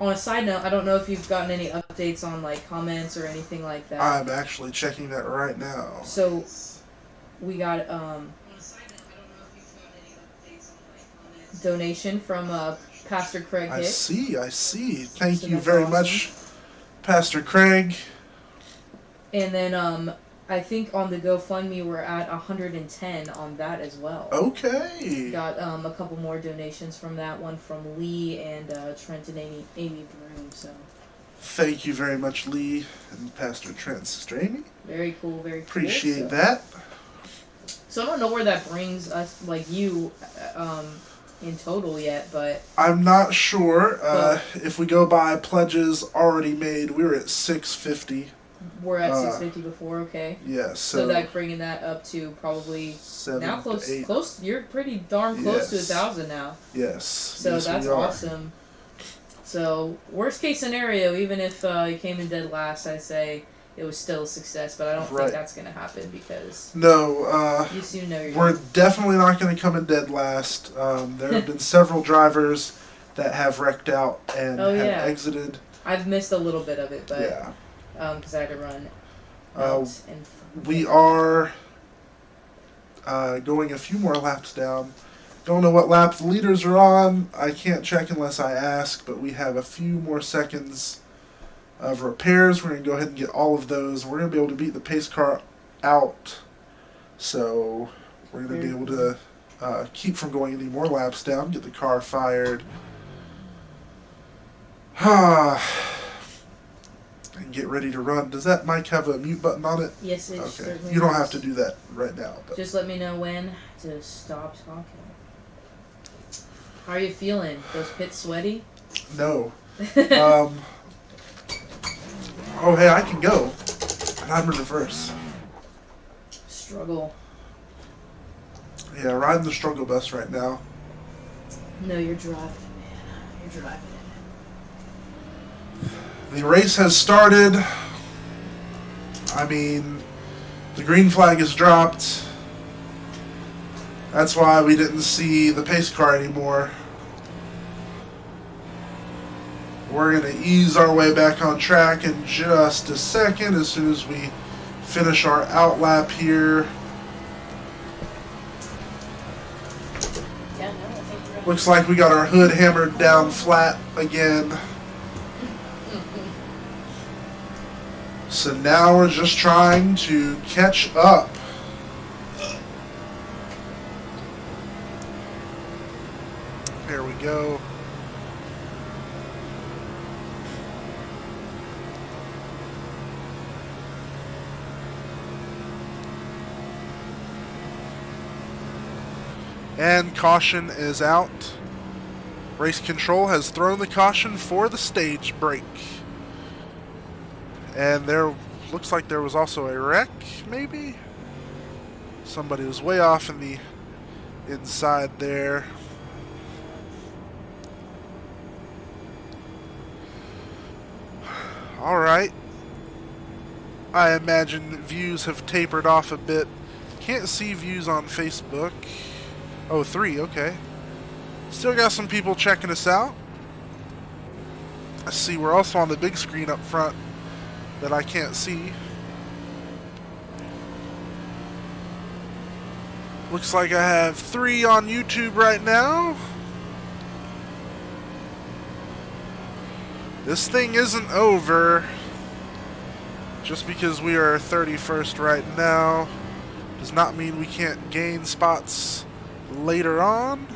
a side note, I don't know if you've gotten any updates on like comments or anything like that. I'm actually checking that right now. So we got donation from Pastor Craig I Hicks. see. Thank So you that's very awesome. much, Pastor Craig. And then I think on the GoFundMe we're at 110 on that as well. Okay. Got a couple more donations from that one from Lee and Trent and Amy Broom. So Thank you very much, Lee and Pastor Trent, Sister Amy. very cool, very cool. Appreciate that. So I don't know where that brings us, like you, in total yet, but I'm not sure. If we go by pledges already made, we were at 650. we're at 650 before. Okay. Yes. So that bringing that up to probably 7 now to 8. close. You're pretty darn close Yes. to 1,000 now. Yes. So Yes, that's we are. awesome. So worst case scenario, even if you came in dead last, I'd say it was still a success. But I don't think that's going to happen because no, you soon know you're we're definitely not going to come in dead last. There have been several drivers that have wrecked out and have exited. I've missed a little bit of it, but because I had to run out we are going a few more laps down. Don't know what lap the leaders are on. I can't check unless I ask, but we have a few more seconds of repairs. We're going to go ahead and get all of those. We're going to be able to beat the pace car out. So we're going to be able to keep from going any more laps down, get the car fired. And get ready to run. Does that mic have a mute button on it? Yes, it certainly You don't have to do that right now. But. Just let me know when to stop talking. How are you feeling? Those pits sweaty? No. Oh, hey, I can go. And I'm in reverse. Struggle. Yeah, riding the struggle bus right now. No, you're driving, man. You're driving. The race has started. I mean, the green flag is dropped. That's why we didn't see the pace car anymore. We're going to ease our way back on track in just a second as soon as we finish our out lap here. Looks like we got our hood hammered down flat again. So now we're just trying to catch up. There we go. And caution is out. Race control has thrown the caution for the stage break. And there looks like there was also a wreck, maybe? Somebody was way off in the inside there. Alright. I imagine views have tapered off a bit. Can't see views on Facebook. Oh, 3, okay. Still got some people checking us out. I see we're also on the big screen up front that I can't see. Looks like I have 3 on YouTube right now. This thing isn't over. Just because we are 31st right now does not mean we can't gain spots later on.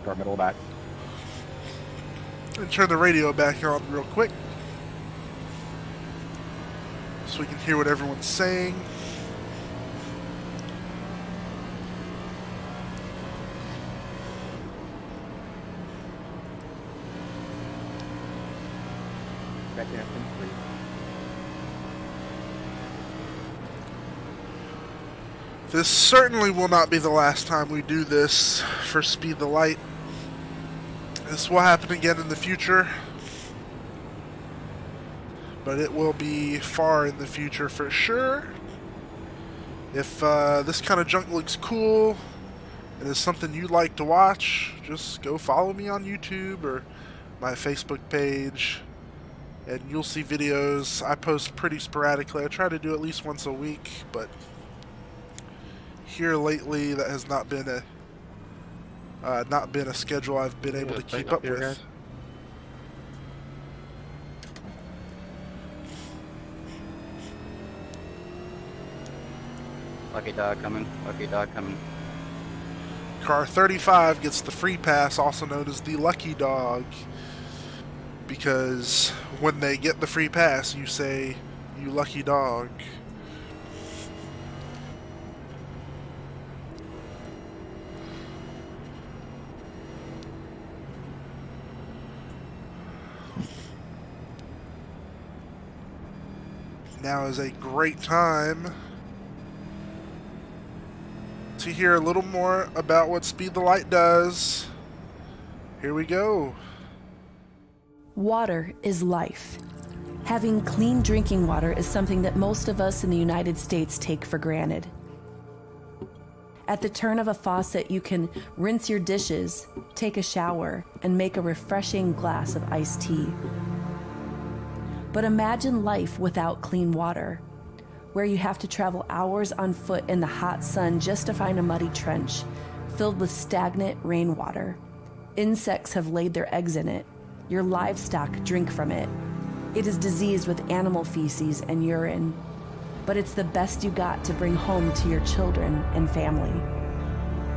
Car middle back. And turn the radio back on real quick so we can hear what everyone's saying. This certainly will not be the last time we do this for Speed the Light. This will happen again in the future, but it will be far in the future for sure. If this kind of junk looks cool and is something you'd like to watch, just go follow me on YouTube or my Facebook page, and you'll see videos. I post pretty sporadically. I try to do at least once a week, but here lately that has not been a schedule I've been able to keep up with. Lucky dog coming. Lucky dog coming. Car 35 gets the free pass, also known as the lucky dog, because when they get the free pass, you say, "You lucky dog." Now is a great time to hear a little more about what Speed the Light does. Here we go. Water is life. Having clean drinking water is something that most of us in the United States take for granted. At the turn of a faucet, you can rinse your dishes, take a shower, and make a refreshing glass of iced tea. But imagine life without clean water, where you have to travel hours on foot in the hot sun just to find a muddy trench filled with stagnant rainwater. Insects have laid their eggs in it. Your livestock drink from it. It is diseased with animal feces and urine, but it's the best you got to bring home to your children and family.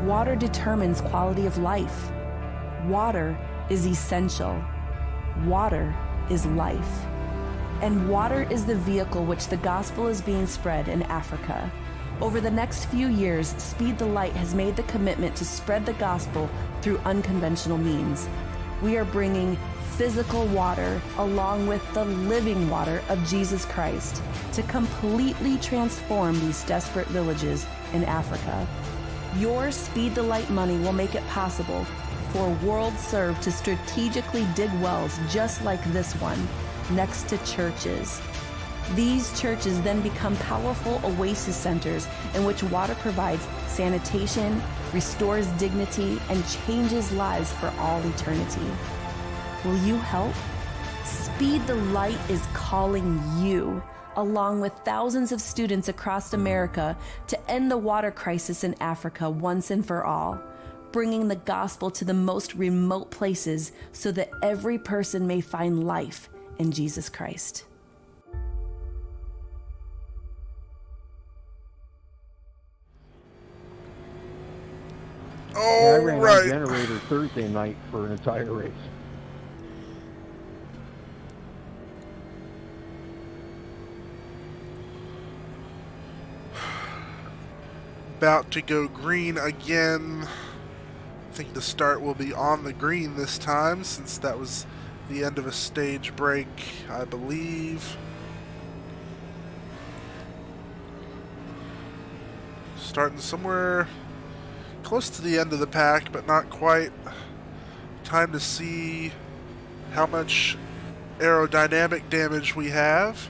Water determines quality of life. Water is essential. Water is life. And water is the vehicle which the gospel is being spread in Africa. Over the next few years, Speed the Light has made the commitment to spread the gospel through unconventional means. We are bringing physical water along with the living water of Jesus Christ to completely transform these desperate villages in Africa. Your Speed the Light money will make it possible for World Serve to strategically dig wells just like this one next to churches. These churches then become powerful oasis centers in which water provides sanitation, restores dignity, and changes lives for all eternity. Will you help? Speed the Light is calling you, along with thousands of students across America, to end the water crisis in Africa once and for all, bringing the gospel to the most remote places so that every person may find life in Jesus Christ. I ran on generator Thursday night for an entire race. About to go green again. I think the start will be on the green this time, since that was the end of a stage break, I believe. Starting somewhere close to the end of the pack, but not quite. Time to see how much aerodynamic damage we have.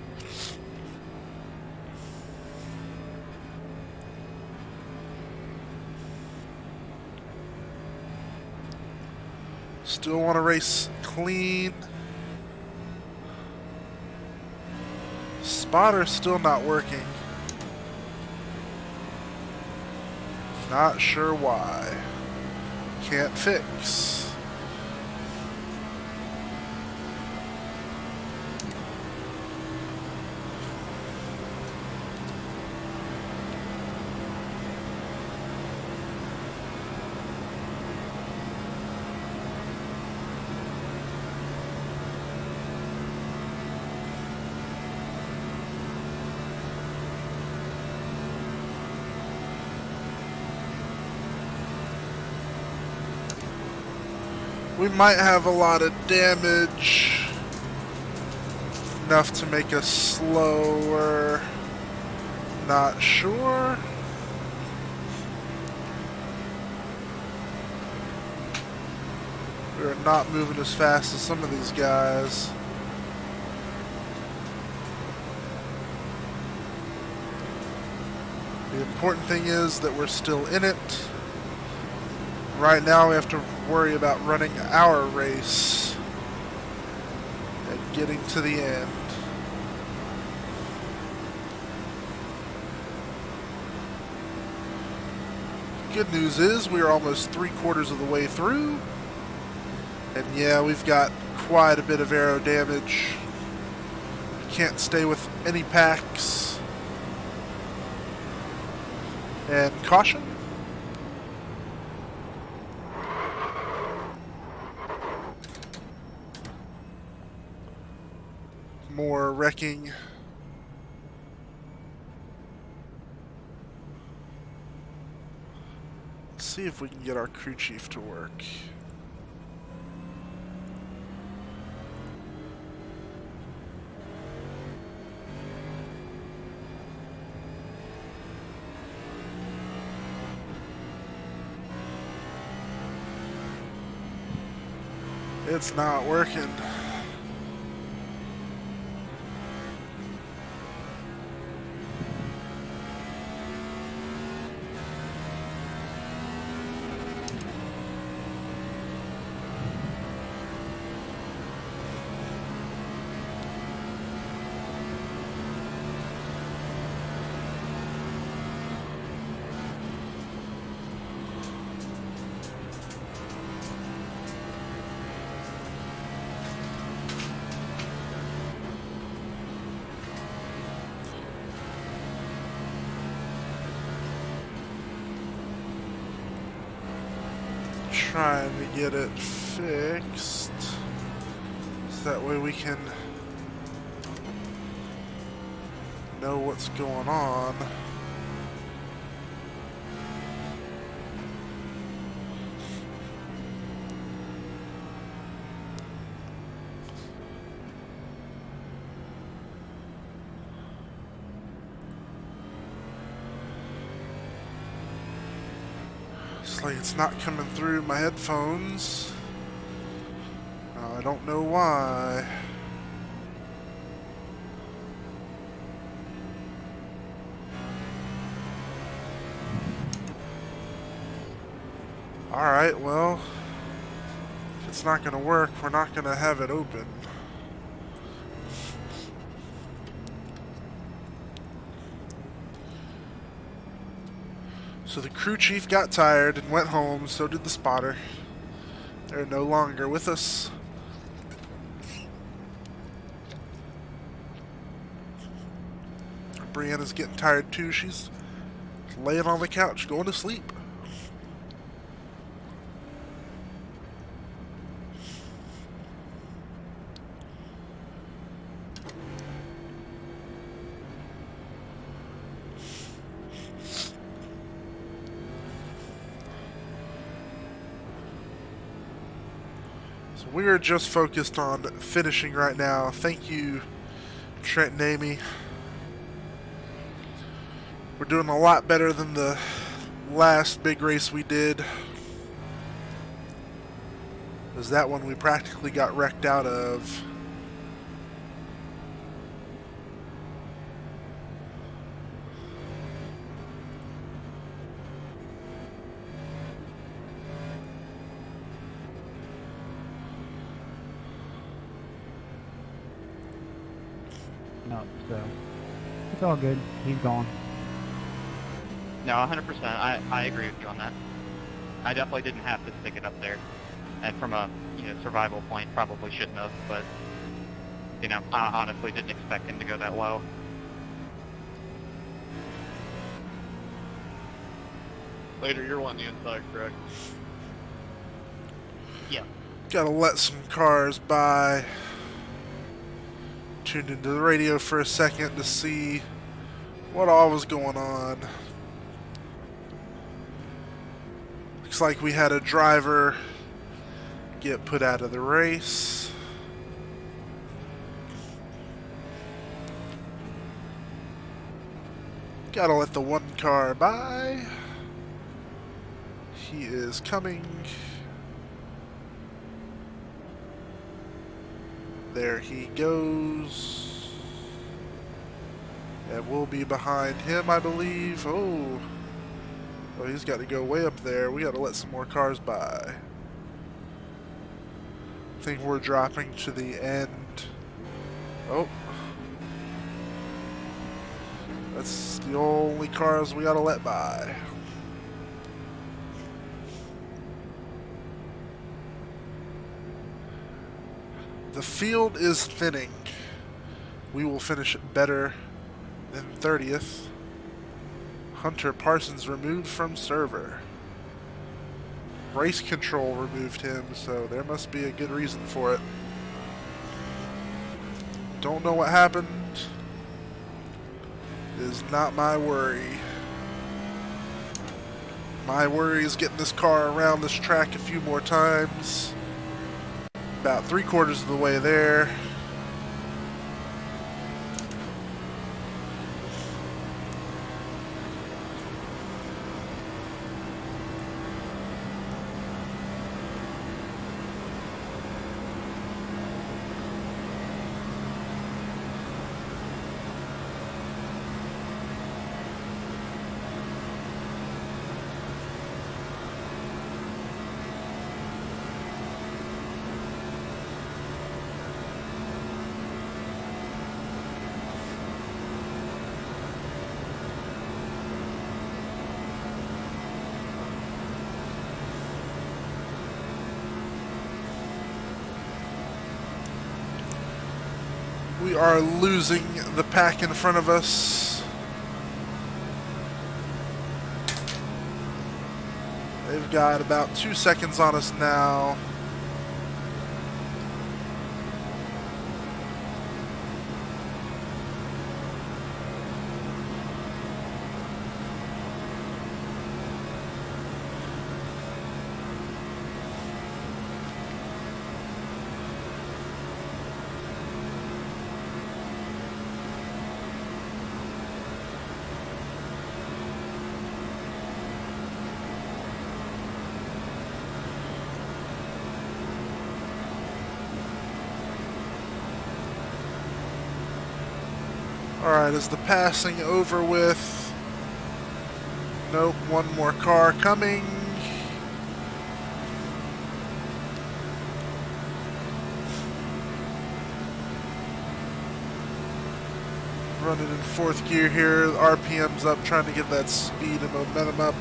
Still want to race clean. Spotter's still not working. Not sure why. Can't fix. We might have a lot of damage, enough to make us slower. Not sure. We're not moving as fast as some of these guys. The important thing is that we're still in it. Right now we have to worry about running our race and getting to the end. Good news is we are almost 3/4 of the way through. And yeah, we've got quite a bit of aero damage. Can't stay with any packs. And caution. More wrecking. Let's see if we can get our crew chief to work. It's not working. Trying to get it fixed so that way we can know what's going on. Like it's not coming through my headphones. I don't know why. Alright, well, if it's not going to work, we're not going to have it open. So the crew chief got tired and went home, so did the spotter. They're no longer with us. Brianna's getting tired too. She's laying on the couch, going to sleep. We are just focused on finishing right now. Thank you, Trent and Amy. We're doing a lot better than the last big race we did. Was that one we practically got wrecked out of. No, so it's all good. He's gone. No, 100%. I agree with you on that. I definitely didn't have to stick it up there, and from a survival point, probably shouldn't have. But I honestly didn't expect him to go that low. Later, you're on the inside, correct? Yeah. Gotta let some cars by. Tuned into the radio for a second to see what all was going on. Looks like we had a driver get put out of the race. Gotta let the one car by. He is coming. There he goes. And we'll be behind him, I believe. Oh, he's got to go way up there. We got to let some more cars by. I think we're dropping to the end. Oh. That's the only cars we got to let by. The field is thinning. We will finish better than 30th. Hunter Parsons removed from server. Race control removed him, so there must be a good reason for it. Don't know what happened. It is not my worry. My worry is getting this car around this track a few more times. About 3/4 of the way there. We are losing the pack in front of us. They've got about 2 seconds on us now. Alright, is the passing over with? Nope, one more car coming. Running in fourth gear here, RPM's up, trying to get that speed and momentum up.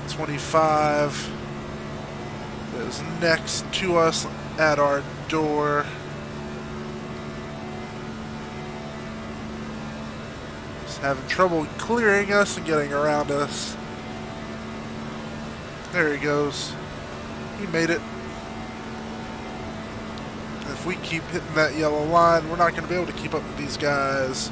25 is next to us at our door. Having trouble clearing us and getting around us. There he goes. He made it. If we keep hitting that yellow line, we're not going to be able to keep up with these guys.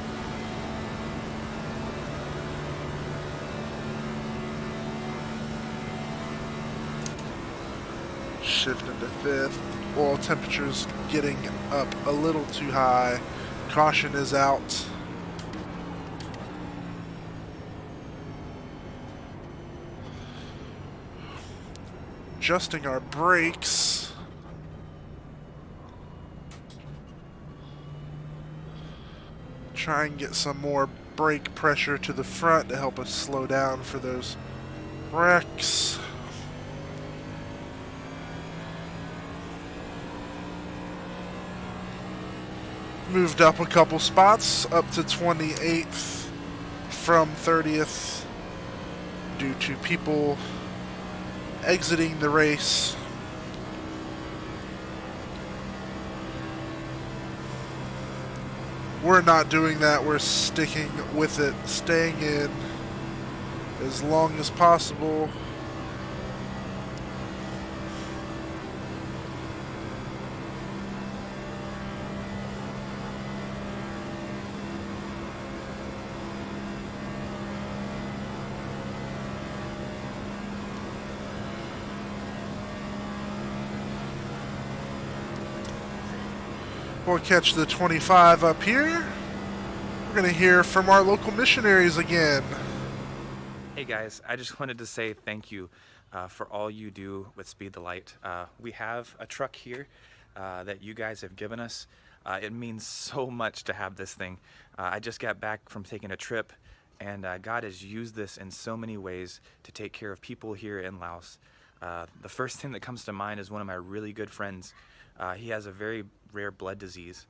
Shift into fifth. Oil temperature's getting up a little too high. Caution is out. Adjusting our brakes. Try and get some more brake pressure to the front to help us slow down for those wrecks. Moved up a couple spots, up to 28th from 30th due to people exiting the race. We're not doing that. We're sticking with it, staying in as long as possible. We'll catch the 25 up here. We're going to hear from our local missionaries again. Hey guys, I just wanted to say thank you for all you do with Speed the Light. We have a truck here that you guys have given us. It means so much to have this thing. I just got back from taking a trip, and God has used this in so many ways to take care of people here in Laos. The first thing that comes to mind is one of my really good friends. He has a very rare blood disease,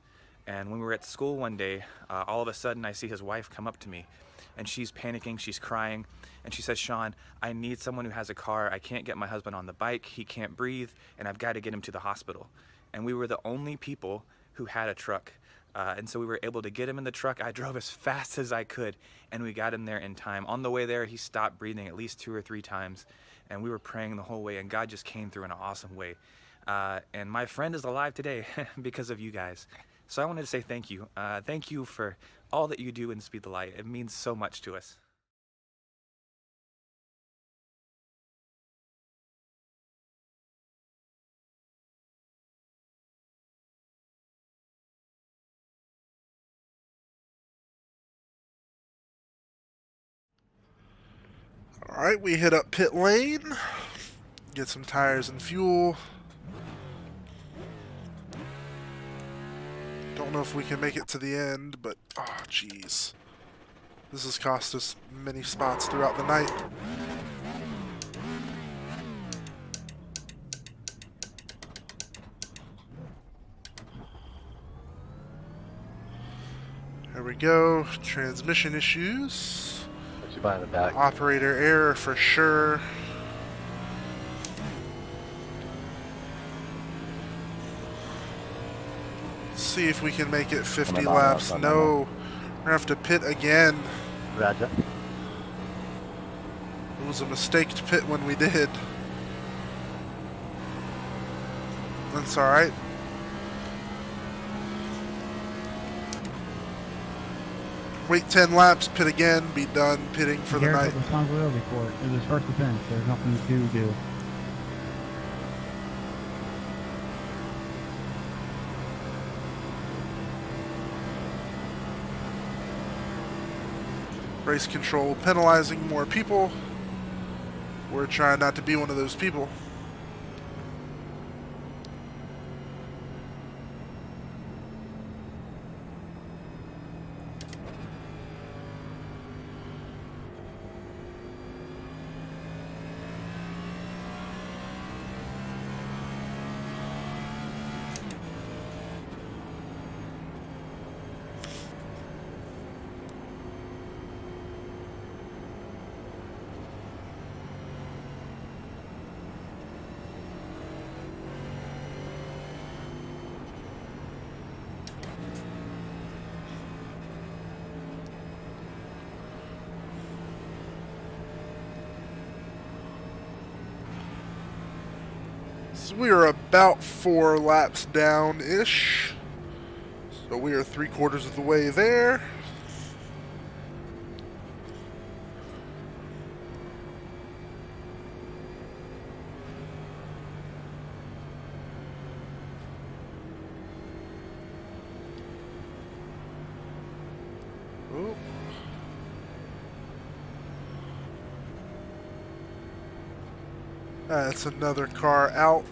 and when we were at school one day, all of a sudden I see his wife come up to me, and she's panicking, she's crying, and she says, "Sean, I need someone who has a car. I can't get my husband on the bike, he can't breathe, and I've got to get him to the hospital." And we were the only people who had a truck, and so we were able to get him in the truck. I drove as fast as I could, and we got him there in time. On the way there, he stopped breathing at least 2 or 3 times, and we were praying the whole way, and God just came through in an awesome way. And my friend is alive today because of you guys. So I wanted to say thank you. Thank you for all that you do in Speed the Light. It means so much to us. Alright, we hit up pit lane. Get some tires and fuel. Don't know if we can make it to the end, but oh jeez. This has cost us many spots throughout the night. There we go. Transmission issues. By the back. Operator error for sure. Let's see if we can make it 50 laps. No, we're gonna have to pit again. Roger. It was a mistake to pit when we did. That's all right. Wait 10 laps, pit again, be done pitting for the night. The sun's oil before. It was first offense. There's nothing to do. Race control penalizing more people. We're trying not to be one of those people. So we are about 4 laps down-ish. So we are 3/4 of the way there. Oh. That's another car out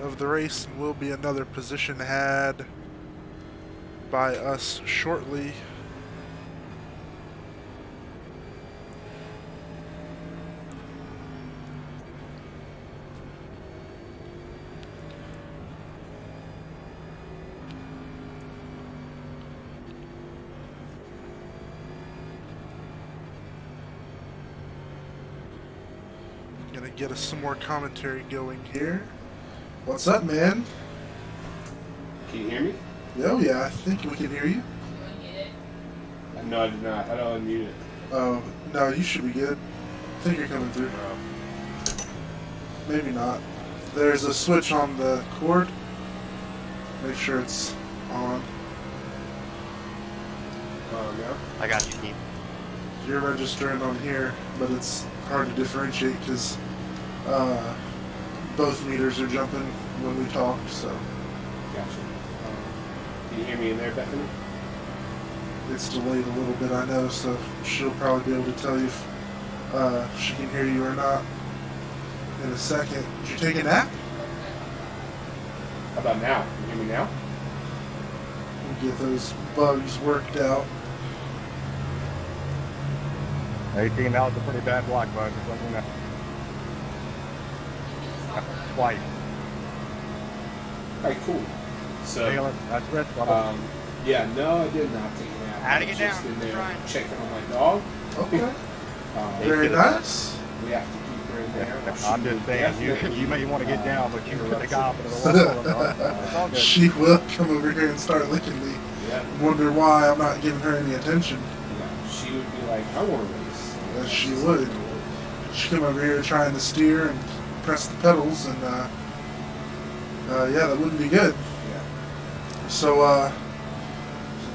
of the race, and will be another position had by us shortly. Gonna get us some more commentary going here. What's up, man? Can you hear me? Oh yeah, I think we can hear you. No, I did not. How do I unmute it? Oh, no, you should be good. I think you're coming through. Maybe not. There's a switch on the cord. Make sure it's on. Yeah. I got you, Keith. You're registering on here, but it's hard to differentiate because both meters are jumping when we talk, so. Gotcha. Can you hear me in there, Bethany? It's delayed a little bit, I know, so she'll probably be able to tell you if she can hear you or not in a second. Did you take a nap? How about now? Can you hear me now? We'll get those bugs worked out. 18 now, it's a pretty bad block bug. Just let me know. Twice. Alright, cool. So, that's red. yeah, no, I did not take a nap. How to get I was down? just in there checking on my dog. Okay. Very nice. We have to keep her in there. I'm just saying, you may want to get down, but you were the confident of the wall. She will come over here and start licking me. Yeah. Wonder why I'm not giving her any attention. Yeah, she would be like, I want to race. Yes, she would. She'd come over here trying to steer and press the pedals, and yeah, that wouldn't be good. Yeah. So,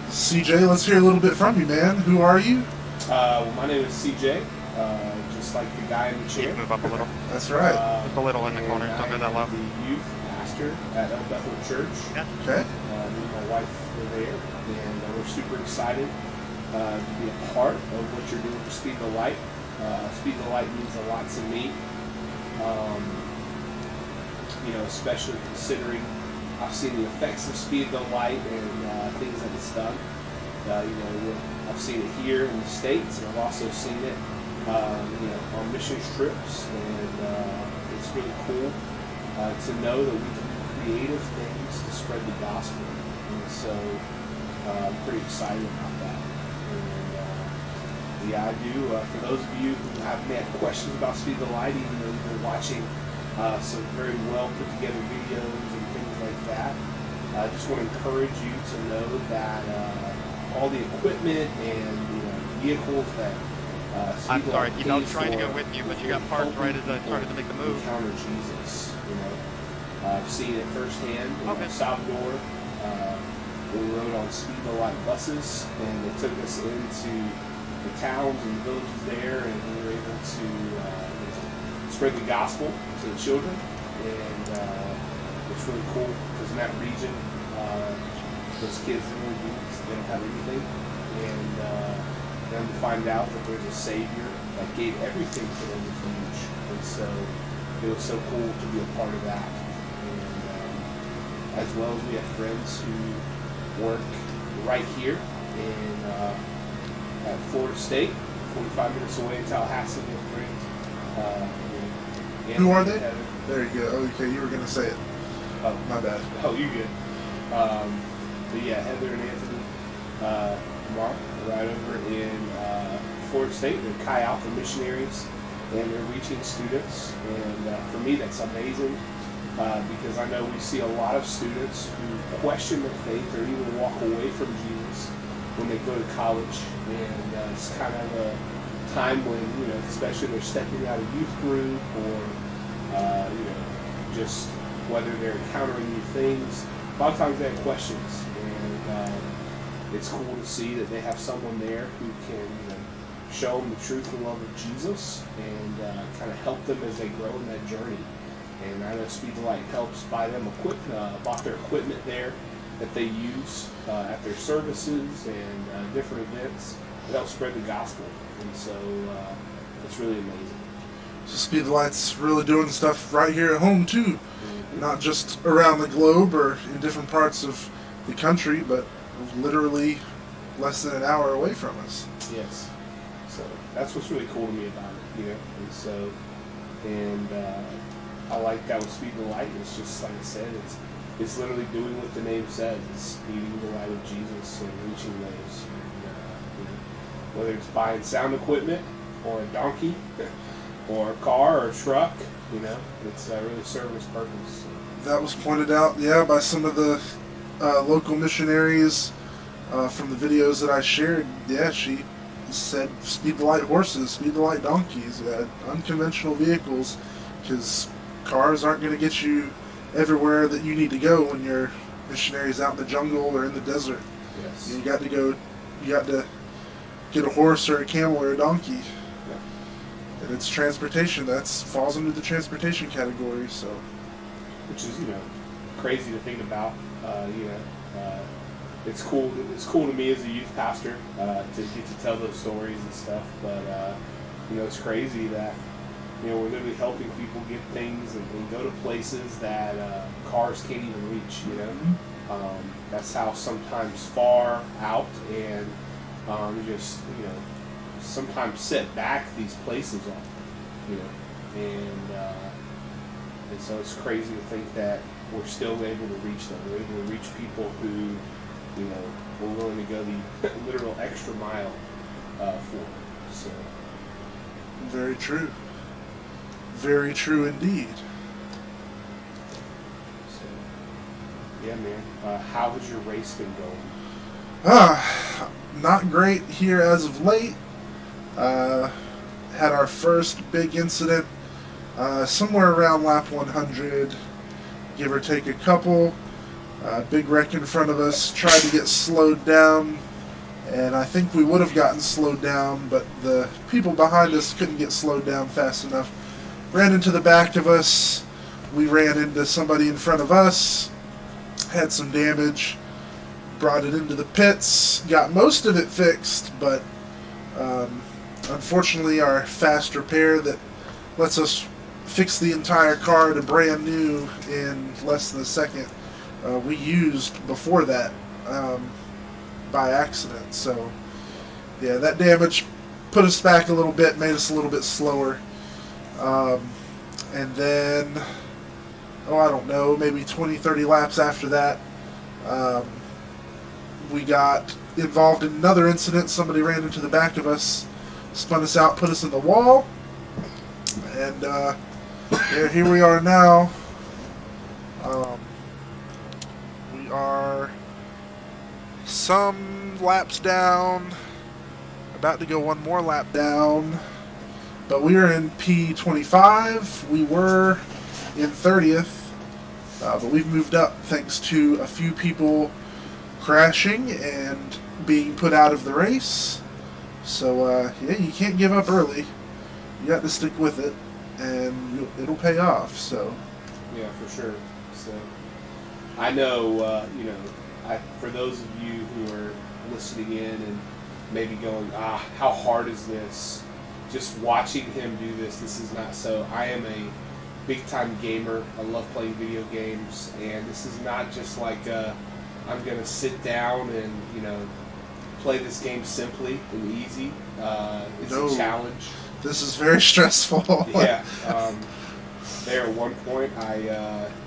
CJ, let's hear a little bit from you, man. Who are you? Well, my name is CJ, just like the guy in the chair. Move up a little. That's right. Just a little in the corner, don't go that low. The youth pastor at El Bethel Church. Yeah. Okay. Me and my wife were there, and we're super excited to be a part of what you're doing for Speed the Light. Speed the Light means a lot to me, you know, especially considering I've seen the effects of Speed the Light and things that it's done. You know, I've seen it here in the States, and I've also seen it, you know, on mission trips, and it's really cool to know that we can do creative things to spread the gospel, and so I'm pretty excited about that. And yeah, I do. For those of you who may have questions about Speed the Light, even though you've been watching some very well put together videos and things like that, I just want to encourage you to know that all the equipment and vehicles that I'm sorry, I was trying to go with you, but you got parked right as I started to make the move. Encounter Jesus, I've seen it firsthand in Salvador. We rode on Speed the Light buses, and they took us into the towns and villages there, and we were able to spread the gospel to the children. And it's really cool because in that region, those kids they don't have anything, and them to find out that there's a Savior that gave everything to them is huge. And so it was so cool to be a part of that. And as well as we have friends who work right here at Florida State, 45 minutes away in Tallahassee with friends. Who are they? There you go. Okay, you were going to say it. Oh, my bad. Oh, you're good. But yeah, Heather and Anthony Mark right over in Florida State. They're Chi Alpha missionaries, and they're reaching students. And for me, that's amazing because I know we see a lot of students who question their faith or even walk away from Jesus when they go to college. And it's kind of a time when, especially they're stepping out of youth group or, just whether they're encountering new things. A lot of times they have questions, and it's cool to see that they have someone there who can show them the truth and love of Jesus and kind of help them as they grow in that journey. And I know Speed the Light helps buy them bought their equipment there that they use at their services and different events that help spread the gospel. And so it's really amazing. So Speed the Light's really doing stuff right here at home too, not just around the globe or in different parts of the country, but literally less than an hour away from us. Yes. So that's what's really cool to me about it, And so, I like that with Speed the Light. It's just like I said, it's literally doing what the name says. It's speeding the light of Jesus and reaching those. And, whether it's buying sound equipment or a donkey or a car or a truck, it's really serving its purpose. That was pointed out, by some of the local missionaries from the videos that I shared. Yeah, she said Speed the Light horses, Speed the Light donkeys, unconventional vehicles, because cars aren't going to get you everywhere that you need to go when you're missionaries out in the jungle or in the desert. Yes. You got to get a horse or a camel or a donkey. And it's transportation. That falls into the transportation category. So, which is crazy to think about. It's cool. It's cool to me as a youth pastor to get to tell those stories and stuff. But it's crazy that we're literally helping people get things and go to places that cars can't even reach. That's how sometimes far out and sometimes set back these places are, and so it's crazy to think that we're still able to reach them. We're able to reach people who, we're willing to go the literal extra mile for. So very true. Very true indeed. So, yeah, man. How has your race been going? Not great here as of late. Had our first big incident somewhere around lap 100, give or take a couple. Big wreck in front of us, tried to get slowed down, and I think we would have gotten slowed down, but the people behind us couldn't get slowed down fast enough. Ran into the back of us, we ran into somebody in front of us, had some damage, brought it into the pits, got most of it fixed, but unfortunately our fast repair that lets us fix the entire car to brand new in less than a second, we used before that by accident. So yeah, that damage put us back a little bit, made us a little bit slower. And then, I don't know, maybe 20-30 laps after that, we got involved in another incident. Somebody ran into the back of us, spun us out, put us in the wall, and here we are now. We are some laps down. About to go one more lap down. But we are in P25. We were in 30th. But we've moved up thanks to a few people crashing and being put out of the race. So, yeah, you can't give up early. You got to stick with it, and it'll pay off. So, yeah, for sure. So, I know, you know, for those of you who are listening in and maybe going, how hard is this? Just watching him do this is not so. I am a big-time gamer. I love playing video games, and this is not just like I'm going to sit down and, you know, play this game simply and easy. It's a challenge. This is very stressful. Yeah. There at one point,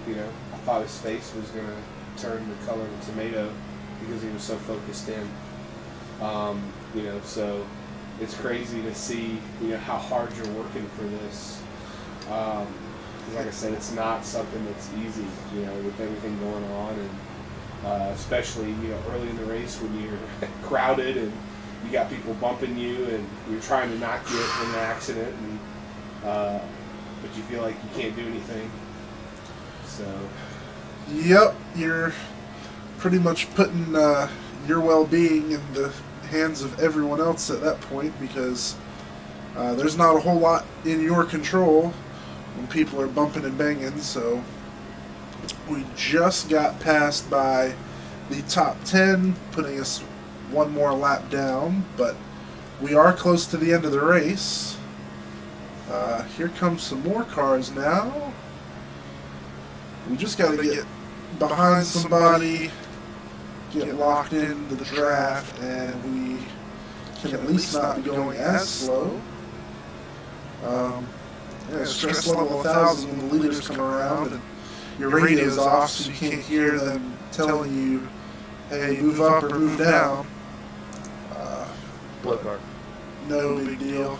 you know, I thought his face was going to turn the color of a tomato because he was so focused in. You know, so it's crazy to see, you know, how hard you're working for this. Like I said, it's not something that's easy, you know, with everything going on, and especially, you know, early in the race when you're crowded and you got people bumping you and you're trying to not get in an accident, and but you feel like you can't do anything. So. Yep, you're pretty much putting your well-being in the hands of everyone else at that point, because there's not a whole lot in your control when people are bumping and banging. So we just got passed by the top 10, putting us one more lap down, but we are close to the end of the race. Here comes some more cars now. We just got to get behind somebody, get locked into the draft, and we can at least not be going as slow. Yeah, stress level 1,000 when the leaders come around and your radio's off, so you can't hear them telling you, hey, move up or move down. Blow car. No big deal.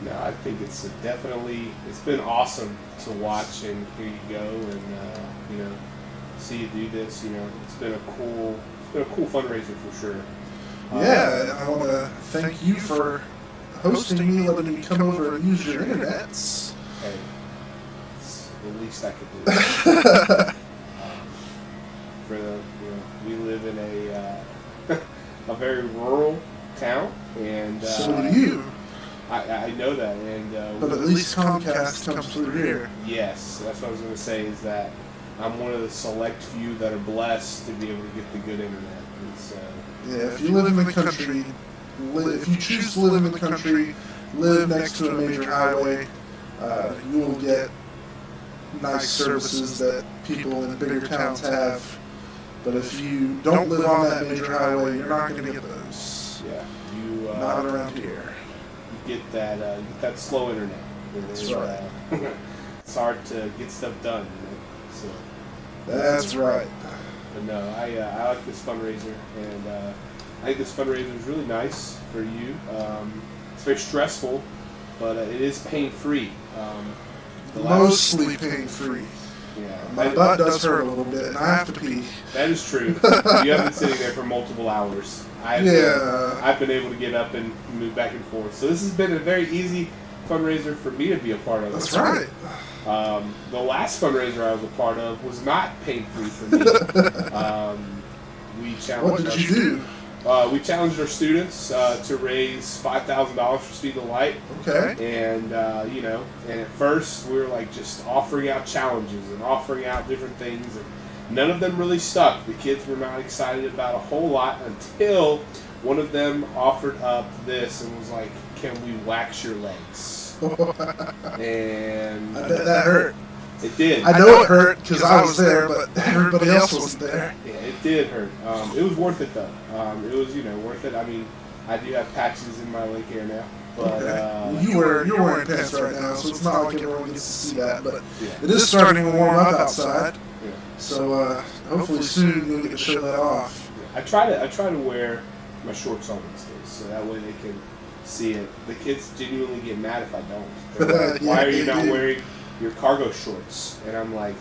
No, I think it's it's been awesome to watch and hear you go and, you know, see you do this. You know, it's been a cool fundraiser for sure. Yeah, I want to thank you for hosting me, letting me come over and use your internets. Hey, it's the least I could do. For the, you know, we live in a very rural town, and so do you. I know that, and but at least Comcast comes through here. Yes, that's what I was going to say. Is that I'm one of the select few that are blessed to be able to get the good internet. And so, yeah, if you live in the country, if you choose to live in the country, live next to a major highway, you will get nice services that people in bigger towns have. But if you don't live on that major highway, you're not going to get those. Yeah, you not around here. You get that slow internet. That's right. It's hard to get stuff done. You know? So. That's right. But no, I like this fundraiser, and I think this fundraiser is really nice for you. It's very stressful, but it is pain-free. Mostly pain-free. Yeah, my butt does hurt a little bit, and I have to pee. That is true. You have been sitting there for multiple hours. I've been able to get up and move back and forth. So this has been a very easy fundraiser for me to be a part of. That's right. The last fundraiser I was a part of was not pain-free for me. We challenged. What did you do? We challenged our students to raise $5,000 for Speed the Light. Okay. And you know, and at first we were like just offering out challenges and offering out different things, and none of them really stuck. The kids were not excited about a whole lot until one of them offered up this and was like, "Can we wax your legs?" And I bet that hurt. It did. I know it hurt because I was there, but everybody else wasn't there. Yeah, it did hurt. It was worth it though. It was, you know, worth it. I mean, I do have patches in my leg hair now, but you're wearing pants right now, so it's not like everyone gets to see that. But it is starting to warm up outside, so hopefully soon you'll get to show that off. I try to wear my shorts on these days, so that way they can see it. The kids genuinely get mad if I don't. They're like, why are you not wearing your cargo shorts? And I'm like,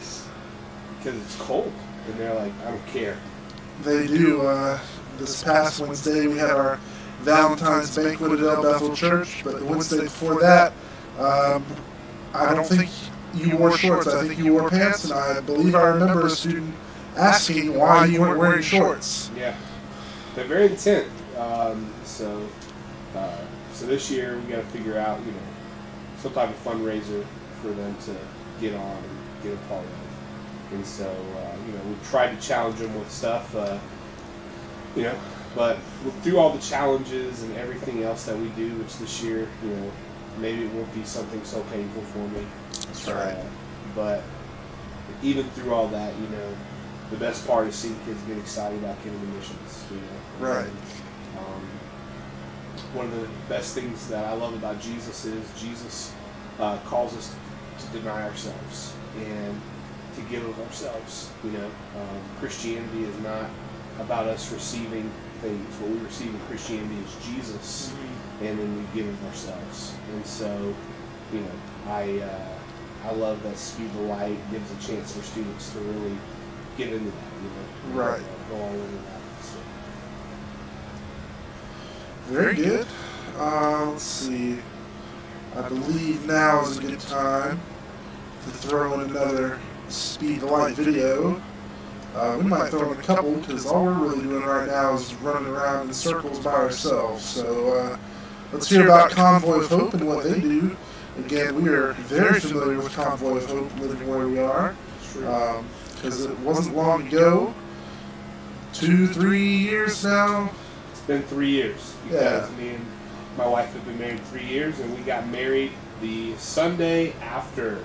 because it's cold. And they're like, I don't care. They do. This past Wednesday we had our Valentine's banquet at El Bethel Church, but the Wednesday before that, I don't think you wore shorts. I think you wore pants, and I believe I remember a student asking why you weren't wearing shorts. Yeah, they're very intent. So this year we got to figure out, some type of fundraiser for them to get on and get a part of. And so, we've tried to challenge them with stuff, but through all the challenges and everything else that we do, which this year, maybe it won't be something so painful for me. That's right. But even through all that, the best part is seeing kids get excited about getting to missions. Right. And, one of the best things that I love about Jesus is Jesus calls us to deny ourselves and to give of ourselves. Christianity is not about us receiving things. What we receive in Christianity is Jesus, and then we give of ourselves. And so, I love that Speed the Light gives a chance for students to really get into that. Right. Go all into that. So. Very good. Let's see. I believe now is a good time to throw in another Speed the Light video. We might throw in a couple because all we're really doing right now is running around in circles by ourselves. So let's hear about Convoy of Hope and what they do. Again, we are very familiar with Convoy of Hope living where we are because it wasn't long ago, 2-3 years now. It's been 3 years because me and my wife have been married 3 years, and we got married the Sunday after.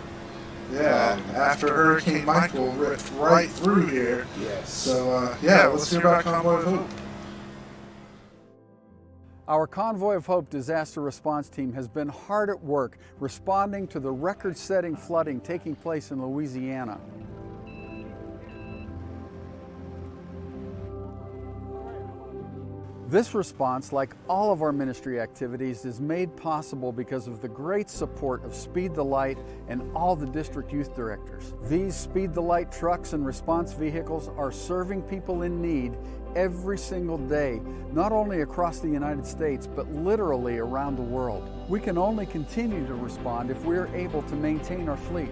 Yeah, after Hurricane Michael ripped right through here. Yes. So, let's hear about Convoy of Hope. Our Convoy of Hope disaster response team has been hard at work responding to the record-setting flooding taking place in Louisiana. This response, like all of our ministry activities, is made possible because of the great support of Speed the Light and all the district youth directors. These Speed the Light trucks and response vehicles are serving people in need every single day, not only across the United States, but literally around the world. We can only continue to respond if we are able to maintain our fleet.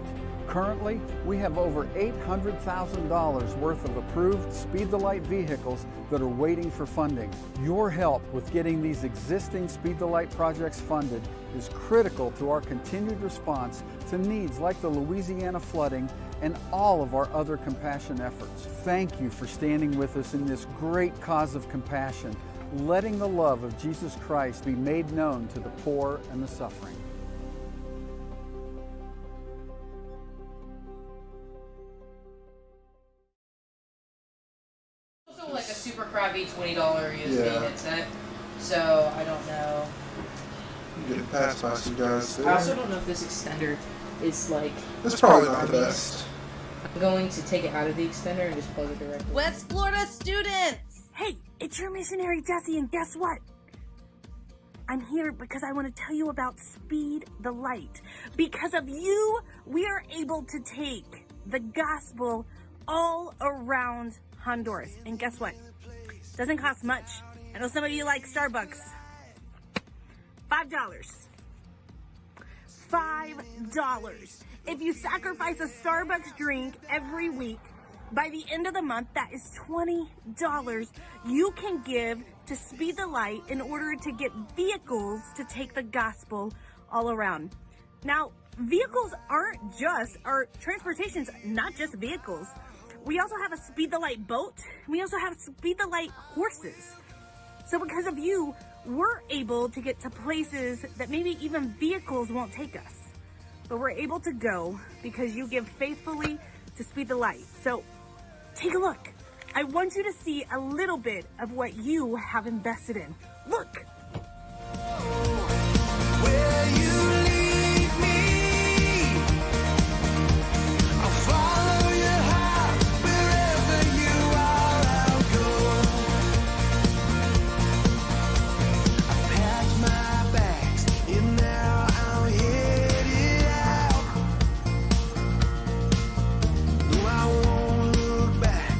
Currently, we have over $800,000 worth of approved Speed the Light vehicles that are waiting for funding. Your help with getting these existing Speed the Light projects funded is critical to our continued response to needs like the Louisiana flooding and all of our other compassion efforts. Thank you for standing with us in this great cause of compassion, letting the love of Jesus Christ be made known to the poor and the suffering. Also like a super crappy $20 USB headset, so I don't know. You get passed by some guys there. I also don't know if this extender is like... It's probably not the best. I'm going to take it out of the extender and just plug it directly. West Florida students! Hey, it's your missionary Jesse, and guess what? I'm here because I want to tell you about Speed the Light. Because of you, we are able to take the gospel all around Honduras. And guess what? Doesn't cost much. I know some of you like Starbucks. $5. $5. If you sacrifice a Starbucks drink every week, by the end of the month, that is $20 you can give to Speed the Light in order to get vehicles to take the gospel all around. Now, vehicles aren't just, our transportation's not just vehicles. We also have a Speed the Light boat. We also have Speed the Light horses. So because of you, we're able to get to places that maybe even vehicles won't take us. But we're able to go because you give faithfully to Speed the Light. So take a look. I want you to see a little bit of what you have invested in. Look. Where you lead me, I'll follow your heart. Wherever you are, I'll go. I packed my bags and now I'm headed out. No, I won't look back.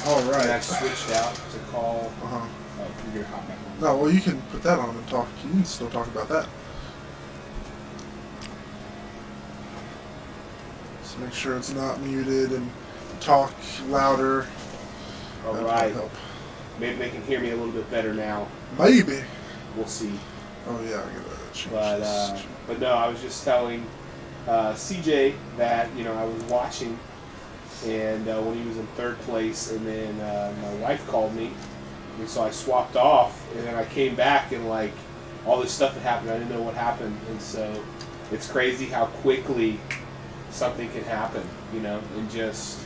All right. And I switched out to call. Uh-huh. Oh, you're gonna hop back on. No, well, you can put that on and talk. You can still talk about that. Just make sure it's not muted and talk louder. All That right. might help. Maybe they can hear me a little bit better now. Maybe. We'll see. Oh yeah, I gotta change this. But no, I was just telling CJ that I was watching, and when he was in third place, and then my wife called me, and so I swapped off, and then I came back, and like all this stuff had happened. I didn't know what happened, and so it's crazy how quickly something can happen, and just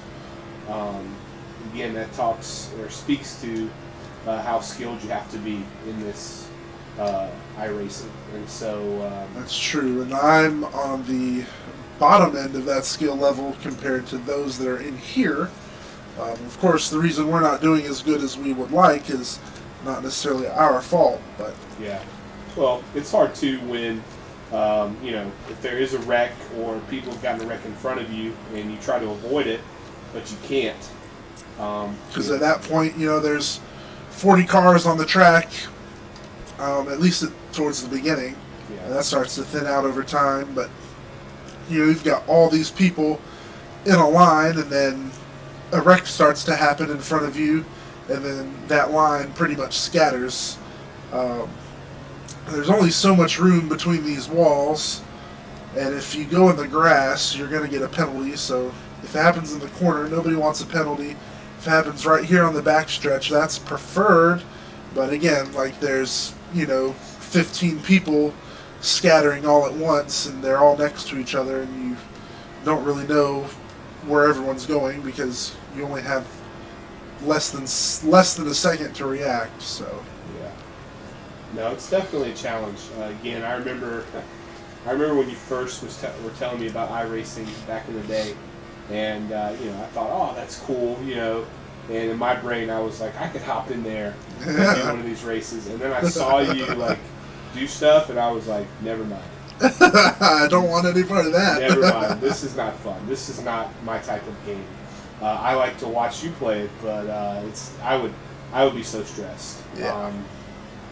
again that talks or speaks to how skilled you have to be in this iRacing, and so That's true, and I'm on the bottom end of that skill level compared to those that are in here. Of course, the reason we're not doing as good as we would like is not necessarily our fault, but yeah. Well, it's hard too when if there is a wreck or people have gotten a wreck in front of you and you try to avoid it, but you can't. Because at that point, there's 40 cars on the track, at least towards the beginning. Yeah. And that starts to thin out over time, but you've got all these people in a line, and then a wreck starts to happen in front of you, and then that line pretty much scatters. There's only so much room between these walls, and if you go in the grass, you're going to get a penalty. So if it happens in the corner, nobody wants a penalty. If it happens right here on the backstretch, that's preferred. But again, like there's 15 people scattering all at once, and they're all next to each other, and you don't really know where everyone's going because you only have less than a second to react. So yeah, no, it's definitely a challenge. Again, I remember when you first were telling me about iRacing back in the day, and I thought, oh, that's cool, and in my brain I was like, I could hop in there and do one of these races, and then I saw you like do stuff, and I was like, never mind. I don't want any part of that. Never mind. This is not fun. This is not my type of game. I like to watch you play it, but I would be so stressed. Yeah.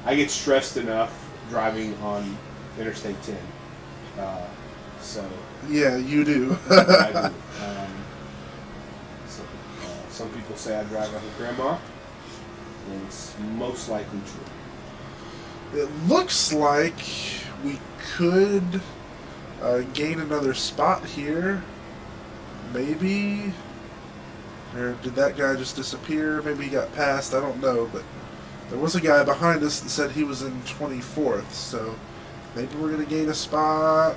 I get stressed enough driving on Interstate 10. So yeah, you do. I do. Some people say I drive like a grandma, and it's most likely true. It looks like we could gain another spot here. Maybe. Or did that guy just disappear? Maybe he got passed. I don't know. But there was a guy behind us that said he was in 24th. So maybe we're going to gain a spot.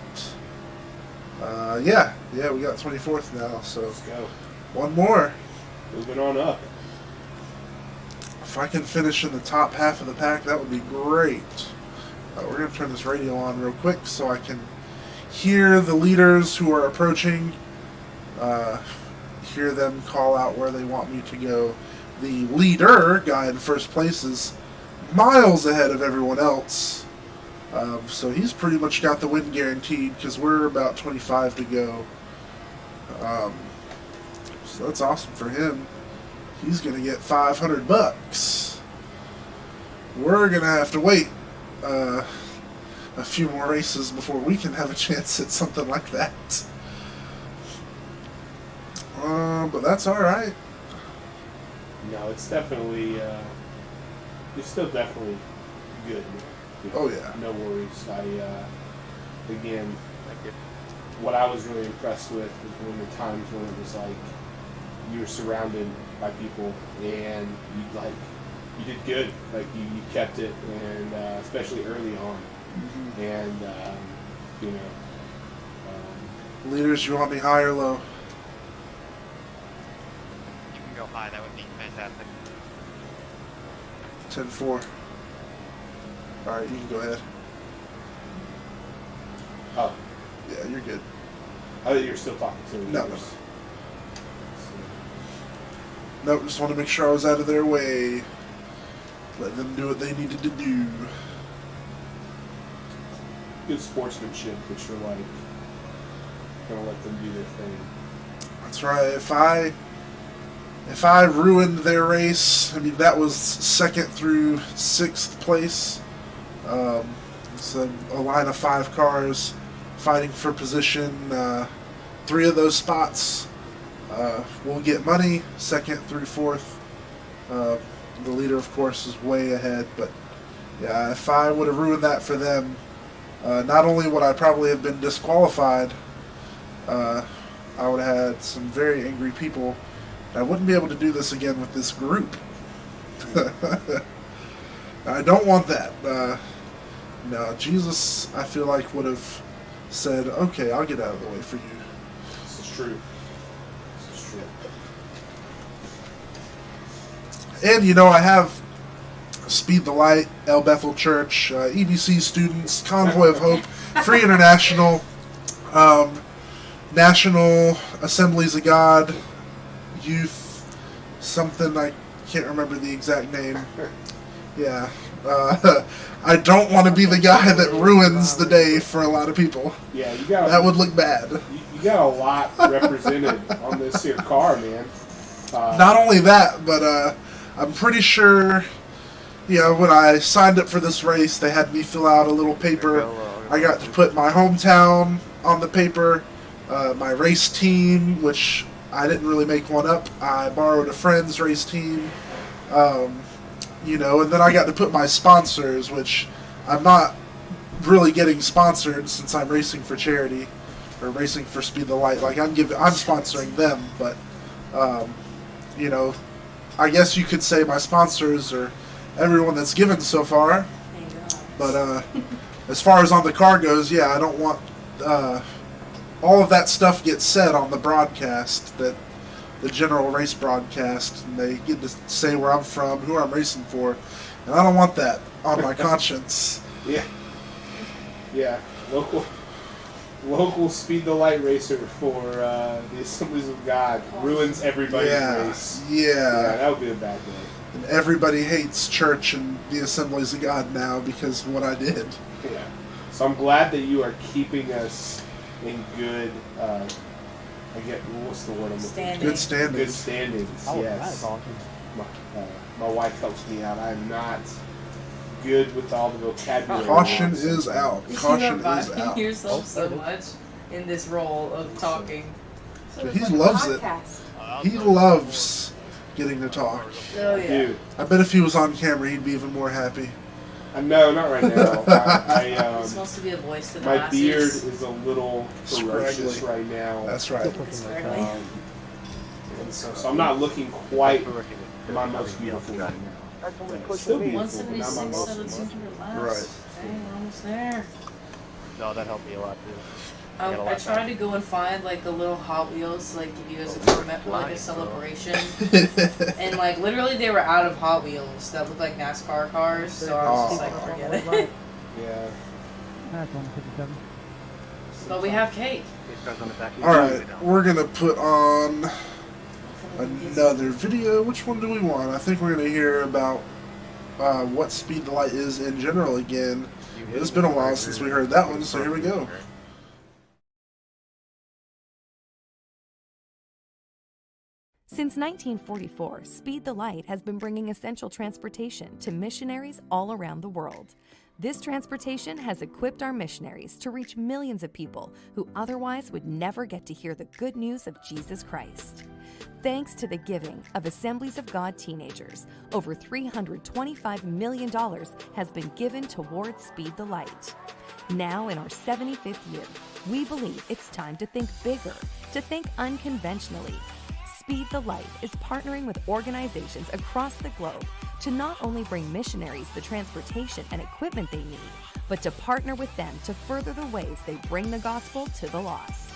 Yeah, we got 24th now. So let's go. One more. Moving on up. If I can finish in the top half of the pack, that would be great. We're going to turn this radio on real quick so I can hear the leaders who are approaching, hear them call out where they want me to go. The leader, guy in first place, is miles ahead of everyone else. So he's pretty much got the win guaranteed because we're about 25 to go. So that's awesome for him. He's going to get $500. We're going to have to wait a few more races before we can have a chance at something like that. But that's all right. No, it's definitely, it's still definitely good. Oh yeah. No worries. Again, what I was really impressed with was when the times when it was like you were surrounded by people and you did good. Like you kept it, and especially early on. Mm-hmm. And leaders, you want me high or low? You can go high. That would be fantastic. 10-4. All right, you can go ahead. Oh, yeah, you're good. I thought you were still talking to me. No. Nope, just want to make sure I was out of their way. Let them do what they needed to do. Good sportsmanship, but you're like gonna let them do their thing. That's right. If I if I ruined their race, I mean, that was 2nd through 6th place. So a line of 5 cars fighting for position. 3 of those spots will get money, 2nd through 4th. The leader, of course, is way ahead, but yeah, if I would have ruined that for them, not only would I probably have been disqualified, I would have had some very angry people. I wouldn't be able to do this again with this group. I don't want that. No, Jesus, I feel like, would have said, okay, I'll get out of the way for you. This is true. This is true. And, you know, I have Speed the Light, El Bethel Church, EBC students, Convoy of Hope, Free International, National Assemblies of God, Youth, something, I can't remember the exact name. Yeah. I don't want to be the guy that ruins the day for a lot of people. Yeah, you got. That would look bad. You got a lot represented on this here car, man. Not only that, but I'm pretty sure, you know, when I signed up for this race, they had me fill out a little paper. I got to put my hometown on the paper, my race team, which I didn't really make one up. I borrowed a friend's race team. You know, and then I got to put my sponsors, which I'm not really getting sponsored since I'm racing for charity or racing for Speed the Light. Like I'm sponsoring them, but you know, I guess you could say my sponsors are everyone that's given so far. But as far as on the car goes, yeah, I don't want all of that stuff gets said on the broadcast, that the general race broadcast, and they get to say where I'm from, who I'm racing for, and I don't want that on my conscience. Yeah. Yeah. Local Speed the Light racer for the Assemblies of God ruins everybody's race. Yeah. That would be a bad day. And everybody hates church and the Assemblies of God now because of what I did. Yeah. So I'm glad that you are keeping us in good, what's the word I'm looking for? Good standings. Good standings, Oh, yes. that's awesome. My wife helps me out. I'm not good with all the vocabulary. Caution is out. Caution is out. yourself so much in this role of talking. He loves it. He loves getting to talk. Oh, yeah. Dude. I bet if he was on camera, he'd be even more happy. No, not right now. He's supposed to be a voice to the my masses. beard is a little ferocious Scraggly. right now. That's right. And so I'm not looking quite my most beautiful right now. Still beautiful, but not my 176 most out of 200 laps. Right. Dang, we're almost there. No, that helped me a lot too. I tried to go and find like the little Hot Wheels, like give you guys a tournament for like a celebration, and like literally they were out of Hot Wheels that looked like NASCAR cars, so I was just like, forget it. Yeah. That's 157. But we have cake. Alright, we're going to put on another video. Which one do we want? I think we're going to hear about what Speed the Light is in general again. It's been a while since we heard that one, so here we go. Since 1944, Speed the Light has been bringing essential transportation to missionaries all around the world. This transportation has equipped our missionaries to reach millions of people who otherwise would never get to hear the good news of Jesus Christ. Thanks to the giving of Assemblies of God teenagers, over $325 million has been given towards Speed the Light. Now in our 75th year, we believe it's time to think bigger, to think unconventionally. Speed the Light is partnering with organizations across the globe to not only bring missionaries the transportation and equipment they need, but to partner with them to further the ways they bring the gospel to the lost.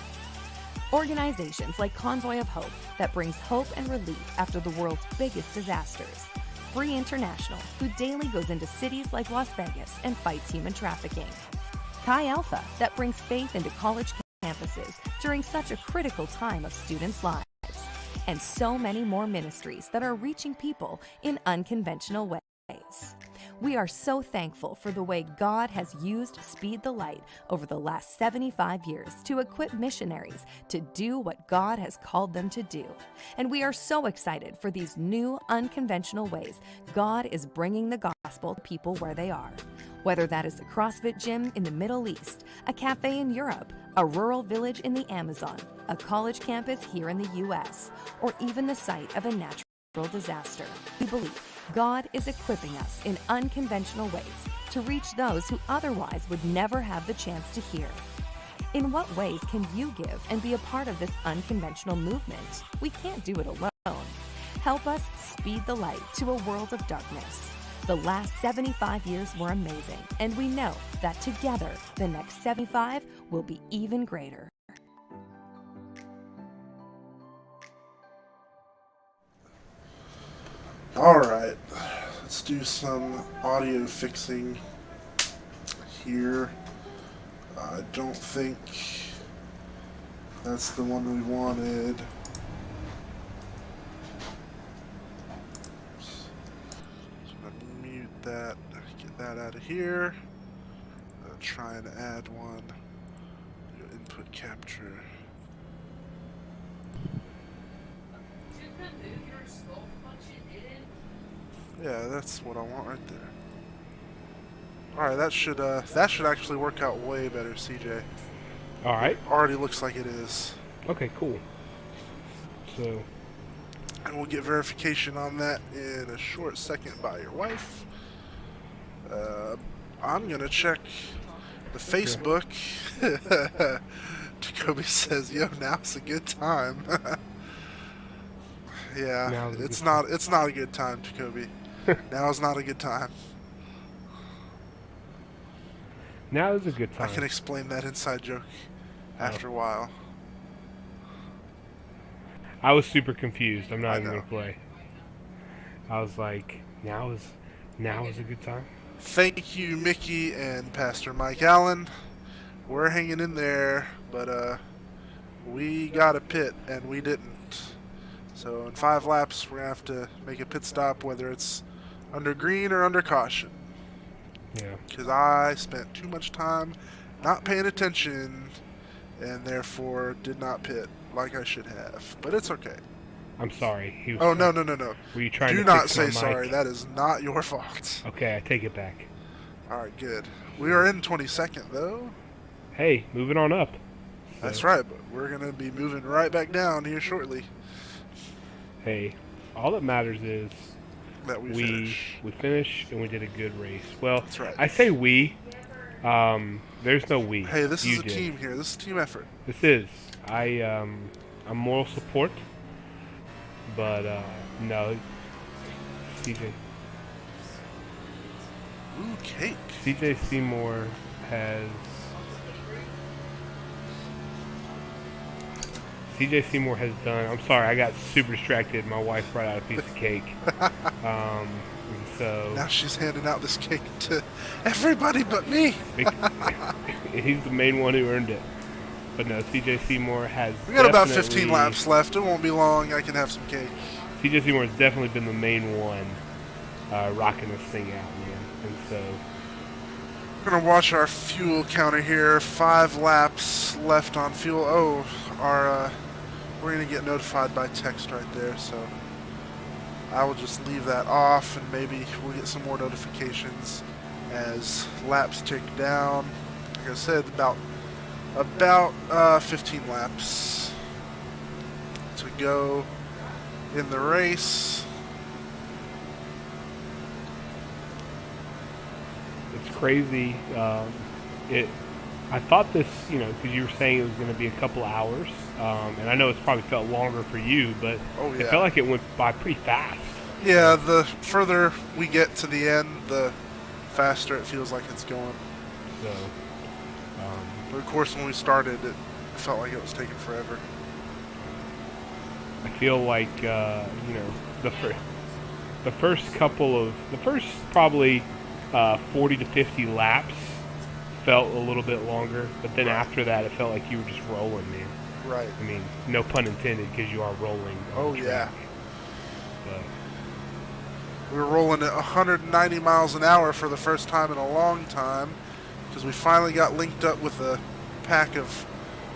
Organizations like Convoy of Hope that brings hope and relief after the world's biggest disasters. Free International, who daily goes into cities like Las Vegas and fights human trafficking. Chi Alpha, that brings faith into college campuses during such a critical time of students' lives. And so many more ministries that are reaching people in unconventional ways. We are so thankful for the way God has used Speed the Light over the last 75 years to equip missionaries to do what God has called them to do. And we are so excited for these new, unconventional ways God is bringing the gospel to people where they are. Whether that is a CrossFit gym in the Middle East, a cafe in Europe, a rural village in the Amazon, a college campus here in the U.S., or even the site of a natural disaster, we believe God is equipping us in unconventional ways to reach those who otherwise would never have the chance to hear. In what ways can you give and be a part of this unconventional movement? We can't do it alone. Help us speed the light to a world of darkness. The last 75 years were amazing, and we know that together, the next 75 will be even greater. Alright, let's do some audio fixing here. I don't think that's the one we wanted. That, get that out of here. Try and add one. Input capture. Yeah, that's what I want right there. Alright, that should actually work out way better, CJ. Alright. Already looks like it is. Okay, cool. So, and we'll get verification on that in a short second by your wife. I'm gonna check the Facebook. Jacoby says, "Yo, now's a good time." Yeah, it's not a good time, Jacoby. Now's not a good time. Now is a good time. I can explain that inside joke after a while. I was super confused. I'm not even gonna play. I was like, now is a good time. Thank you, Mickey and Pastor Mike Allen. We're hanging in there, but we got a pit and we didn't. So in 5 laps, we're gonna have to make a pit stop, whether it's under green or under caution. Yeah. Because I spent too much time not paying attention, and therefore did not pit like I should have. But it's okay. I'm sorry. Oh, no. Were you trying Do to not fix say my sorry. mic? That is not your fault. Okay, I take it back. Alright, good. We are in 22nd, though. Hey, moving on up. That's right, but we're going to be moving right back down here shortly. Hey, all that matters is that we finish and we did a good race. Well, that's right. I say we. There's no we. Hey, this is you a did. team here. This is a team effort. This is. I'm moral support, but no, CJ. Ooh, cake. CJ Seymore has. CJ Seymore has done. I'm sorry, I got super distracted. My wife brought out a piece of cake. And so now she's handing out this cake to everybody but me. He's the main one who earned it. But no, CJ Seymore has. We got about 15 laps left. It won't be long. I can have some cake. CJ Seymore has definitely been the main one rocking this thing out, man. And so we're gonna watch our fuel counter here. 5 laps left on fuel. Oh, we're gonna get notified by text right there. So I will just leave that off, and maybe we'll get some more notifications as laps tick down. Like I said, about 15 laps to go in the race. It's crazy. I thought this, because you were saying it was going to be a couple hours, and I know it's probably felt longer for you, but it felt like it went by pretty fast. Yeah, the further we get to the end, the faster it feels like it's going. So, but of course, when we started, it felt like it was taking forever. I feel like the first probably 40 to 50 laps felt a little bit longer, but then after that, it felt like you were just rolling, man. Right. I mean, no pun intended, because you are rolling. Oh yeah. We were rolling at 190 miles an hour for the first time in a long time because we finally got linked up with a pack of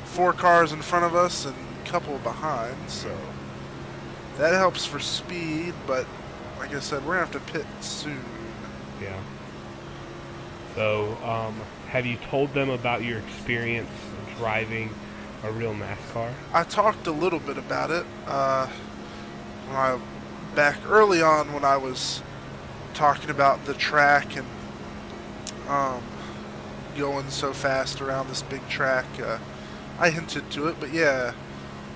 4 cars in front of us and a couple behind, so that helps for speed, but like I said, we're going to have to pit soon. Yeah. So, have you told them about your experience driving a real NASCAR? I talked a little bit about it back early on when I was talking about the track and going so fast around this big track. I hinted to it, but yeah,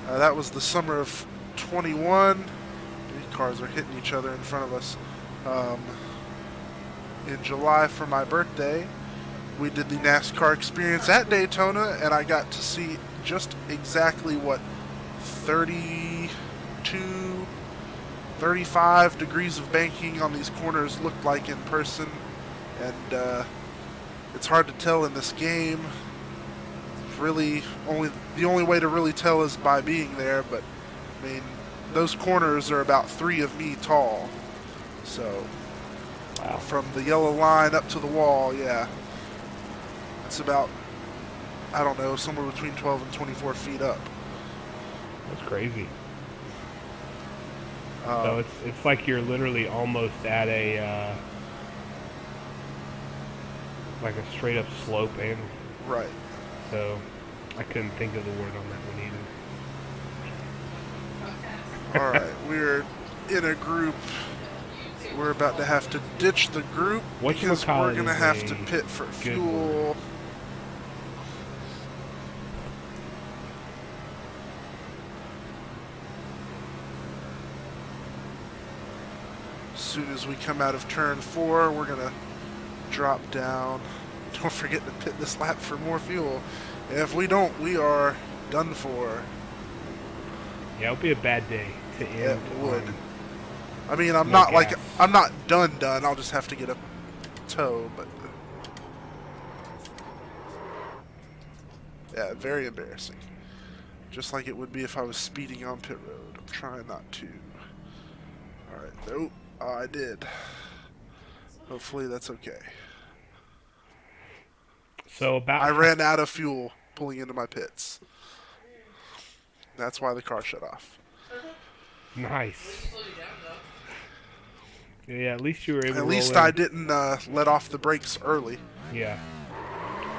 that was the summer of 21. These cars are hitting each other in front of us. In July for my birthday, we did the NASCAR experience at Daytona, and I got to see just exactly what 32, 35 degrees of banking on these corners looked like in person, and it's hard to tell in this game. Really, the only way to really tell is by being there, but I mean, those corners are about 3 of me tall, so wow. From the yellow line up to the wall, yeah, it's about, I don't know, somewhere between 12 and 24 feet up. That's crazy. So it's like you're literally almost at a like a straight up slope, and right. So I couldn't think of the word on that one either. All right, we're in a group. We're about to have to ditch the group because we're going to have to pit for fuel. As soon as we come out of turn 4, we're going to drop down. Don't forget to pit this lap for more fuel. If we don't, we are done for. Yeah, it'll be a bad day to end. It would. I mean, I'm not done. I'll just have to get a tow, but yeah, very embarrassing. Just like it would be if I was speeding on pit road. I'm trying not to. All right, nope. Oh, I did. Hopefully that's okay. So I ran out of fuel pulling into my pits. That's why the car shut off. Nice. Yeah, at least you were able to. At least I didn't let off the brakes early. Yeah.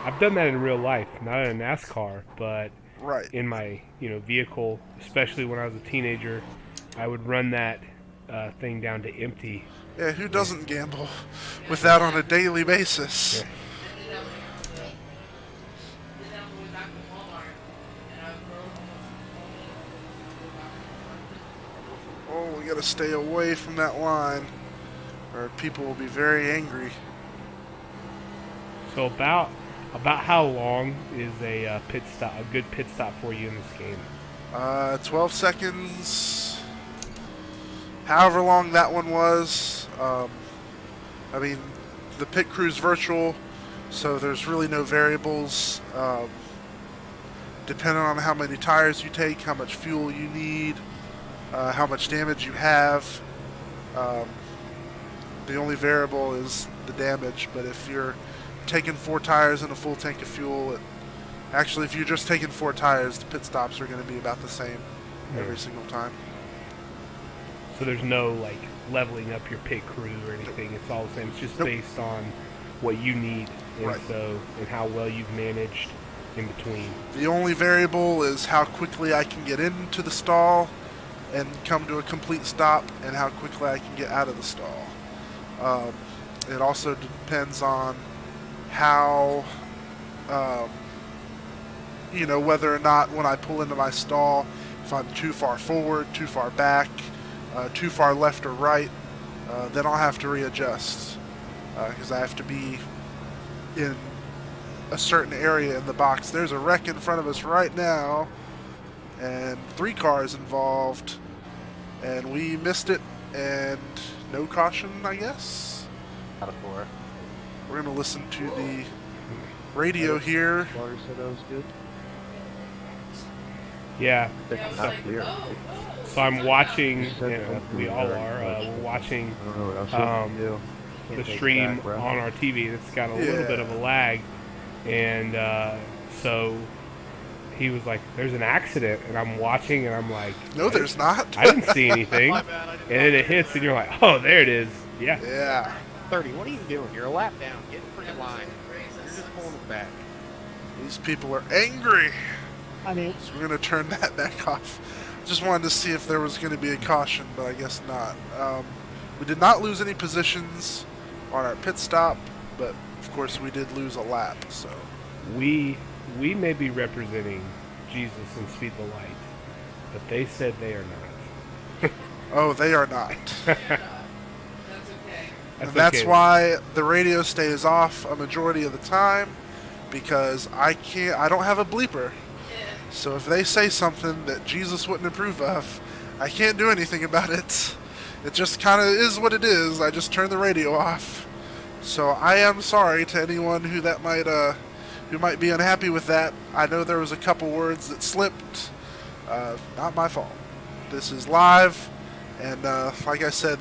I've done that in real life, not in a NASCAR, but in my vehicle, especially when I was a teenager, I would run that thing down to empty. Yeah, who doesn't gamble with that on a daily basis? Yeah. Oh, we gotta stay away from that line, or people will be very angry. So about how long is a pit stop, a good pit stop for you in this game? 12 seconds. However long that one was. I mean, the pit crew's virtual, so there's really no variables. Depending on how many tires you take, how much fuel you need, how much damage you have. The only variable is the damage, but if you're taking 4 tires and a full tank of fuel, actually if you're just taking 4 tires, the pit stops are going to be about the same every single time. So there's no like leveling up your pit crew or anything, it's all the same, it's just based on what you need and how well you've managed in between. The only variable is how quickly I can get into the stall and come to a complete stop, and how quickly I can get out of the stall. It also depends on how, whether or not when I pull into my stall, if I'm too far forward, too far back, too far left or right, then I'll have to readjust because I have to be in a certain area in the box. There's a wreck in front of us right now, and 3 cars involved, and we missed it, and no caution, I guess. Out of 4. We're going to listen to the radio here. Water said that was good. Yeah. It's not clear. So I'm watching, It's we all are, we're watching I don't know what else you can do. the Can't take it stream back, bro. on our TV. It's got a little bit of a lag. And so he was like, there's an accident. And I'm watching and I'm like, no, there's not. I didn't see anything. And then it hits and you're like, oh, there it is. Yeah. Yeah. 30, what are you doing? You're a lap down. Get in the freaking line. You're just pulling it back. These people are angry. I mean, so we're going to turn that back off. Just wanted to see if there was going to be a caution, but I guess not. We did not lose any positions on our pit stop, but of course we did lose a lap. So we may be representing Jesus and Speed the Light, but they said they are not. Oh, they are not. That's And that's okay. why the radio stays off a majority of the time, because I don't have a bleeper. So if they say something that Jesus wouldn't approve of, I can't do anything about it. It just kind of is what it is. I just turn the radio off. So I am sorry to anyone who might be unhappy with that. I know there was a couple words that slipped. Not my fault. This is live, and like I said,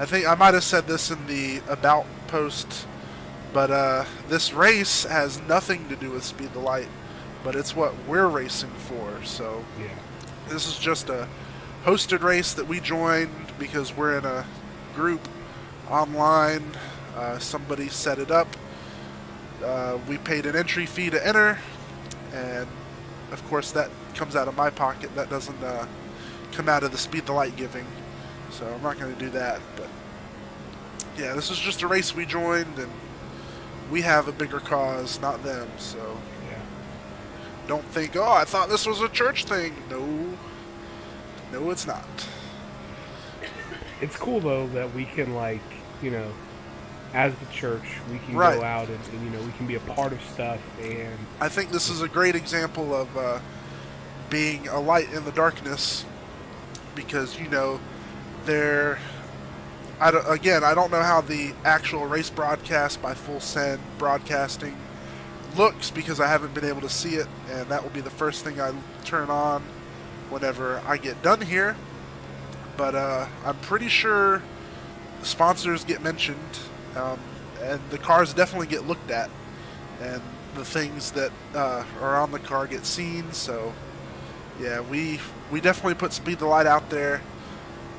I think I might have said this in the about post, but this race has nothing to do with Speed the Light, but it's what we're racing for. So yeah. This is just a hosted race that we joined because we're in a group online. Somebody set it up. We paid an entry fee to enter, and of course that comes out of my pocket. That doesn't come out of the Speed the Light giving, so I'm not going to do that. But yeah, this is just a race we joined, and we have a bigger cause, not them. So yeah. Don't think, oh, I thought this was a church thing. No, it's not. It's cool though that we can, like, as the church, we can Right. go out and we can be a part of stuff. And I think this is a great example of being a light in the darkness, because I don't know how the actual race broadcast by Full Send Broadcasting looks, because I haven't been able to see it, and that will be the first thing I turn on whenever I get done here. But I'm pretty sure the sponsors get mentioned, and the cars definitely get looked at, and the things that are on the car get seen. So yeah, we definitely put Speed the Light out there.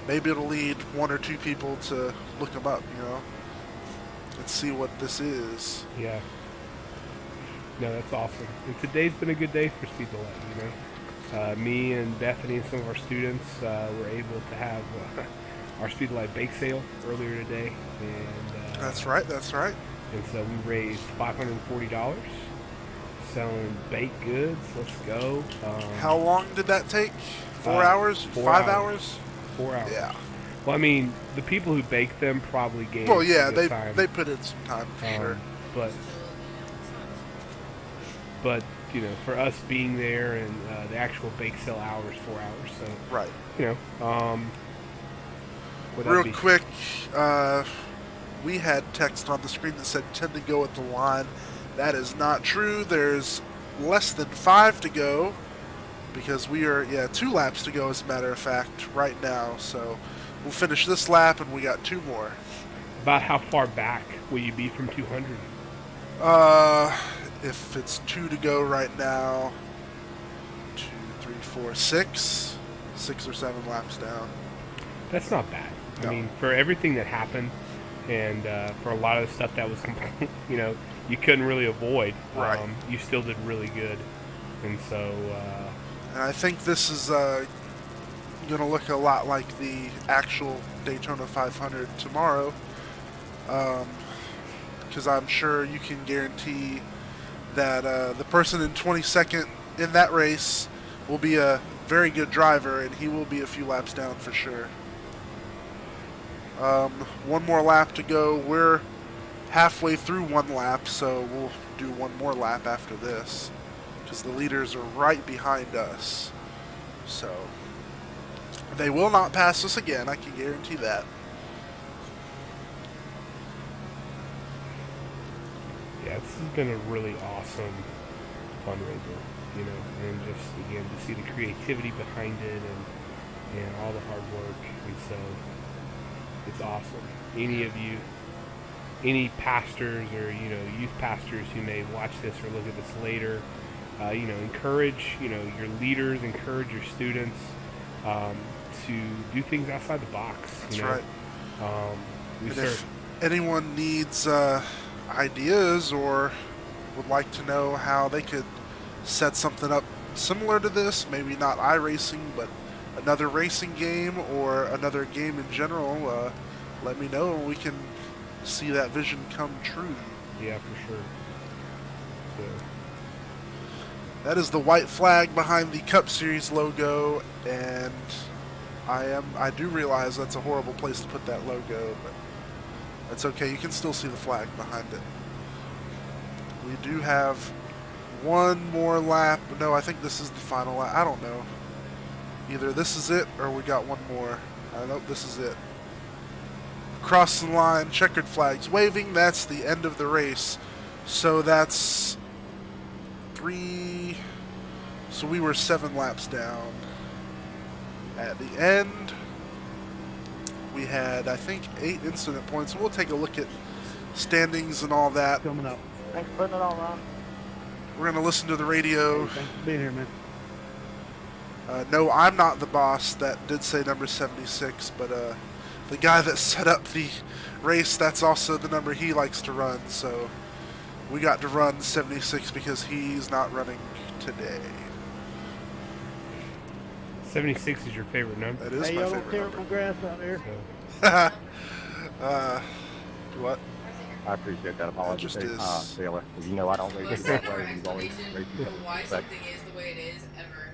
Maybe it'll lead one or two people to look them up, and see what this is. yeah. No, that's awesome. And today's been a good day for Speed the Light, me and Bethany and some of our students were able to have our Speed the Light bake sale earlier today. And That's right. And so we raised $540 selling baked goods. Let's go. How long did that take? 4 hours? 5 hours? 4 hours. Yeah. Well, I mean, the people who baked them probably gave Well, yeah, some good time. they put in some time for sure. But for us being there and the actual bake sale hours, 4 hours. So right. would Real that be? quick, we had text on the screen that said 10 to go at the line. That is not true. There's less than 5 to go, because we are 2 laps to go, as a matter of fact, right now. So we'll finish this lap, and we got 2 more. About how far back will you be from 200? If it's 2 to go right now, 2, 3, 4, 6 or 7 laps down. That's not bad. No. I mean, for everything that happened, and for a lot of the stuff that was, you couldn't really avoid. Right. You still did really good, and so. And I think this is going to look a lot like the actual Daytona 500 tomorrow, because I'm sure you can guarantee that the person in 22nd in that race will be a very good driver, and he will be a few laps down for sure. 1 more lap to go. We're halfway through 1 lap, so we'll do 1 more lap after this, because the leaders are right behind us. So they will not pass us again, I can guarantee that. Yeah, this has been a really awesome fundraiser, and just, again to see the creativity behind it and all the hard work. And so it's awesome. Any of you, any pastors or youth pastors who may watch this or look at this later, encourage your leaders, encourage your students to do things outside the box. That's right. And if anyone needs ideas or would like to know how they could set something up similar to this, maybe not iRacing, but another racing game or another game in general, let me know and we can see that vision come true. Yeah, for sure. So. That is the white flag behind the Cup Series logo, and I do realize that's a horrible place to put that logo, but that's okay. You can still see the flag behind it. We do have one more lap. No, I think this is the final lap. I don't know. Either this is it or we got one more. I know this is it. Cross the line, checkered flags waving. That's the end of the race. So that's 3. So we were 7 laps down. At the end, we had, I think, 8 incident points. We'll take a look at standings and all that. Coming up. Thanks for putting it all on. We're going to listen to the radio. Thanks for being here, man. No, I'm not the boss. That did say number 76, but the guy that set up the race, that's also the number he likes to run. So we got to run 76 because he's not running today. 76 is your favorite number? That is my favorite number. My grass out there. What? I appreciate that apology, Taylor. You know I don't race it that way. You've always raced it. Why something is the way it is ever.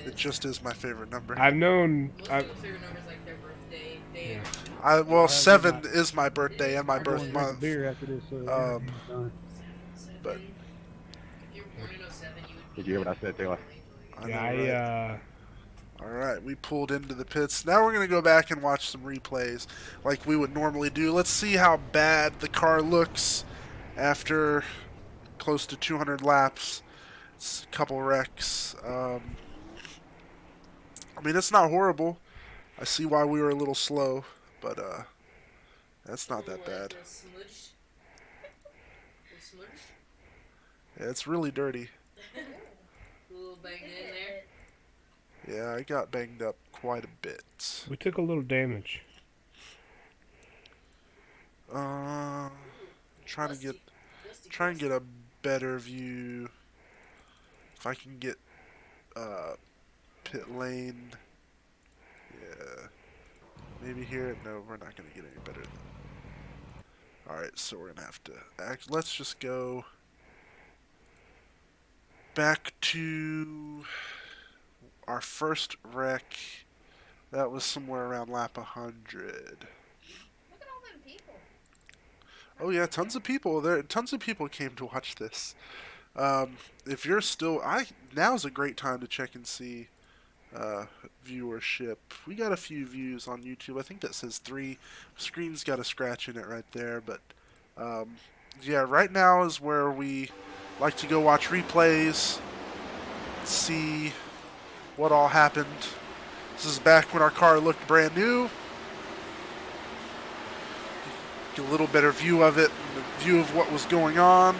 It just is my favorite number. I've known. Most people's favorite numbers like their birthday, day. Yeah. Well, 7 is my birthday and my birth month. Beer after this, but. If you were born in 07, you would. Did you hear what I said, Taylor? All right, we pulled into the pits. Now we're going to go back and watch some replays like we would normally do. Let's see how bad the car looks after close to 200 laps. It's a couple wrecks. I mean, it's not horrible. I see why we were a little slow, but that's not that bad. Yeah, it's really dirty. A little banged in there. Yeah, I got banged up quite a bit. We took a little damage. Try and get a better view. If I can get pit lane. Yeah. Maybe here. No, we're not gonna get any better than that. Alright, so we're gonna have to let's just go back to our first wreck. That was somewhere around lap 100. Look at all them people. Oh yeah, tons of people. Tons of people came to watch this. If you're still, now's a great time to check and see viewership. We got a few views on YouTube. I think that says 3. Screen's got a scratch in it right there, but yeah, right now is where we like to go watch replays, see what all happened. This is back when our car looked brand new. Get a little better view of it, and a view of what was going on.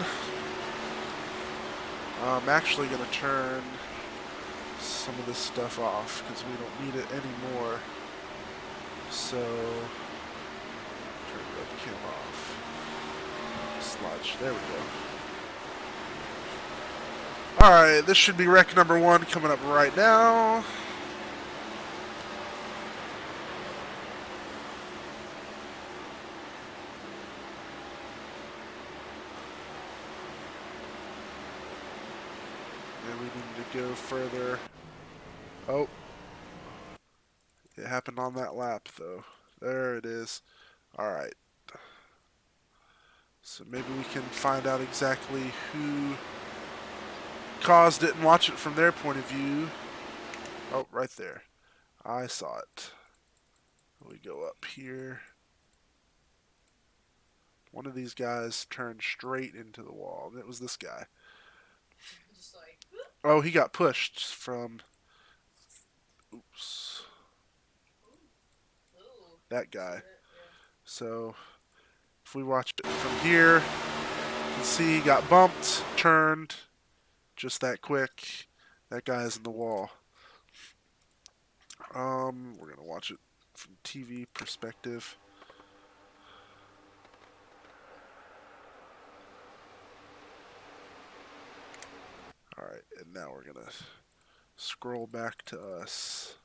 I'm actually going to turn some of this stuff off because we don't need it anymore. So, turn the webcam off. Sludge. There we go. Alright, this should be wreck number 1 coming up right now. And we need to go further. Oh. It happened on that lap, though. There it is. Alright. So maybe we can find out exactly who caused it and watch it from their point of view. Oh, right there. I saw it. We go up here. One of these guys turned straight into the wall, and it was this guy. Just like, Oh, he got pushed from... Oops. That guy. So, if we watch it from here, you can see he got bumped, turned, just that quick. That guy is in the wall. We're going to watch it from TV perspective. Alright, and now we're going to scroll back to us.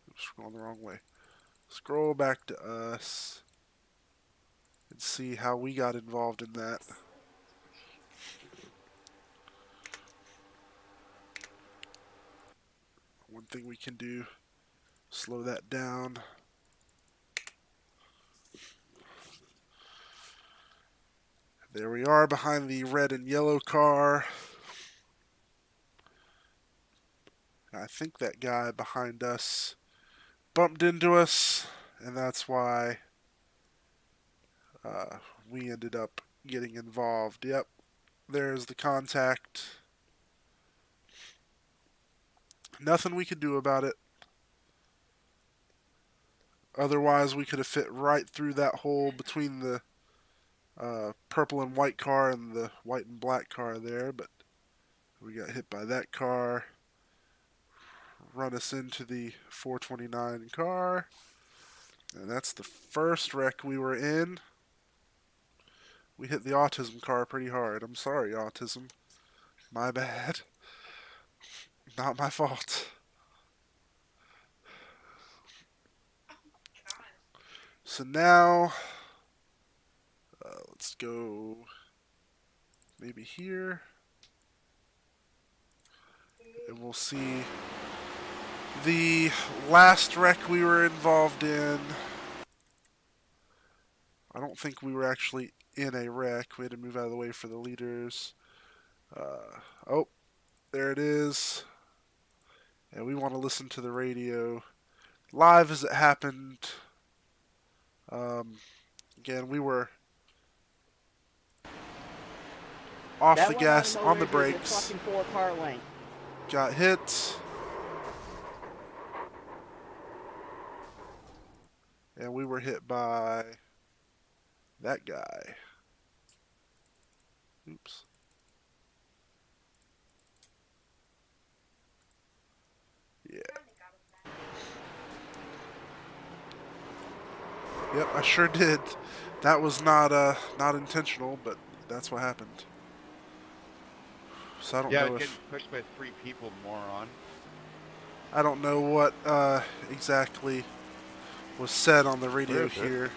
Oops, scrolling the wrong way. Scroll back to us and see how we got involved in that. One thing we can do, slow that down. There we are behind the red and yellow car. I think that guy behind us bumped into us, and that's why we ended up getting involved. Yep, there's the contact. Nothing we could do about it. Otherwise, we could have fit right through that hole between the purple and white car and the white and black car there, but we got hit by that car. Run us into the 429 car. And that's the first wreck we were in. We hit the autism car pretty hard. I'm sorry, autism. My bad. Not my fault. So now, let's go maybe here. And we'll see the last wreck we were involved in. I don't think we were actually in a wreck. We had to move out of the way for the leaders. Oh, there it is. And we want to listen to the radio live as it happened. Again, we were off the gas, on the brakes. Got hit. And we were hit by that guy. Oops. Yeah. Yep, I sure did. That was not intentional, but that's what happened. So I don't know if... getting pushed by 3 people, moron. I don't know what exactly was said on the radio here.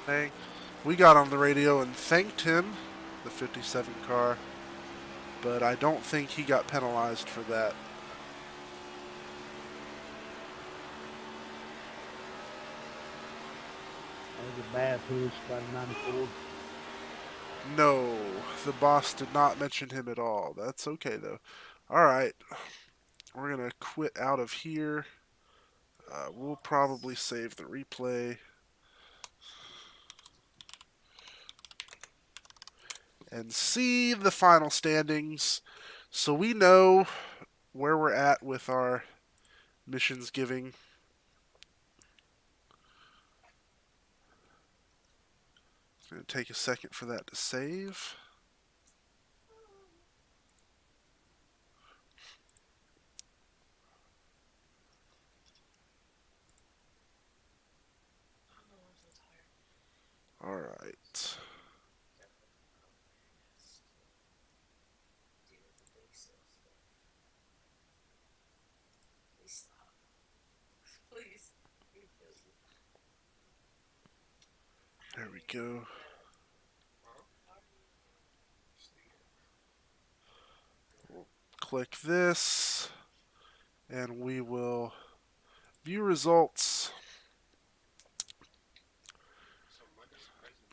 Hey, we got on the radio and thanked him, the 57 car, but I don't think he got penalized for that. That was a bad push by the 94. No, the boss did not mention him at all. That's okay, though. Alright, we're going to quit out of here. We'll probably save the replay. And see the final standings. So we know where we're at with our missions giving. It's going to take a second for that to save. All right. There we go. We'll click this, and we will view results.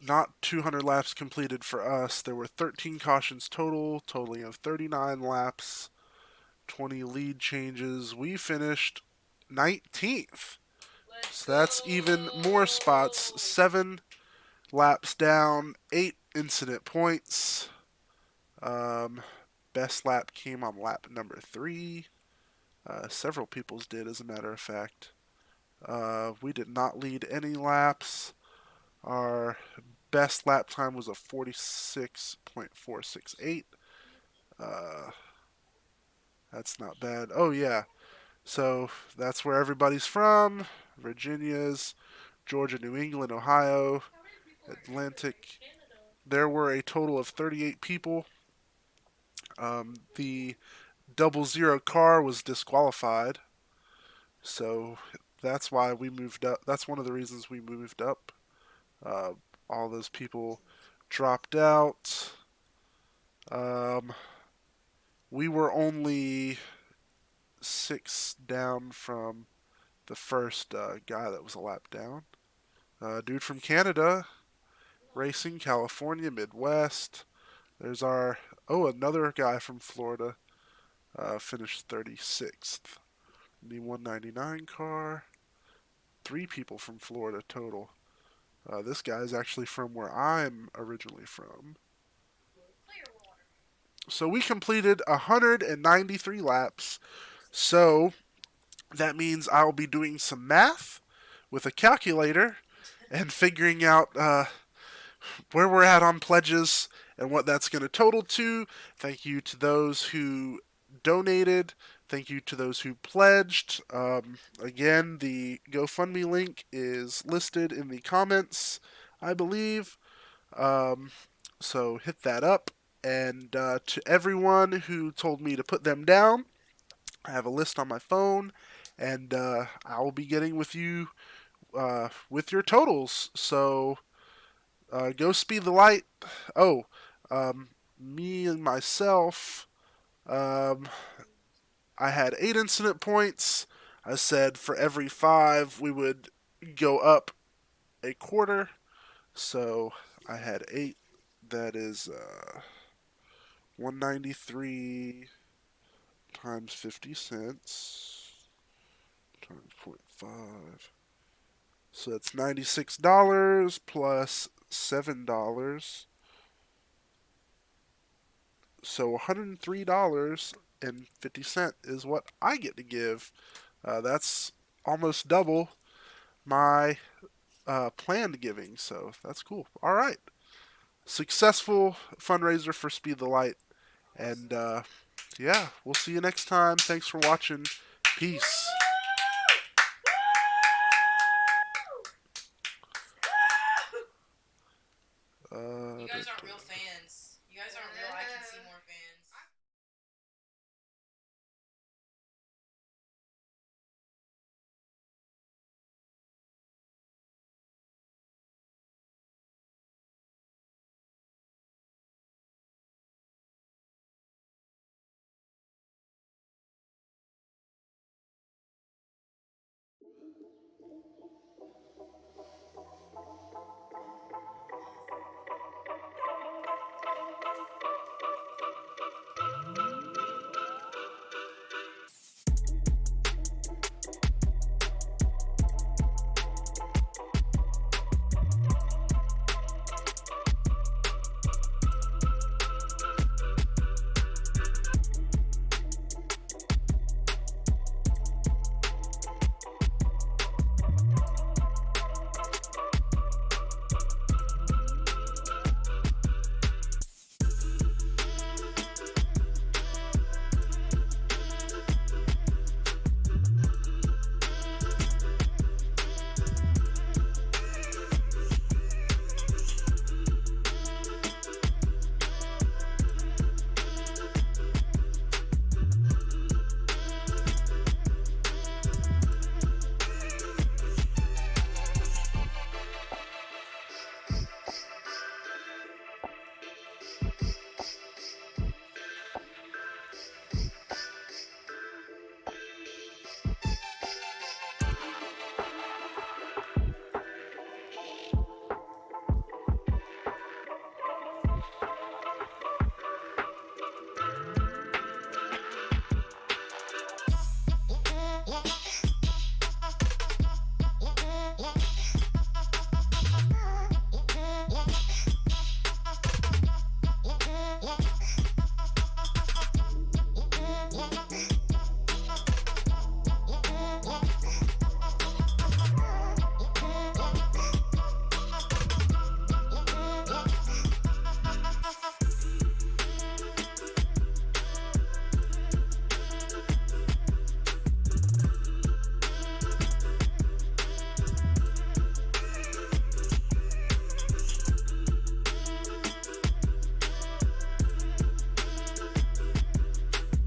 Not 200 laps completed for us. There were 13 cautions total, totaling of 39 laps, 20 lead changes. We finished 19th. So that's even more spots. 7 laps down, 8 incident points. best lap came on lap number 3. Several people's did, as a matter of fact. We did not lead any laps. Our best lap time was a 46.468. That's not bad. Oh, yeah. So that's where everybody's from. Virginia's, Georgia, New England, Ohio, Atlantic. There were a total of 38 people. The 00 car was disqualified. So that's why we moved up. That's one of the reasons we moved up. All those people dropped out. We were only 6 down from the first guy that was a lap down. Dude from Canada, racing, California, Midwest. There's another guy from Florida, finished 36th. The 199 car. 3 people from Florida total. This guy's actually from where I'm originally from. So we completed 193 laps. So that means I'll be doing some math with a calculator and figuring out where we're at on pledges and what that's going to total to. Thank you to those who donated. Thank you to those who pledged. Again, the GoFundMe link is listed in the comments, I believe. So hit that up. And to everyone who told me to put them down, I have a list on my phone, and I will be getting with you with your totals. So go speed the light. Oh, me and myself, I had 8 incident points. I said for every 5 we would go up a quarter. So I had 8. That is 193 times 50 cents times 0.5. So that's $96 plus $7. So $103.50 is what I get to give. That's almost double my planned giving, so that's cool. All right. Successful fundraiser for Speed the Light. And yeah, we'll see you next time. Thanks for watching. Peace. You guys aren't real fans. You guys aren't real I Can Seymore fans.